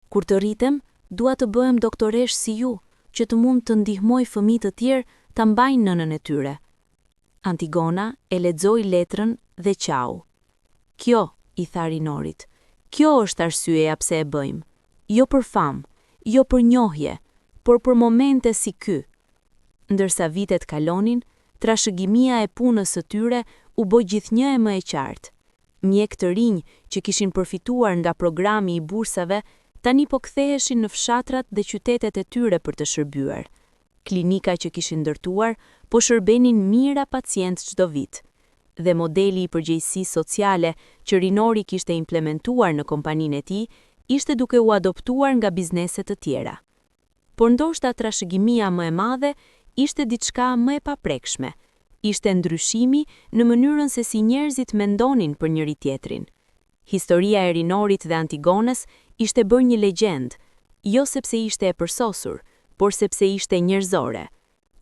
Kur të rritem, dua të bëhem doktoresh si ju, që të mund të ndihmoj fëmijë të tjerë ta mbajnë nënën e tyre. Antigona e lexoi letrën dhe qau. Kjo, i tha Rinorit, kjo është arsyeja pse e bëjmë. Jo për famë, jo për njohje, por për momente si ky. Ndërsa vitet kalonin, trashëgimia e punës së tyre u bë gjithnjë e më e qartë. Mjek të rinj që kishin përfituar nga programi i bursave, tani po ktheheshin në fshatrat dhe qytetet e tyre për të shërbyer. Klinika që kishin ndërtuar po shërbenin mijëra pacientë çdo vit. Dhe modeli i përgjegjësisë sociale që Rinori kishte implementuar në kompaninë e tij ishte duke u adoptuar nga biznese të tjera. Por ndoshta trashëgimia më e madhe ishte diçka më e paprekshme. Ishte ndryshimi në mënyrën se si njerëzit mendonin për njëri tjetrin. Historia e Rinorit dhe Antigonës ishte bërë një legjend, jo sepse ishte e përsosur, por sepse ishte njerëzore.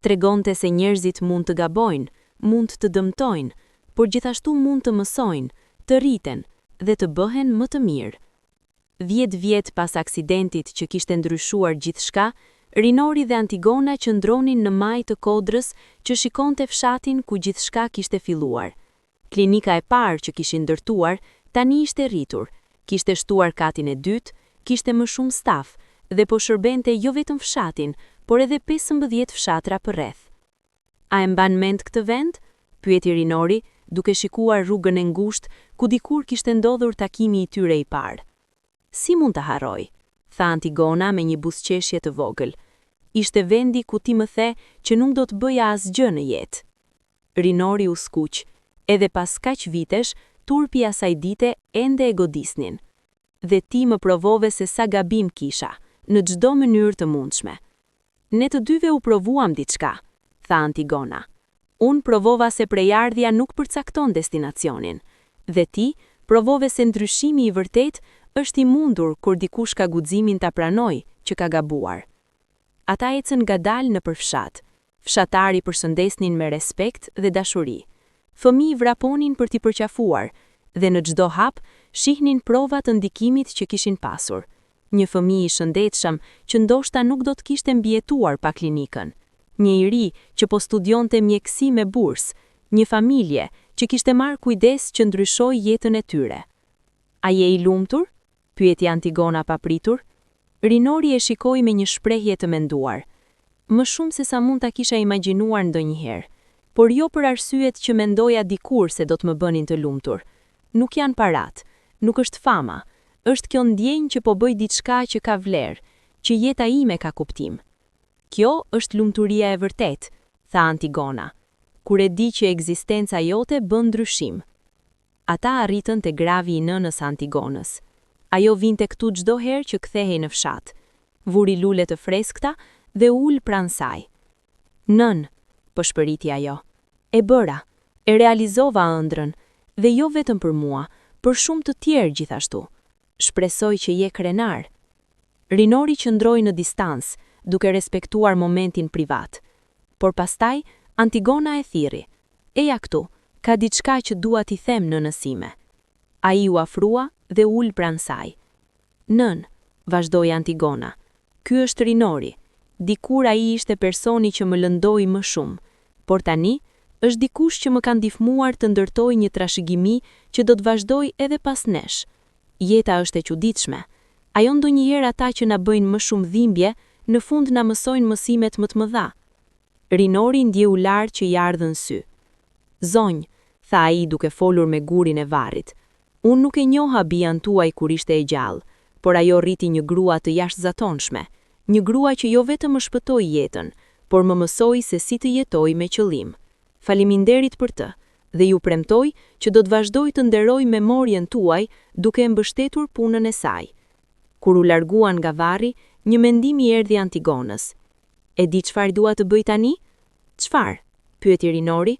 Tregonte se njerëzit mund të gabojnë, mund të dëmtojnë, por gjithashtu mund të mësojnë, të rriten dhe të bëhen më të mirë. 10 vjet pas aksidentit që kishte ndryshuar gjithçka, Rinori dhe Antigona qëndronin në maj të Kodrës që shikonte fshatin ku gjithçka kishte filluar. Klinika e parë që kishin ndërtuar tani ishte rritur, kishte shtuar katin e dytë, kishte më shumë staf dhe po shërbente jo vetëm fshatin, por edhe 15 fshatra përreth. A e mban mend këtë vend? Pyeti Rinori, duke shikuar rrugën e ngushtë ku dikur kishte ndodhur takimi i tyre i parë. Si mund të harroj? Tha Antigona me një buzëqeshje të vogël. Ishte vendi ku ti më the që nuk do të bëja asgjë në jetë. Rinori u skuq, edhe pas kaq vitesh, turpi i asaj dite ende e godisnin. Dhe ti më provove se sa gabim kisha, në çdo mënyrë të mundshme. Ne të dyve u provuam diçka, tha Antigona. Unë provova se prejardhja nuk përcakton destinacionin, dhe ti provove se ndryshimi i vërtet është i mundur kur dikush ka guximin ta pranoj që ka gabuar. Ata ecën ngadalë nëpër fshat. Fshatari përshëndesnin me respekt dhe dashuri. Fëmijë vraponin për t'i përqafuar, dhe në çdo hap shihnin prova të ndikimit që kishin pasur. Një fëmijë i shëndetshëm që ndoshta nuk do të kishte mbijetuar pa klinikën. Një i ri që po studionte mjeksi me bursë, një familje që kishte marrë kujdes që ndryshoi jetën e tyre. A je i lumtur? Pyeti Antigona papritur. Rinori e shikoi me një shprehje të menduar. Më shumë se sa mund ta kisha imagjinuar ndonjëherë, por jo për arsyet që mendoja dikur se do të më bënin të lumtur. Nuk janë parat, nuk është fama, është kjo ndjenjë që po bëj diçka që ka vlerë, që jeta ime ka kuptim. Kjo është lumturia e vërtet, tha Antigona, kur e di që ekzistenca jote bën ndryshim. Ata arritën te gravi i nënës Antigonës. Ajo vinte këtu çdo herë që kthehej në fshat. Vuri lule të freskëta dhe ul pranë saj. Nën, shpëriti ajo. E bëra, e realizova ëndrrën, dhe jo vetëm për mua, për shumë të tjerë gjithashtu. Shpresoj që je krenar. Rinori qëndroi në distancë, duke respektuar momentin privat. Por pastaj, Antigona e thirri. Eja këtu, ka diçka që dua t'i them nënës sime. Ai u afrua dhe ul pranë saj. Nën, vazhdoi Antigona, ky është Rinori. Dikur ai ishte personi që më lëndoi më shumë, por tani është dikush që më ka ndihmuar të ndërtoj një trashëgimi që do të vazhdoj edhe pas nesh. Jeta është e çuditshme. Ajo ndonjëherë ata që na bëjnë më shumë dhimbje, në fund na mësojnë mësimet më të mëdha. Rinori ndjeu lart që i ardhën sy. Zonjë, tha ai duke folur me gurin e varrit. Unë nuk e njoha bian tuaj kur ishte e gjallë, por ajo rriti një grua të jashtëzakonshme, një grua që jo vetëm më shpëtoi jetën, por më mësoi se si të jetoj me qëllim. Faleminderit për të, dhe ju premtoj që do të vazhdoj të nderoj memorien tuaj duke mbështetur punën e saj. Kur u larguan nga varri, një mendim i erdhi Antigonës. E di çfarë dua të bëj tani? Çfarë? Pyeti Rinori.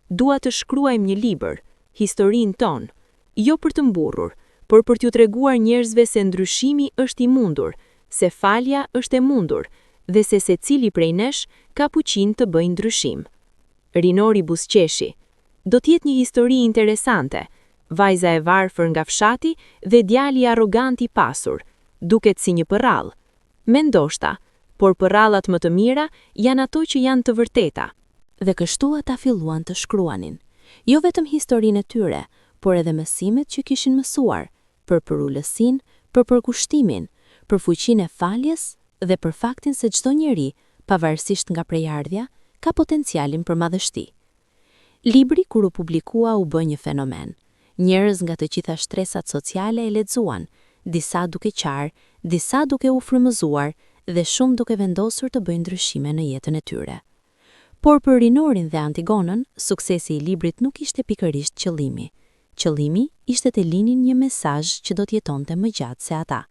Dua të shkruajmë një libër, historinë tonë, jo për të mburrur, por për t'ju treguar njerëzve se ndryshimi është i mundur, se falja është e mundur, dhe se secili prej nesh ka fuqinë të bëjë ndryshim. Rinori buzëqeshi. Do t'jetë një histori interesante. Vajza e varfër nga fshati dhe djali arrogant i pasur, duket si një përrall. Mendoshta, por përrallat më të mira janë ato që janë të vërteta. Dhe kështu ata filluan të shkruanin, jo vetëm historinë e tyre, por edhe mësimet që kishin mësuar, për përulësin, për përkushtimin, për fuqinë e faljes dhe për faktin se çdo njeri, pavarësisht nga prejardhja, ka potencialin për madhështi. Libri kur u publikua u bë një fenomen. Njerëz nga të gjitha shtresat sociale e lexuan, disa duke qarë, disa duke u frymëzuar dhe shumë duke vendosur të bëjnë ndryshime në jetën e tyre. Por për Rinorin dhe Antigonën, suksesi i librit nuk ishte pikërisht qëllimi. Qëllimi ishte të linin një mesazh që do të jetonte më gjatë se ata.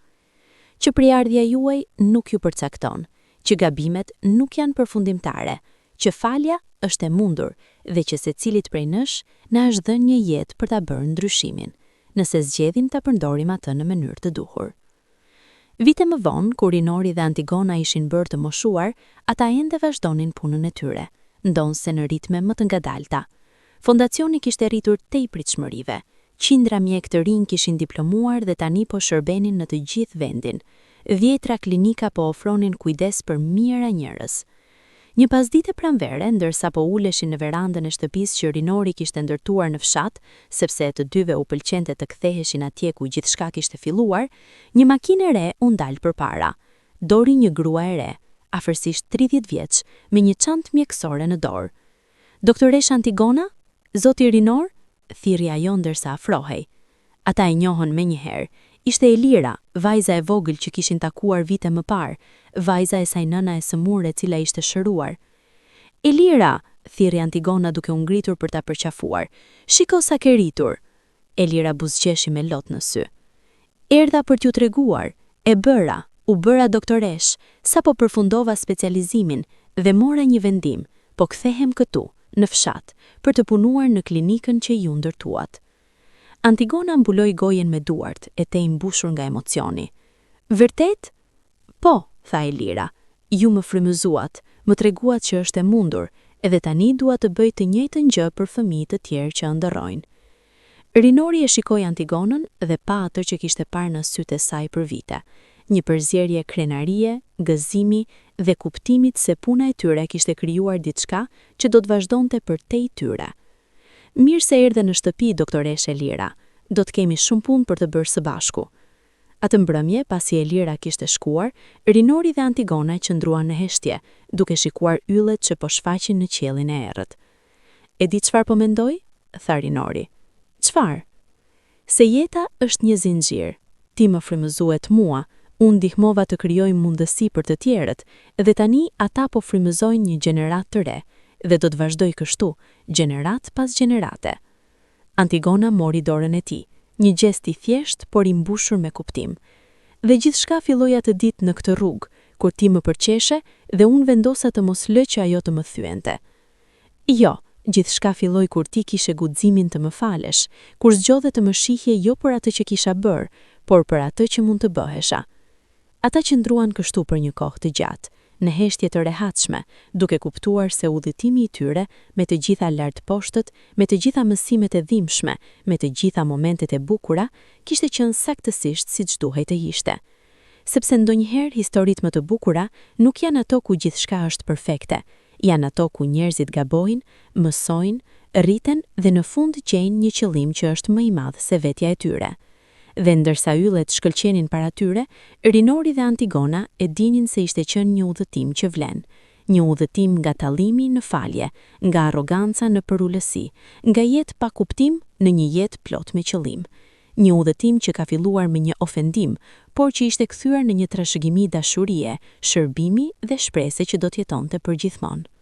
Që prejardhja juaj nuk ju përcakton, që gabimet nuk janë përfundimtare, që falja është e mundur dhe që secilit prej nesh na është dhënë një jetë për ta bërë ndryshimin, nëse zgjedhim ta përdorim atë në mënyrë të duhur. Vite më vonë, kur Rinori dhe Antigona ishin bërë të moshuar, ata ende vazhdonin punën e tyre, ndonse në ritme më të ngadalta. Fondacioni kishte rritur tej pritshmërive. Qindra mjek të rinj kishin diplomuar dhe tani po shërbenin në të gjithë vendin. Dhjetra klinika po ofronin kujdes për mijëra njerëz. Një pasdite pranvere, ndërsa po uleshin në verandën e shtëpisë që Rinori kishte ndërtuar në fshat, sepse të dyve u pëlqente të ktheheshin atje ku gjithçka kishte filluar, një makinë e re u ndal përpara. Dori një grua e re, afërsisht 30 vjeç, me një çantë mjekësore në dorë. Doktoresh Antigona, zoti Rinor, thirrja ajo ndërsa afrohej. Ata e njohën menjëherë. Ishte Elira, vajza e vogël që kishin takuar vite më parë, vajza e saj nëna e sëmurë e cila ishte shëruar. Elira, thirrri Antigona duke u ngritur për ta përqafuar. Shiko sa ke rritur. Elira buzëqeshi me lot në sy. Erdha për t'ju treguar, e bëra, u bëra doktoresh, sapo përfundova specializimin dhe mora një vendim, po kthehem këtu, në fshat, për të punuar në klinikën që ju ndërtuat. Antigona mbuloi gojen me duart, e te i mbushur nga emocioni. Vërtet? Po, tha Elira, ju më frymëzuat, më treguat që është e mundur, edhe tani dua të bëj të njëjtën gjë për fëmijët të tjerë që ëndërrojnë. Rinori e shikoi Antigonën dhe pa atë që kishte parë në sytë e saj për vite, një përzierje krenarie, gëzimi dhe kuptimit se puna e tyre kishte krijuar diçka që do të vazhdonte për te i tyre. Mirë se erdhe në shtëpi, doktoreshe Elira, do të kemi shumë punë për të bërë së bashku. Atë mbrëmje, pasi Elira kishte shkuar, Rinori dhe Antigona qëndruan në heshtje, duke shikuar yllet që po shfaqin në qiellin e errët. E di çfarë po mendoj? Tha Rinori. Çfarë? Se jeta është një zinxhir. Ti më frymëzuet mua, unë ndihmova të krijoj mundësi për të tjerët, dhe tani ata po frymëzojnë një gjenerat të re, dhe do të vazhdoj kështu, gjenerat pas gjenerate. Antigona mori dorën e tij, një gest i thjesht por i mbushur me kuptim. Dhe gjithçka filloi atë ditë në këtë rrugë, kur ti më përqeshe dhe unë vendosa të mos lë që ajo të më thyente. Jo, gjithçka filloi kur ti kishe guximin të më falesh, kur zgjodhe të më shihje jo për atë që kisha bërë, por për atë që mund të bëhesha. Ata qëndruan kështu për një kohë të gjatë, në heshtje të rehatshme, duke kuptuar se udhëtimi i tyre, me të gjitha lart poshtët, me të gjitha mësimet e dhimbshme, me të gjitha momentet e bukura, kishte qenë saktësisht siç duhej të ishte. Sepse ndonjëherë historitë më të bukura nuk janë ato ku gjithçka është perfekte, janë ato ku njerëzit gabojnë, mësojnë, rriten dhe në fund gjejnë një qëllim që është më i madh se vetja e tyre. Dhe ndërsa yllet shkëlqenin para tyre, Rinori dhe Antigona e dinin se ishte qenë një udhëtim që vlen, një udhëtim nga tallimi në falje, nga arroganca në përulësi, nga jetë pa kuptim në një jetë plot me qëllim. Një udhëtim që ka filluar me një ofendim, por që ishte kthyer në një trashëgimi dashurie, shërbimi dhe shpresë që do të jetonte përgjithmonë.